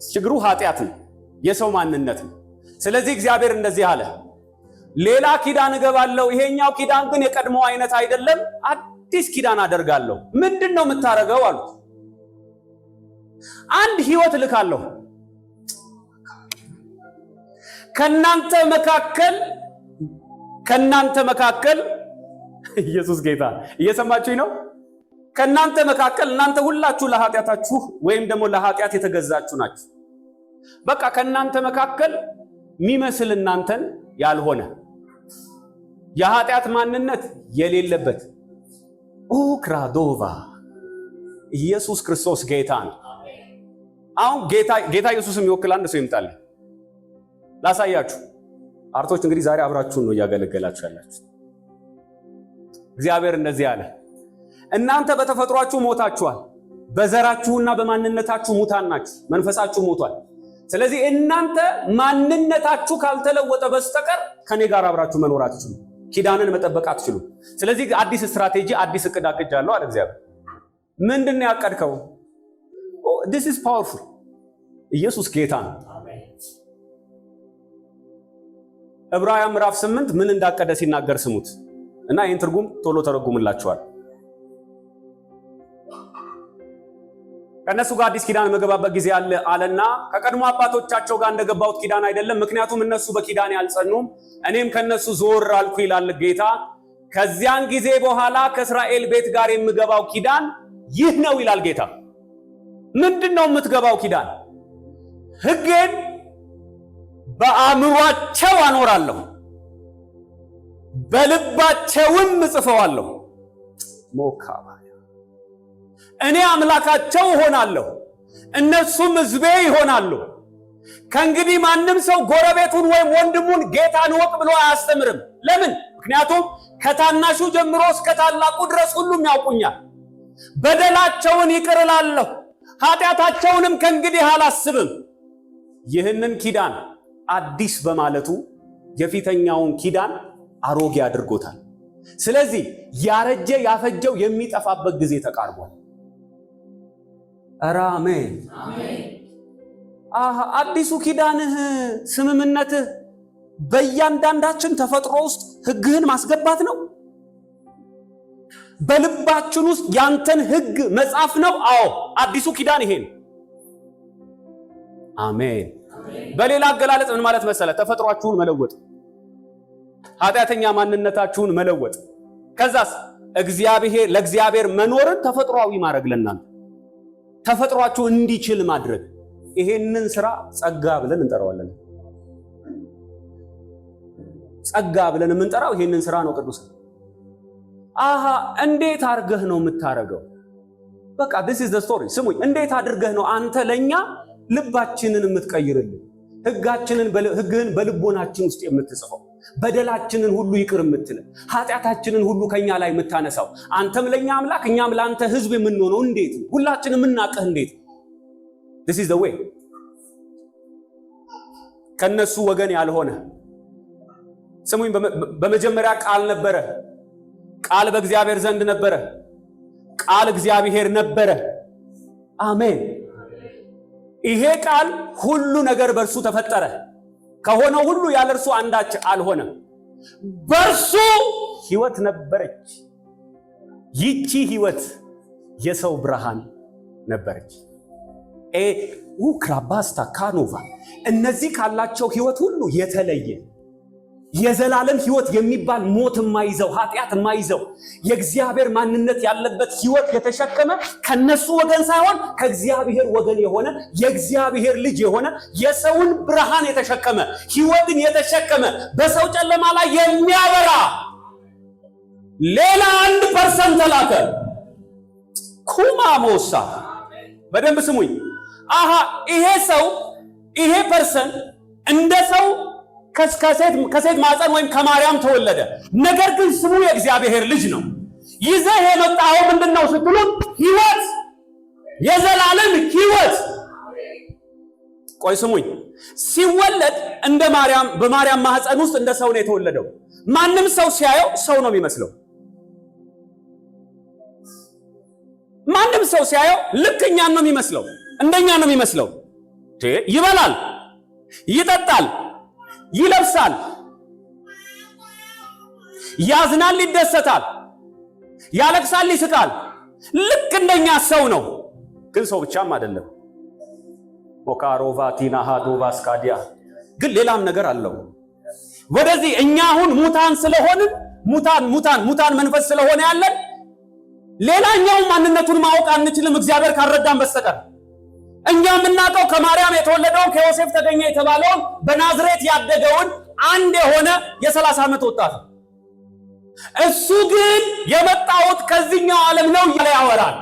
ችግሩ ኃጢአት ነው፣ የሰው ማንነት ነው። ስለዚህ እግዚአብሔር እንደዚህ አለ፣ ሌላ ኪዳን እገባለሁ። ይሄኛው ኪዳን ግን የቀድሞው አይነት አይደለም፣ አዲስ ኪዳን አደርጋለሁ። ምንድን ነው የምታረገው አሉት። አንድ ህይወት ልካለሁ ከናንተ መካከል ኢየሱስ ጌታ። እየሰማችሁኝ ነው? ከናንተ መካከል እናንተ ሁላችሁ ለኃጢአታችሁ ወይም ደግሞ ለኃጢአት የተገዛችሁ ናችሁ። በቃ ከናንተ መካከል የሚመስል እናንተን ያልሆነ የኃጢአት ማንነት የሌለበት ኦክራዶቫ ኢየሱስ ክርስቶስ ጌታ ነው። አሁን ጌታ ኢየሱስም ይወክል አንድ ሰው ይምጣል ላሳያችሁ። አርቶች እንግዲህ ዛሬ አብራችሁን ነው እያገለገላችሁ ያላችሁ። እግዚአብሔር እንደዚህ አለ፣ እናንተ በተፈጥሯችሁ ሞታችኋል፣ በዘራችሁና በማንነታችሁ ሙታን ናችሁ፣ መንፈሳችሁ ሞቷል። ስለዚህ እናንተ ማንነታችሁ ካልተለወጠ በስተቀር ከኔ ጋር አብራችሁ መኖር አትችሉ፣ ኪዳንን መጠበቅ አትችሉ። ስለዚህ አዲስ ስትራቴጂ፣ አዲስ እቅድ አቅጃለሁ አለ እግዚአብሔር። ምንድን ነው ያቀድከው? this is powerful። ኢየሱስ ጌታ ነው። ዕብራውያን ምዕራፍ 8 ምን እንዳቀደ ሲናገር ስሙት እና ይህን ትርጉም ቶሎ ተረጉምላችኋል። ከነሱ ጋር አዲስ ኪዳን መገባበት ጊዜ አለና ከቀድሞ አባቶቻቸው ጋር እንደገባሁት ኪዳን አይደለም፣ ምክንያቱም እነሱ በኪዳን ያልጸኑም፣ እኔም ከነሱ ዞር አልኩ ይላል ጌታ። ከዚያን ጊዜ በኋላ ከእስራኤል ቤት ጋር የምገባው ኪዳን ይህ ነው ይላል ጌታ። ምንድነው የምትገባው ኪዳን? ሕጌን በአእምሯቸው አኖራለሁ፣ በልባቸውም እጽፈዋለሁ። ሞካባ እኔ አምላካቸው እሆናለሁ፣ እነሱም ሕዝቤ ይሆናሉ። ከእንግዲህ ማንም ሰው ጎረቤቱን ወይም ወንድሙን ጌታን እወቅ ብሎ አያስተምርም። ለምን? ምክንያቱም ከታናሹ ጀምሮ እስከ ታላቁ ድረስ ሁሉም ያውቁኛል። በደላቸውን ይቅር እላለሁ፣ ኃጢአታቸውንም ከእንግዲህ አላስብም። ይህንን ኪዳን አዲስ በማለቱ የፊተኛውን ኪዳን አሮጌ አድርጎታል። ስለዚህ ያረጀ ያፈጀው የሚጠፋበት ጊዜ ተቃርቧል። ኧረ አሜን። አዲሱ ኪዳንህ ስምምነትህ በእያንዳንዳችን ተፈጥሮ ውስጥ ሕግህን ማስገባት ነው። በልባችን ውስጥ ያንተን ሕግ መጻፍ ነው። አዎ አዲሱ ኪዳን ይሄ ነው። አሜን። በሌላ አገላለጽ ምን ማለት መሰለ? ተፈጥሯችሁን መለወጥ፣ ኃጢአተኛ ማንነታችሁን መለወጥ። ከዛስ ለእግዚአብሔር መኖርን ተፈጥሯዊ ማድረግ፣ ለእናንተ ተፈጥሯችሁ እንዲችል ማድረግ። ይሄንን ስራ ጸጋ ብለን እንጠራዋለን። ጸጋ ብለን የምንጠራው ይሄንን ስራ ነው። ቅዱስ እንዴት አድርገህ ነው የምታረገው? በቃ this is the story። ስሙኝ፣ እንዴት አድርገህ ነው አንተ ለኛ ልባችንን የምትቀይርልን፣ ሕግህን በልቦናችን ውስጥ የምትጽፈው፣ በደላችንን ሁሉ ይቅር የምትል፣ ኃጢአታችንን ሁሉ ከኛ ላይ የምታነሳው፣ አንተም ለኛ አምላክ እኛም ለአንተ ሕዝብ የምንሆነው እንዴት ነው? ሁላችንም የምናቀህ እንዴት? this is the way። ከነሱ ወገን ያልሆነ ስሙኝ፣ በመጀመሪያ ቃል ነበረ፣ ቃል በእግዚአብሔር ዘንድ ነበረ፣ ቃል እግዚአብሔር ነበረ። አሜን። ይሄ ቃል ሁሉ ነገር በእርሱ ተፈጠረ፣ ከሆነው ሁሉ ያለ እርሱ አንዳች አልሆነም። በእርሱ ሕይወት ነበረች፣ ይቺ ሕይወት የሰው ብርሃን ነበረች። ውክራባስታ ካኖቫ እነዚህ ካላቸው ሕይወት ሁሉ የተለየ የዘላለም ሕይወት የሚባል ሞት የማይዘው ኃጢአት የማይዘው የእግዚአብሔር ማንነት ያለበት ሕይወት የተሸከመ ከነሱ ወገን ሳይሆን ከእግዚአብሔር ወገን የሆነ የእግዚአብሔር ልጅ የሆነ የሰውን ብርሃን የተሸከመ ሕይወትን የተሸከመ በሰው ጨለማ ላይ የሚያበራ ሌላ 1% ተላከ። ኩማሞሳ በደንብ ስሙኝ። ይሄ ፐርሰን እንደ ሰው ከሴት ማፀን ወይም ከማርያም ተወለደ። ነገር ግን ስሙ የእግዚአብሔር ልጅ ነው። ይዘህ የመጣኸው ምንድነው ስትሉት፣ ሕይወት፣ የዘላለም ሕይወት። ቆይ ስሙኝ። ሲወለድ እንደ ማርያም በማርያም ማህፀን ውስጥ እንደ ሰው ነው የተወለደው። ማንም ሰው ሲያየው ሰው ነው የሚመስለው። ማንም ሰው ሲያየው ልክ እኛን ነው የሚመስለው፣ እንደኛ ነው የሚመስለው። ይበላል፣ ይጠጣል፣ ይለብሳል፣ ያዝናል፣ ይደሰታል፣ ያለቅሳል፣ ይስቃል። ልክ እንደኛ ሰው ነው። ግን ሰው ብቻም አይደለም። ኦካሮቫቲና ሃዶቫስካዲያ ግን ሌላም ነገር አለው። ወደዚህ እኛ አሁን ሙታን ስለሆንን ሙታን መንፈስ ስለሆነ ያለን ሌላኛው ማንነቱን ማወቅ አንችልም እግዚአብሔር ካረዳን በስተቀር። እኛ የምናውቀው ከማርያም የተወለደውን ከዮሴፍ ተገኘ የተባለውን በናዝሬት ያደገውን አንድ የሆነ የ30 ዓመት ወጣት። እሱ ግን የመጣሁት ከዚህኛው ዓለም ነው እያለ ያወራል።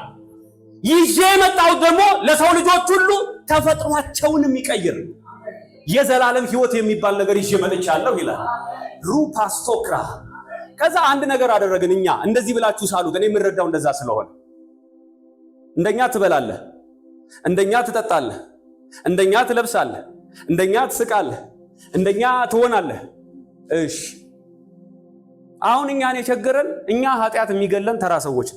ይዤ የመጣሁት ደግሞ ለሰው ልጆች ሁሉ ተፈጥሯቸውን የሚቀይር የዘላለም ሕይወት የሚባል ነገር ይዤ መጥቻለሁ ይላል። ሩፓስቶክራ። ከዛ አንድ ነገር አደረግን እኛ። እንደዚህ ብላችሁ ሳሉት። እኔ የምረዳው እንደዛ ስለሆነ እንደኛ ትበላለህ፣ እንደኛ ትጠጣለህ፣ እንደኛ ትለብሳለህ፣ እንደኛ ትስቃለህ፣ እንደኛ ትሆናለህ። እሺ አሁን እኛን የቸገረን እኛ ኃጢአት የሚገለን ተራ ሰዎች፣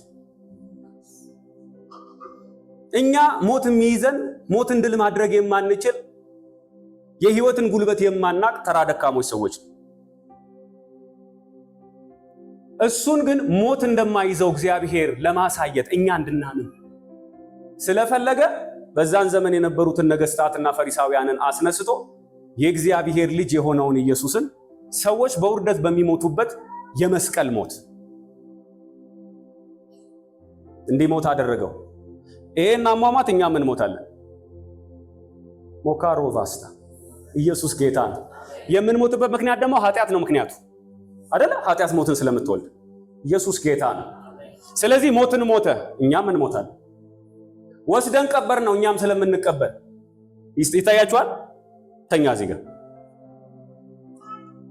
እኛ ሞት የሚይዘን ሞትን ድል ማድረግ የማንችል የህይወትን ጉልበት የማናቅ ተራ ደካሞች ሰዎች። እሱን ግን ሞት እንደማይዘው እግዚአብሔር ለማሳየት እኛ እንድናምን ስለፈለገ በዛን ዘመን የነበሩትን ነገስታትና ፈሪሳውያንን አስነስቶ የእግዚአብሔር ልጅ የሆነውን ኢየሱስን ሰዎች በውርደት በሚሞቱበት የመስቀል ሞት እንዲሞት አደረገው። ይሄን አሟሟት እኛ ምን ሞታለን? ሞካሮ ቫስታ። ኢየሱስ ጌታ ነው። የምንሞትበት ምክንያት ደግሞ ኃጢአት ነው ምክንያቱ አይደለ? ኃጢአት ሞትን ስለምትወልድ ኢየሱስ ጌታ ነው። ስለዚህ ሞትን ሞተ፣ እኛም እንሞታለን። ወስደን ቀበር ነው እኛም ስለምንቀበል ይታያችኋል። ተኛ እዚህ ጋር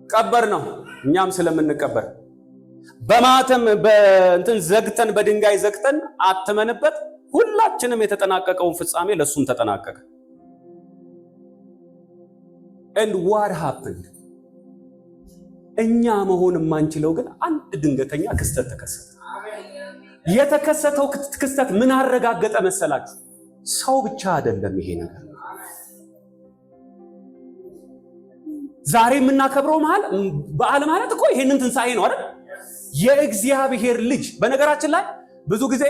ቀበር ነው እኛም ስለምንቀበር በማተም በእንትን ዘግተን በድንጋይ ዘግተን አትመንበት ሁላችንም የተጠናቀቀውን ፍጻሜ ለሱም ተጠናቀቀ። and what happened? እኛ መሆን የማንችለው ግን አንድ ድንገተኛ ክስተት ተከሰተ። የተከሰተው ክስተት ምን አረጋገጠ መሰላችሁ? ሰው ብቻ አይደለም ይሄ ነገር። ዛሬ የምናከብረው በዓል ማለት እኮ ይሄንን ትንሣኤ ነው አይደል? የእግዚአብሔር ልጅ። በነገራችን ላይ ብዙ ጊዜ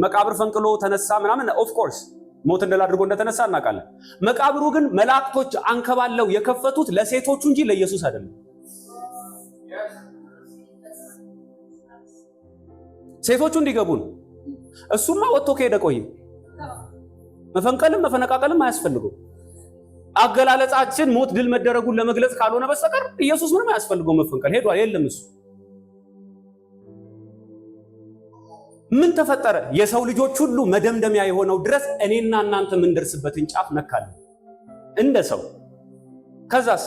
መቃብር ፈንቅሎ ተነሳ ምናምን ኦፍ ኮርስ ሞት እንደላ አድርጎ እንደተነሳ እናውቃለን። መቃብሩ ግን መላእክቶች አንከባለው የከፈቱት ለሴቶቹ እንጂ ለኢየሱስ አይደለም። ሴቶቹ እንዲገቡ ነው። እሱማ ወጥቶ ከሄደ ቆየ። መፈንቀልም መፈነቃቀልም አያስፈልገው። አገላለጻችን ሞት ድል መደረጉን ለመግለጽ ካልሆነ በስተቀር ኢየሱስ ምንም አያስፈልገው። መፈንቀል ሄዷል፣ የለም እሱ። ምን ተፈጠረ? የሰው ልጆች ሁሉ መደምደሚያ የሆነው ድረስ እኔና እናንተ የምንደርስበትን ጫፍ ነካለን እንደ ሰው። ከዛስ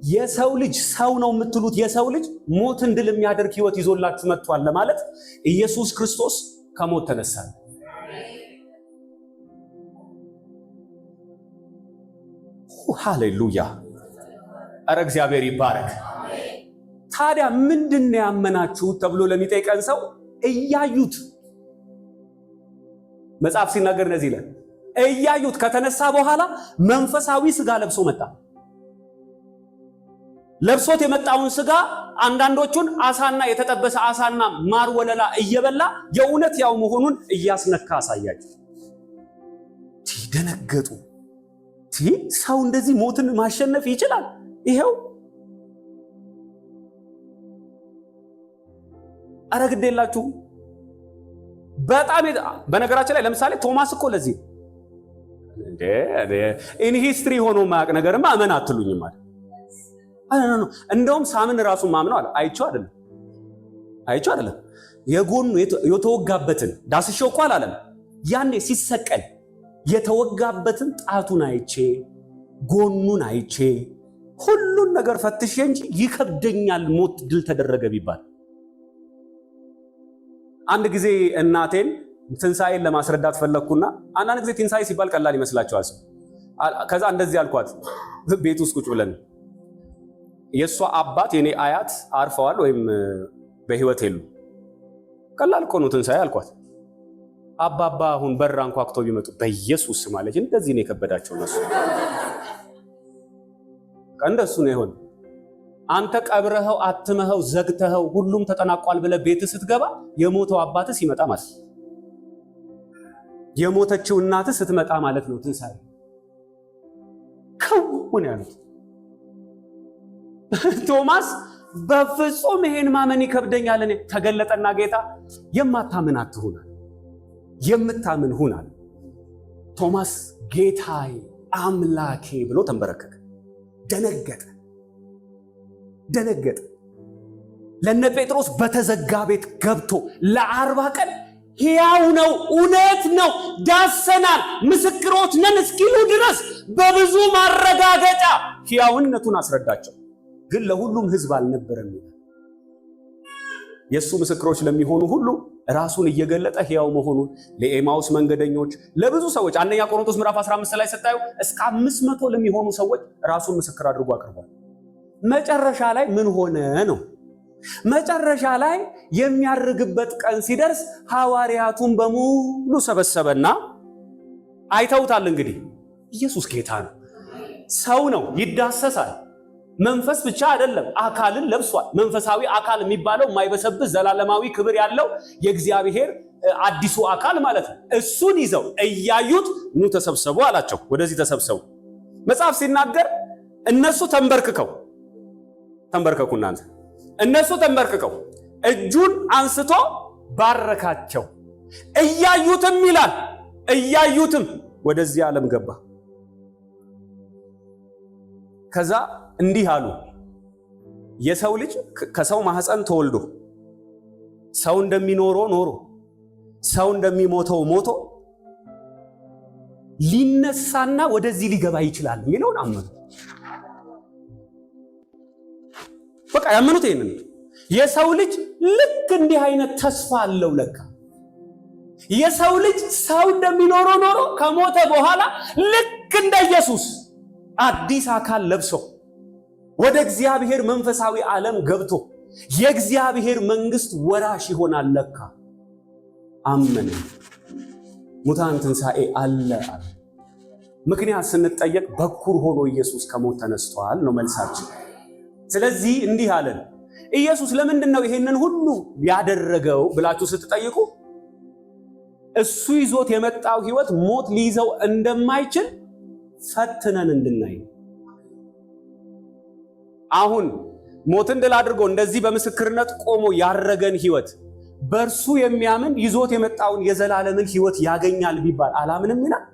የሰው ልጅ ሰው ነው የምትሉት የሰው ልጅ ሞትን ድል የሚያደርግ ህይወት ይዞላችሁ መጥቷል ለማለት ኢየሱስ ክርስቶስ ከሞት ተነሳ። ሃሌሉያ! አረ እግዚአብሔር ይባረክ። ታዲያ ምንድነው ያመናችሁት ተብሎ ለሚጠይቀን ሰው እያዩት መጽሐፍ ሲናገር እንደዚህ ይላል፣ እያዩት ከተነሳ በኋላ መንፈሳዊ ስጋ ለብሶ መጣ። ለብሶት የመጣውን ስጋ አንዳንዶቹን አሳና የተጠበሰ አሳና ማር ወለላ እየበላ የእውነት ያው መሆኑን እያስነካ አሳያቸው። ደነገጡ። ሰው እንደዚህ ሞትን ማሸነፍ ይችላል? ይሄው አረግዴላችሁ። በጣም በነገራችን ላይ ለምሳሌ ቶማስ እኮ ለዚህ ኢን ሂስትሪ ሆኖ ማያቅ ነገርማ አመን አትሉኝም ማለት እንደውም ሳምን ራሱ ማምነው አለ። አይቼው አይደለም የጎኑ የተወጋበትን ዳስሼው እኮ አላለም። ያኔ ሲሰቀል የተወጋበትን ጣቱን አይቼ ጎኑን አይቼ ሁሉን ነገር ፈትሼ እንጂ ይከብደኛል ሞት ድል ተደረገ ቢባል። አንድ ጊዜ እናቴን ትንሣኤን ለማስረዳት ፈለግኩና አንዳንድ ጊዜ ትንሣኤ ሲባል ቀላል ይመስላችኋል። ከዛ እንደዚህ አልኳት፣ ቤት ውስጥ ቁጭ ብለን የሷ አባት የኔ አያት አርፈዋል ወይም በህይወት የሉ። ቀላል እኮ ነው ትንሣኤ አልኳት። አባባ አሁን በር አንኳኩተው ቢመጡ በኢየሱስ ስም አለች። እንደዚህ ነው የከበዳቸው እነሱ። እንደሱ ነው ይሆን። አንተ ቀብረኸው አትመኸው ዘግተኸው ሁሉም ተጠናቋል ብለህ ቤት ስትገባ የሞተው አባትህ ሲመጣ ማለት የሞተችው እናትህ ስትመጣ ማለት ነው ትንሣኤ። ከውን ያሉት ቶማስ በፍጹም ይሄን ማመን ይከብደኛል። እኔ ተገለጠና ጌታ የማታምን አትሁናል፣ የምታምን ሁናል። ቶማስ ጌታዬ አምላኬ ብሎ ተንበረከከ። ደነገጠ። ለነ ጴጥሮስ በተዘጋ ቤት ገብቶ ለ40 ቀን ሕያው ነው፣ እውነት ነው፣ ዳሰናል፣ ምስክሮች ነን እስኪሉ ድረስ በብዙ ማረጋገጫ ሕያውነቱን አስረዳቸው። ግን ለሁሉም ሕዝብ አልነበረም። የእሱ ምስክሮች ለሚሆኑ ሁሉ ራሱን እየገለጠ ሕያው መሆኑን ለኤማውስ መንገደኞች፣ ለብዙ ሰዎች አንደኛ ቆሮንቶስ ምዕራፍ 15 ላይ ስታዩ እስከ 500 ለሚሆኑ ሰዎች ራሱን ምስክር አድርጎ አቅርቧል። መጨረሻ ላይ ምን ሆነ ነው? መጨረሻ ላይ የሚያርግበት ቀን ሲደርስ ሐዋርያቱን በሙሉ ሰበሰበና አይተውታል። እንግዲህ ኢየሱስ ጌታ ነው፣ ሰው ነው፣ ይዳሰሳል። መንፈስ ብቻ አይደለም፣ አካልን ለብሷል። መንፈሳዊ አካል የሚባለው የማይበሰብስ ዘላለማዊ ክብር ያለው የእግዚአብሔር አዲሱ አካል ማለት ነው። እሱን ይዘው እያዩት ኑ ተሰብሰቡ አላቸው። ወደዚህ ተሰብሰቡ። መጽሐፍ ሲናገር እነሱ ተንበርክከው እናንተ እነሱ ተንበርክከው እጁን አንስቶ ባረካቸው። እያዩትም ይላል እያዩትም ወደዚህ ዓለም ገባ። ከዛ እንዲህ አሉ፣ የሰው ልጅ ከሰው ማህፀን ተወልዶ ሰው እንደሚኖረው ኖሮ ሰው እንደሚሞተው ሞቶ ሊነሳና ወደዚህ ሊገባ ይችላል የሚለውን አመኑ። በቃ ያመኑት ይሄንን። የሰው ልጅ ልክ እንዲህ አይነት ተስፋ አለው። ለካ የሰው ልጅ ሰው እንደሚኖረው ኖሮ ከሞተ በኋላ ልክ እንደ ኢየሱስ አዲስ አካል ለብሶ ወደ እግዚአብሔር መንፈሳዊ ዓለም ገብቶ የእግዚአብሔር መንግስት ወራሽ ይሆናል። ለካ አመነ። ሙታን ትንሣኤ አለ። ምክንያት ስንጠየቅ በኩር ሆኖ ኢየሱስ ከሞት ተነስቷል ነው መልሳችን። ስለዚህ እንዲህ አለን። ኢየሱስ ለምንድን ነው ይሄንን ሁሉ ያደረገው ብላችሁ ስትጠይቁ እሱ ይዞት የመጣው ህይወት ሞት ሊይዘው እንደማይችል ፈትነን እንድናይ። አሁን ሞትን ድል አድርጎ እንደዚህ በምስክርነት ቆሞ ያረገን ህይወት በእርሱ የሚያምን ይዞት የመጣውን የዘላለምን ህይወት ያገኛል ቢባል አላምንም ይላል።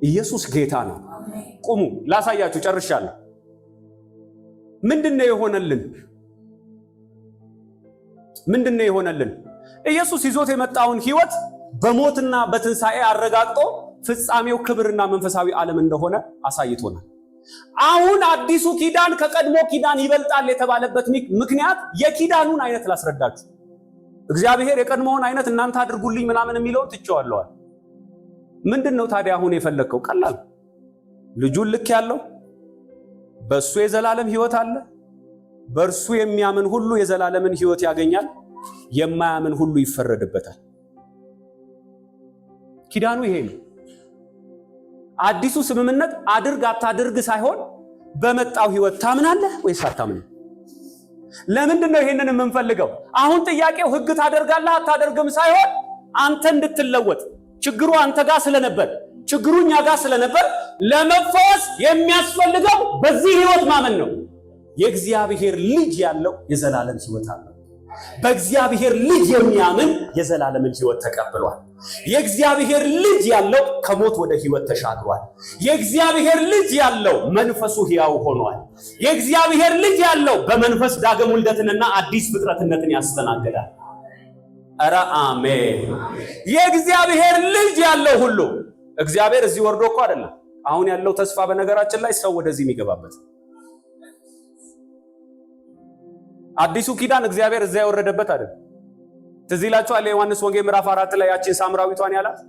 ኢየሱስ ጌታ ነው። ቁሙ ላሳያችሁ፣ ጨርሻለሁ። ምንድነው የሆነልን? ኢየሱስ ይዞት የመጣውን ህይወት በሞትና በትንሣኤ አረጋግጦ ፍጻሜው ክብርና መንፈሳዊ ዓለም እንደሆነ አሳይቶናል። አሁን አዲሱ ኪዳን ከቀድሞ ኪዳን ይበልጣል የተባለበት ምክንያት የኪዳኑን አይነት ላስረዳችሁ። እግዚአብሔር የቀድሞውን አይነት እናንተ አድርጉልኝ ምናምን የሚለውን ትቼዋለሁ። ምንድነው ታዲያ አሁን የፈለከው? ቀላል። ልጁን ልክ ያለው በሱ የዘላለም ህይወት አለ። በእርሱ የሚያምን ሁሉ የዘላለምን ህይወት ያገኛል፣ የማያምን ሁሉ ይፈረድበታል። ኪዳኑ ይሄ ነው። አዲሱ ስምምነት አድርግ አታድርግ ሳይሆን በመጣው ህይወት ታምናለህ ወይስ አታምንም? ለምንድነው ይሄንን የምንፈልገው? አሁን ጥያቄው ህግ ታደርጋለህ አታደርግም ሳይሆን አንተ እንድትለወጥ። ችግሩ አንተ ጋር ስለነበር፣ ችግሩ እኛ ጋር ስለነበር ለመፈወስ የሚያስፈልገው በዚህ ህይወት ማመን ነው። የእግዚአብሔር ልጅ ያለው የዘላለም ህይወት አለው። በእግዚአብሔር ልጅ የሚያምን የዘላለምን ህይወት ተቀብሏል። የእግዚአብሔር ልጅ ያለው ከሞት ወደ ህይወት ተሻግሯል። የእግዚአብሔር ልጅ ያለው መንፈሱ ሕያው ሆኗል። የእግዚአብሔር ልጅ ያለው በመንፈስ ዳግም ውልደትንና አዲስ ፍጥረትነትን ያስተናግዳል። ኧረ አሜን። የእግዚአብሔር ልጅ ያለው ሁሉ እግዚአብሔር እዚህ ወርዶ እኮ አይደለም አሁን ያለው ተስፋ። በነገራችን ላይ ሰው ወደዚህ የሚገባበት አዲሱ ኪዳን እግዚአብሔር እዚያ የወረደበት አይደለም። ትዝ ይላችኋል የዮሐንስ ወንጌል ምዕራፍ 4 ላይ ያቺን ሳምራዊቷን ያላት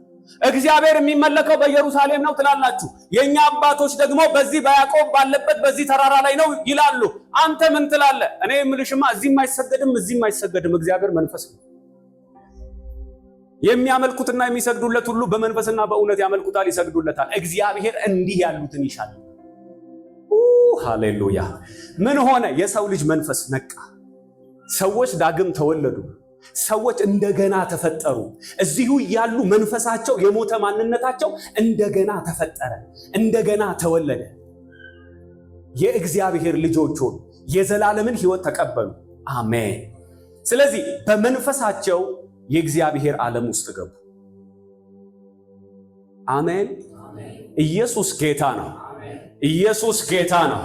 እግዚአብሔር የሚመለከው በኢየሩሳሌም ነው ትላላችሁ፣ የኛ አባቶች ደግሞ በዚህ በያዕቆብ ባለበት በዚህ ተራራ ላይ ነው ይላሉ። አንተ ምን ትላለህ? እኔ የምልሽማ እዚህም አይሰገድም እዚህም አይሰገድም። እግዚአብሔር መንፈስ ነው። የሚያመልኩትና የሚሰግዱለት ሁሉ በመንፈስና በእውነት ያመልኩታል፣ ይሰግዱለታል። እግዚአብሔር እንዲህ ያሉትን ይሻል። ሃሌሉያ። ምን ሆነ? የሰው ልጅ መንፈስ ነቃ። ሰዎች ዳግም ተወለዱ። ሰዎች እንደገና ተፈጠሩ። እዚሁ ያሉ መንፈሳቸው የሞተ ማንነታቸው እንደገና ተፈጠረ፣ እንደገና ተወለደ። የእግዚአብሔር ልጆች ሆኑ፣ የዘላለምን ሕይወት ተቀበሉ። አሜን። ስለዚህ በመንፈሳቸው የእግዚአብሔር ዓለም ውስጥ ገቡ። አሜን። ኢየሱስ ጌታ ነው። ኢየሱስ ጌታ ነው።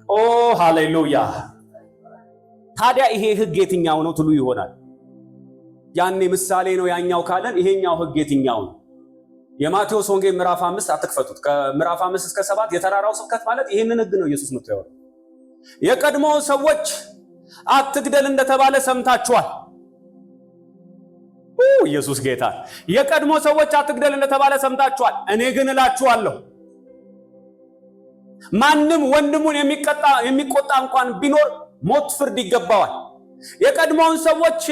ኦ ሃሌሉያ። ታዲያ ይሄ ሕግ የትኛው ነው ትሉ ይሆናል። ያኔ ምሳሌ ነው ያኛው ካለን ይሄኛው ሕግ የትኛው ነው? የማቴዎስ ወንጌል ምዕራፍ 5 አትክፈቱት። ከምዕራፍ 5 እስከ 7 የተራራው ስብከት ማለት ይሄንን ሕግ ነው ኢየሱስ መጥቶ ያወራው። የቀድሞ ሰዎች አትግደል እንደተባለ ሰምታችኋል። ኢየሱስ ጌታ። የቀድሞ ሰዎች አትግደል እንደተባለ ሰምታችኋል። እኔ ግን እላችኋለሁ ማንም ወንድሙን የሚቆጣ እንኳን ቢኖር ሞት ፍርድ ይገባዋል። የቀድሞውን ሰዎች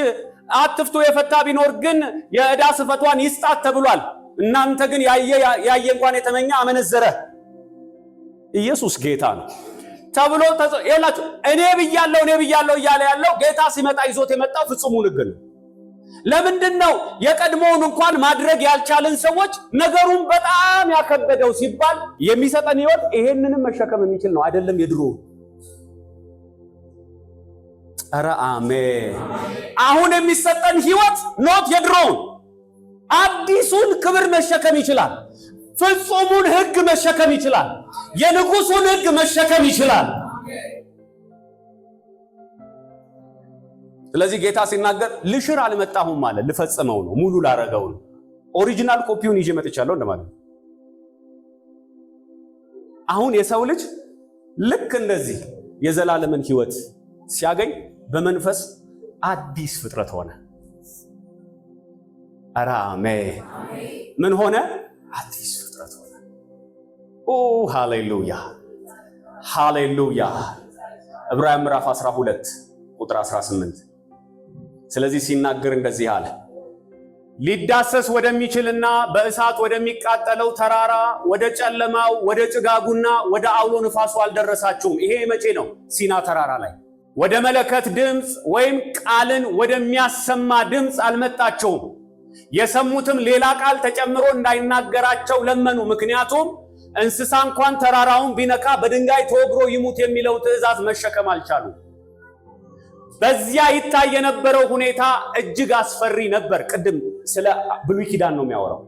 አትፍቱ የፈታ ቢኖር ግን የዕዳ ስፈቷን ይስጣት ተብሏል። እናንተ ግን ያየ እንኳን የተመኘ አመነዘረ። ኢየሱስ ጌታ ነው ተብሎ ይላችሁ። እኔ ብያለሁ እያለ ያለው ጌታ ሲመጣ ይዞት የመጣው ፍጹሙን ሕግ ነው። ለምንድን ነው የቀድሞውን እንኳን ማድረግ ያልቻለን ሰዎች ነገሩን በጣም ያከበደው ሲባል የሚሰጠን ሕይወት ይሄንንም መሸከም የሚችል ነው አይደለም የድሮ። ኧረ አሜን። አሁን የሚሰጠን ሕይወት ኖት የድሮውን፣ አዲሱን ክብር መሸከም ይችላል። ፍጹሙን ሕግ መሸከም ይችላል። የንጉሱን ሕግ መሸከም ይችላል። ስለዚህ ጌታ ሲናገር ልሽር አልመጣሁም ማለት ልፈጽመው ነው፣ ሙሉ ላረገው ነው። ኦሪጂናል ኮፒውን ይዤ መጥቻለሁ እንደማለት ነው። አሁን የሰው ልጅ ልክ እንደዚህ የዘላለምን ሕይወት ሲያገኝ በመንፈስ አዲስ ፍጥረት ሆነ። ኧረ አሜን። ምን ሆነ? አዲስ ፍጥረት ሆነ። ኦ ሃሌሉያ ሃሌሉያ። ዕብራውያን ምዕራፍ 12 ቁጥር 18 ስለዚህ ሲናገር እንደዚህ አለ፣ ሊዳሰስ ወደሚችልና በእሳት ወደሚቃጠለው ተራራ ወደ ጨለማው ወደ ጭጋጉና ወደ አውሎ ንፋሱ አልደረሳችሁም። ይሄ መቼ ነው? ሲና ተራራ ላይ። ወደ መለከት ድምፅ ወይም ቃልን ወደሚያሰማ ድምፅ አልመጣቸውም። የሰሙትም ሌላ ቃል ተጨምሮ እንዳይናገራቸው ለመኑ። ምክንያቱም እንስሳ እንኳን ተራራውን ቢነካ በድንጋይ ተወግሮ ይሙት የሚለው ትእዛዝ መሸከም አልቻሉም። በዚያ ይታይ የነበረው ሁኔታ እጅግ አስፈሪ ነበር። ቅድም ስለ ብሉይ ኪዳን ነው የሚያወራው።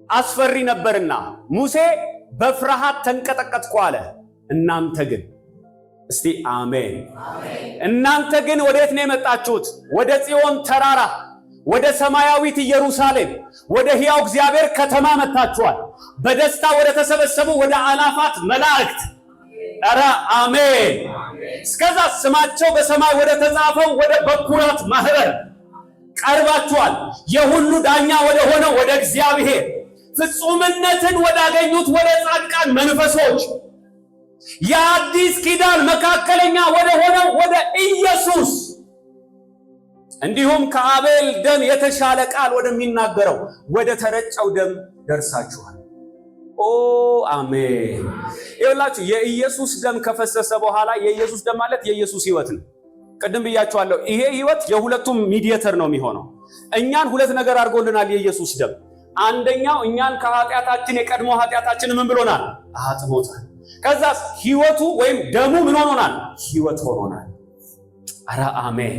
አስፈሪ ነበርና ሙሴ በፍርሃት ተንቀጠቀጥኩ አለ። እናንተ ግን እስቲ አሜን። እናንተ ግን ወዴት ነው የመጣችሁት? ወደ ጽዮን ተራራ፣ ወደ ሰማያዊት ኢየሩሳሌም፣ ወደ ሕያው እግዚአብሔር ከተማ መጥታችኋል። በደስታ ወደ ተሰበሰቡ ወደ አላፋት መላእክት። ኧረ አሜን። እስከዛ ስማቸው በሰማይ ወደ ተጻፈው ወደ በኩራት ማህበር ቀርባችኋል። የሁሉ ዳኛ ወደ ሆነው ወደ እግዚአብሔር፣ ፍጹምነትን ወዳገኙት ወደ ጻድቃን መንፈሶች፣ የአዲስ ኪዳን መካከለኛ ወደ ሆነው ወደ ኢየሱስ፣ እንዲሁም ከአቤል ደም የተሻለ ቃል ወደሚናገረው ወደ ተረጨው ደም ደርሳችኋል። ኦ አሜን። ይኸውላችሁ የኢየሱስ ደም ከፈሰሰ በኋላ የኢየሱስ ደም ማለት የኢየሱስ ሕይወት ነው። ቅድም ብያችኋለሁ። ይሄ ሕይወት የሁለቱም ሚዲየተር ነው የሚሆነው። እኛን ሁለት ነገር አድርጎልናል የኢየሱስ ደም። አንደኛው እኛን ከኃጢአታችን የቀድሞ ኃጢአታችን ምን ብሎናል? አጥቦታል። ከዛስ ሕይወቱ ወይም ደሙ ምን ሆኖናል? ሕይወት ሆኖናል። ኧረ አሜን።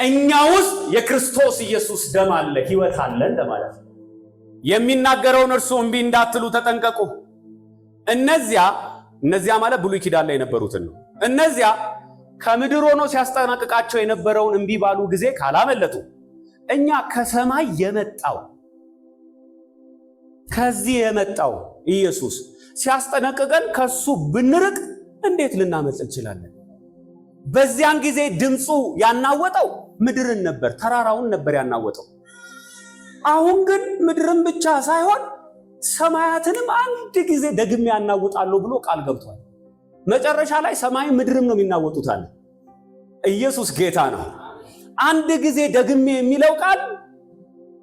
እኛ ውስጥ የክርስቶስ ኢየሱስ ደም አለ፣ ሕይወት አለ እንደማለት ነው። የሚናገረውን እርሱ እምቢ እንዳትሉ ተጠንቀቁ። እነዚያ ማለት ብሉይ ኪዳን ላይ የነበሩትን ነው። እነዚያ ከምድር ሆኖ ሲያስጠነቅቃቸው የነበረውን እምቢ ባሉ ጊዜ ካላመለጡ፣ እኛ ከሰማይ የመጣው ከዚህ የመጣው ኢየሱስ ሲያስጠነቅቀን ከሱ ብንርቅ እንዴት ልናመልጥ እንችላለን? በዚያን ጊዜ ድምፁ ያናወጠው ምድርን ነበር፣ ተራራውን ነበር ያናወጠው። አሁን ግን ምድርን ብቻ ሳይሆን ሰማያትንም አንድ ጊዜ ደግሜ ያናውጣለሁ ብሎ ቃል ገብቷል። መጨረሻ ላይ ሰማይ ምድርም ነው የሚናወጡታል። ኢየሱስ ጌታ ነው። አንድ ጊዜ ደግሜ የሚለው ቃል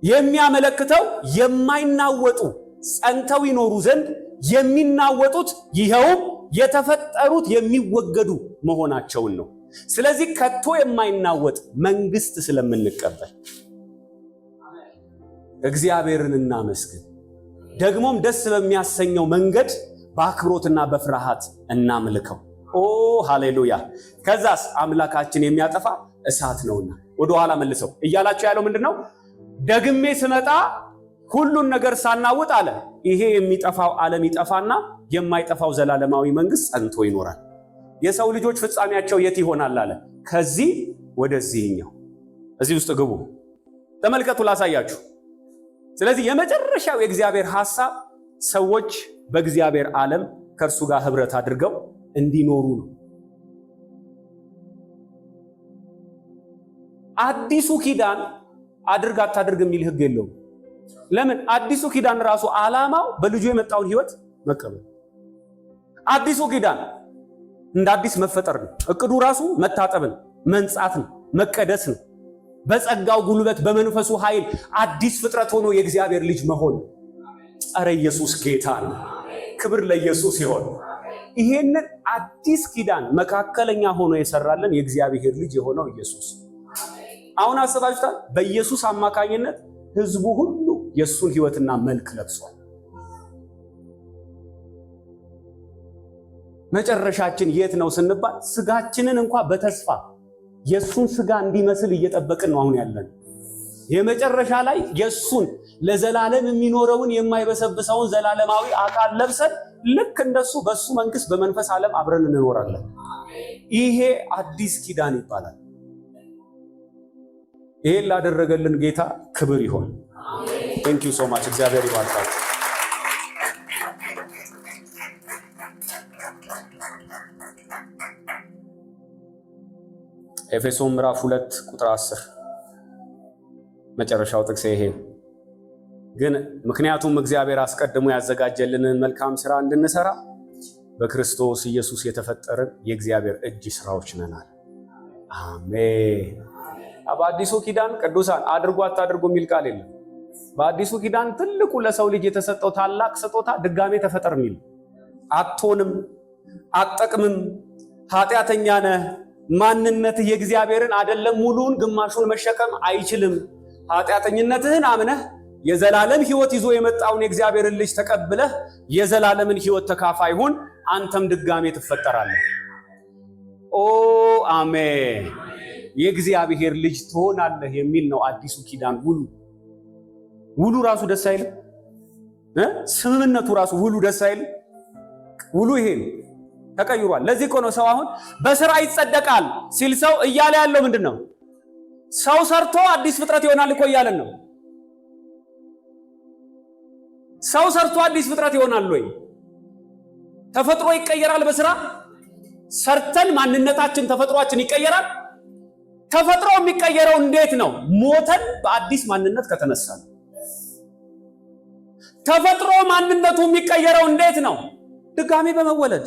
የሚያመለክተው የማይናወጡ ጸንተው ይኖሩ ዘንድ የሚናወጡት ይኸውም የተፈጠሩት የሚወገዱ መሆናቸውን ነው። ስለዚህ ከቶ የማይናወጥ መንግስት ስለምንቀበል እግዚአብሔርን እናመስግን። ደግሞም ደስ በሚያሰኘው መንገድ በአክብሮትና በፍርሃት እናምልከው። ኦ ሃሌሉያ። ከዛስ አምላካችን የሚያጠፋ እሳት ነውና። ወደ ኋላ መልሰው እያላቸው ያለው ምንድነው? ደግሜ ስመጣ ሁሉን ነገር ሳናውጥ አለ ይሄ የሚጠፋው ዓለም ይጠፋና የማይጠፋው ዘላለማዊ መንግስት ጸንቶ ይኖራል። የሰው ልጆች ፍጻሜያቸው የት ይሆናል አለ? ከዚህ ወደዚህኛው። እዚህ ውስጥ ግቡ፣ ተመልከቱ፣ ላሳያችሁ። ስለዚህ የመጨረሻው የእግዚአብሔር ሐሳብ ሰዎች በእግዚአብሔር ዓለም ከእርሱ ጋር ህብረት አድርገው እንዲኖሩ ነው። አዲሱ ኪዳን አድርግ አታድርግ የሚል ህግ የለውም። ለምን? አዲሱ ኪዳን ራሱ ዓላማው በልጁ የመጣውን ህይወት መቀበል። አዲሱ ኪዳን እንደ አዲስ መፈጠር ነው። እቅዱ ራሱ መታጠብን፣ መንጻትን፣ መቀደስን፣ በጸጋው ጉልበት በመንፈሱ ኃይል አዲስ ፍጥረት ሆኖ የእግዚአብሔር ልጅ መሆን። ኧረ ኢየሱስ ጌታ ነው። ክብር ለኢየሱስ ይሁን። ይሄንን አዲስ ኪዳን መካከለኛ ሆኖ የሰራልን የእግዚአብሔር ልጅ የሆነው ኢየሱስ። አሁን አስባችሁታል? በኢየሱስ አማካኝነት ህዝቡ ሁሉ የሱን ህይወትና መልክ ለብሷል። መጨረሻችን የት ነው ስንባል ስጋችንን እንኳን በተስፋ የሱን ስጋ እንዲመስል እየጠበቅን ነው አሁን ያለን። የመጨረሻ ላይ የሱን ለዘላለም የሚኖረውን የማይበሰብሰውን ዘላለማዊ አካል ለብሰን ልክ እንደሱ በሱ መንግስት በመንፈስ ዓለም አብረን እንኖራለን። ይሄ አዲስ ኪዳን ይባላል። ይሄን ላደረገልን ጌታ ክብር ይሁን። ቴንክ ዩ ሶ ማች። እግዚአብሔር ይባርካችሁ። ኤፌሶን ምዕራፍ 2 ቁጥር 10 መጨረሻው ጥቅስ ይሄ ግን ምክንያቱም እግዚአብሔር አስቀድሞ ያዘጋጀልንን መልካም ሥራ እንድንሰራ በክርስቶስ ኢየሱስ የተፈጠርን የእግዚአብሔር እጅ ሥራዎች ነናል። አሜን። በአዲሱ ኪዳን ቅዱሳን አድርጉ አታድርጉ የሚል ቃል የለም። በአዲሱ ኪዳን ትልቁ ለሰው ልጅ የተሰጠው ታላቅ ስጦታ ድጋሜ ተፈጠር የሚል። አትሆንም፣ አትጠቅምም፣ ኃጢአተኛ ነህ፣ ማንነትህ የእግዚአብሔርን አይደለም ሙሉን ግማሹን መሸከም አይችልም። ኃጢአተኝነትህን አምነህ የዘላለም ሕይወት ይዞ የመጣውን የእግዚአብሔርን ልጅ ተቀብለህ የዘላለምን ሕይወት ተካፋይ ሁን፣ አንተም ድጋሜ ትፈጠራለህ። ኦ አሜን። የእግዚአብሔር ልጅ ትሆናለህ የሚል ነው አዲሱ ኪዳን ውሉ ራሱ ደስ አይልም? ስምምነቱ ራሱ ውሉ ደስ አይልም? ውሉ ይሄ ተቀይሯል። ለዚህ እኮ ነው ሰው አሁን በሥራ ይጸደቃል ሲል ሰው እያለ ያለው ምንድን ነው? ሰው ሰርቶ አዲስ ፍጥረት ይሆናል እኮ እያለን ነው። ሰው ሰርቶ አዲስ ፍጥረት ይሆናል ወይ? ተፈጥሮ ይቀየራል በሥራ ሰርተን ማንነታችን ተፈጥሯችን ይቀየራል። ተፈጥሮ የሚቀየረው እንዴት ነው? ሞተን በአዲስ ማንነት ከተነሳን። ተፈጥሮ ማንነቱ የሚቀየረው እንዴት ነው? ድጋሜ በመወለድ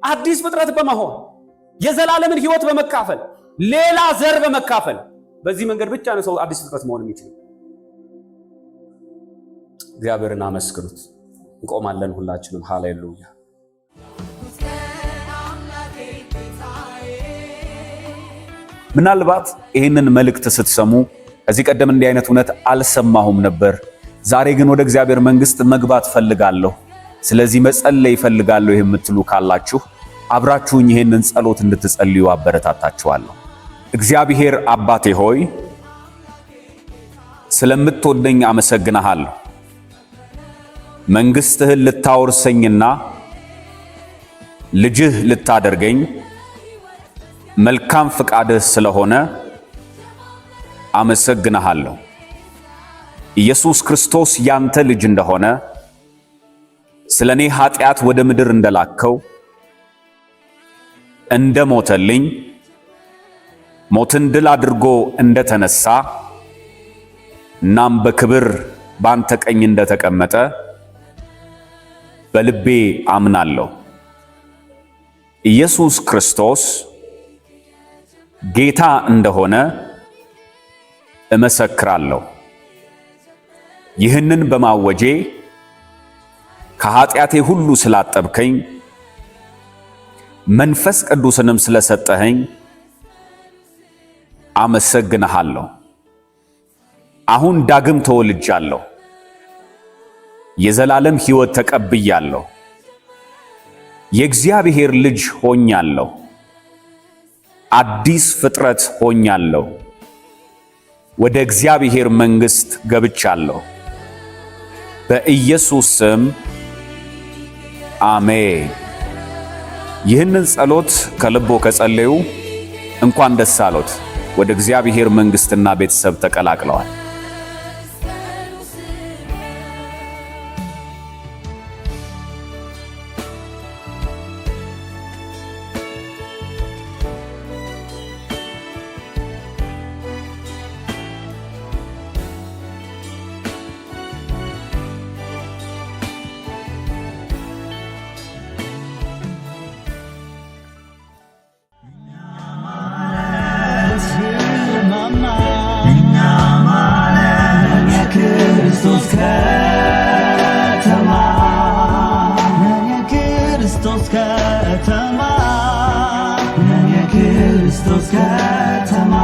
አዲስ ፍጥረት በመሆን የዘላለምን ሕይወት በመካፈል ሌላ ዘር በመካፈል። በዚህ መንገድ ብቻ ነው ሰው አዲስ ፍጥረት መሆን የሚችለው። እግዚአብሔርን አመስግኑት። እንቆማለን ሁላችንም። ሃሌሉያ። ምናልባት ይህንን መልእክት ስትሰሙ ከዚህ ቀደም እንዲህ አይነት እውነት አልሰማሁም ነበር፣ ዛሬ ግን ወደ እግዚአብሔር መንግስት መግባት ፈልጋለሁ፣ ስለዚህ መጸለይ ፈልጋለሁ የምትሉ ካላችሁ አብራችሁኝ ይህንን ጸሎት እንድትጸልዩ አበረታታችኋለሁ። እግዚአብሔር አባቴ ሆይ ስለምትወደኝ አመሰግንሃለሁ። መንግስትህን ልታወርሰኝና ልጅህ ልታደርገኝ መልካም ፍቃድህ ስለሆነ አመሰግንሃለሁ። ኢየሱስ ክርስቶስ ያንተ ልጅ እንደሆነ ስለኔ ኃጢአት ወደ ምድር እንደላከው እንደሞተልኝ ሞትን ድል አድርጎ እንደተነሳ እናም በክብር ባንተ ቀኝ እንደተቀመጠ በልቤ አምናለሁ። ኢየሱስ ክርስቶስ ጌታ እንደሆነ እመሰክራለሁ። ይህንን በማወጄ ከኃጢአቴ ሁሉ ስላጠብከኝ መንፈስ ቅዱስንም ስለሰጠኸኝ አመሰግንሃለሁ። አሁን ዳግም ተወልጃለሁ፣ የዘላለም ሕይወት ተቀብያለሁ። የእግዚአብሔር ልጅ ሆኛለሁ፣ አዲስ ፍጥረት ሆኛለሁ፣ ወደ እግዚአብሔር መንግሥት ገብቻለሁ። በኢየሱስ ስም አሜን። ይህንን ጸሎት ከልቦ ከጸለዩ እንኳን ደስ አሎት፣ ወደ እግዚአብሔር መንግሥትና ቤተሰብ ተቀላቅለዋል። Christos Katama,